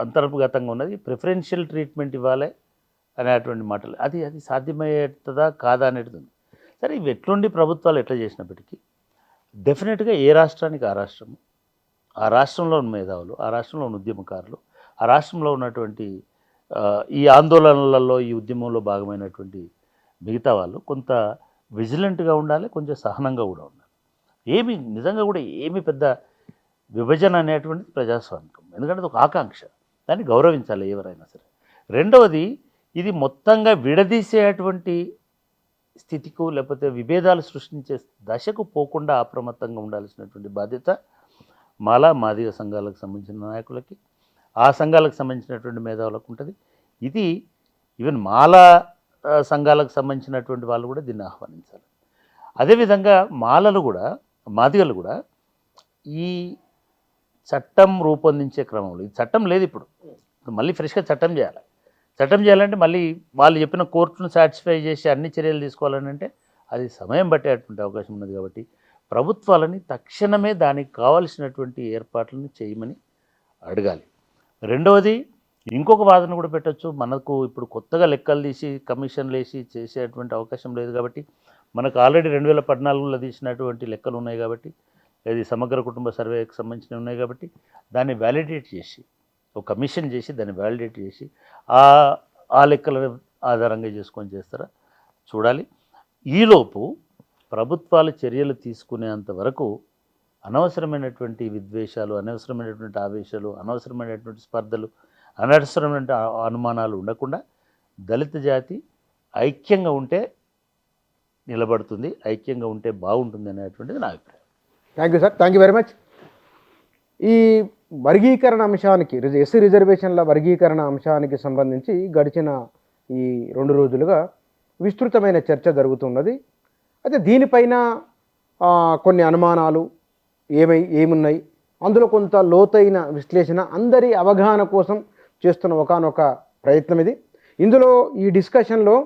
అంతర్గతంగా ఉన్నది ప్రిఫరెన్షియల్ ట్రీట్మెంట్ ఇవ్వాలి అనేటువంటి మాటలు. అది సాధ్యమయ్యేదా కాదా అనేది ఉంది. సరే, ఇవి ఎట్లుండి ప్రభుత్వాలు ఎట్లా చేసినప్పటికీ డెఫినెట్గా ఏ రాష్ట్రానికి ఆ రాష్ట్రము, ఆ రాష్ట్రంలో ఉన్న మేధావులు, ఆ రాష్ట్రంలో ఉన్న ఉద్యమకారులు, ఆ రాష్ట్రంలో ఉన్నటువంటి ఈ ఆందోళనలలో ఈ ఉద్యమంలో భాగమైనటువంటి మిగతా వాళ్ళు కొంత విజిలెంట్గా ఉండాలి, కొంచెం సహనంగా కూడా ఉండాలి. నిజంగా కూడా ఏమి పెద్ద విభజన అనేటువంటిది ప్రజాస్వామికం, ఎందుకంటే అది ఒక ఆకాంక్ష, దాన్ని గౌరవించాలి ఎవరైనా సరే. రెండవది, ఇది మొత్తంగా విడదీసేటువంటి స్థితికు లేకపోతే విభేదాలు సృష్టించే దశకు పోకుండా అప్రమత్తంగా ఉండాల్సినటువంటి బాధ్యత మాదిగ సంఘాలకు సంబంధించిన నాయకులకి, ఆ సంఘాలకు సంబంధించినటువంటి మేధావులకు ఉంటుంది. ఇది ఈవెన్ సంఘాలకు సంబంధించినటువంటి వాళ్ళు కూడా దీన్ని ఆహ్వానించాలి. అదేవిధంగా మాదిగలు కూడా ఈ చట్టం రూపొందించే క్రమంలో, ఈ చట్టం లేదు ఇప్పుడు మళ్ళీ ఫ్రెష్గా చట్టం చేయాలంటే మళ్ళీ వాళ్ళు చెప్పిన కోర్టును సాటిస్ఫై చేసి అన్ని చర్యలు తీసుకోవాలని అంటే అది సమయం పట్టేటువంటి అవకాశం ఉన్నది. కాబట్టి ప్రభుత్వాలని తక్షణమే దానికి కావాల్సినటువంటి ఏర్పాట్లను చేయమని అడగాలి. రెండవది, ఇంకొక వాదన కూడా పెట్టచ్చు. మనకు ఇప్పుడు కొత్తగా లెక్కలు తీసి కమిషన్లు వేసి చేసేటువంటి అవకాశం లేదు కాబట్టి మనకు ఆల్రెడీ 2014లో తీసినటువంటి లెక్కలు ఉన్నాయి కాబట్టి, అది సమగ్ర కుటుంబ సర్వేకి సంబంధించినవి ఉన్నాయి కాబట్టి దాన్ని వ్యాలిడేట్ చేసి ఒక కమిషన్ చేసి దాన్ని వ్యాలిడేట్ చేసి ఆ లెక్కలను ఆధారంగా చేసుకొని చేస్తారా చూడాలి. ఈలోపు ప్రభుత్వాలు చర్యలు తీసుకునేంత వరకు అనవసరమైనటువంటి విద్వేషాలు, అనవసరమైనటువంటి ఆవేశాలు, అనవసరమైనటువంటి స్పర్ధలు, అనవసరమైన అనుమానాలు ఉండకుండా దళిత జాతి ఐక్యంగా ఉంటే నిలబడుతుంది, ఐక్యంగా ఉంటే బాగుంటుంది అనేటువంటిది నా అభిప్రాయం. Thank you sir, thank you very much. ఈ వర్గీకరణ అంశానికి, ఎస్సీ రిజర్వేషన్ల వర్గీకరణ అంశానికి సంబంధించి గడిచిన ఈ 2 రోజులుగా విస్తృతమైన చర్చ జరుగుతున్నది. అయితే దీనిపైన కొన్ని అనుమానాలు ఏమున్నాయి, అందులో కొంత లోతైన విశ్లేషణ, అందరి అవగాహన కోసం చేస్తున్న ఒకానొక ప్రయత్నం ఇది. ఇందులో ఈ డిస్కషన్లో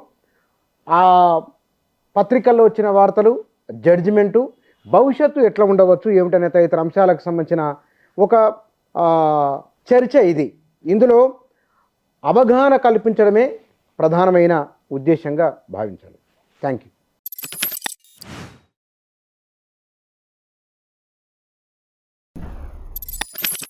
ఆ పత్రికల్లో వచ్చిన వార్తలు, జడ్జిమెంటు, భవిష్యత్తు ఎట్లా ఉండవచ్చు ఏమిటనే తదితర అంశాలకు సంబంధించిన ఒక చర్చ ఇది. ఇందులో అవగాహన కల్పించడమే ప్రధానమైన ఉద్దేశంగా భావించాలి. Thank you.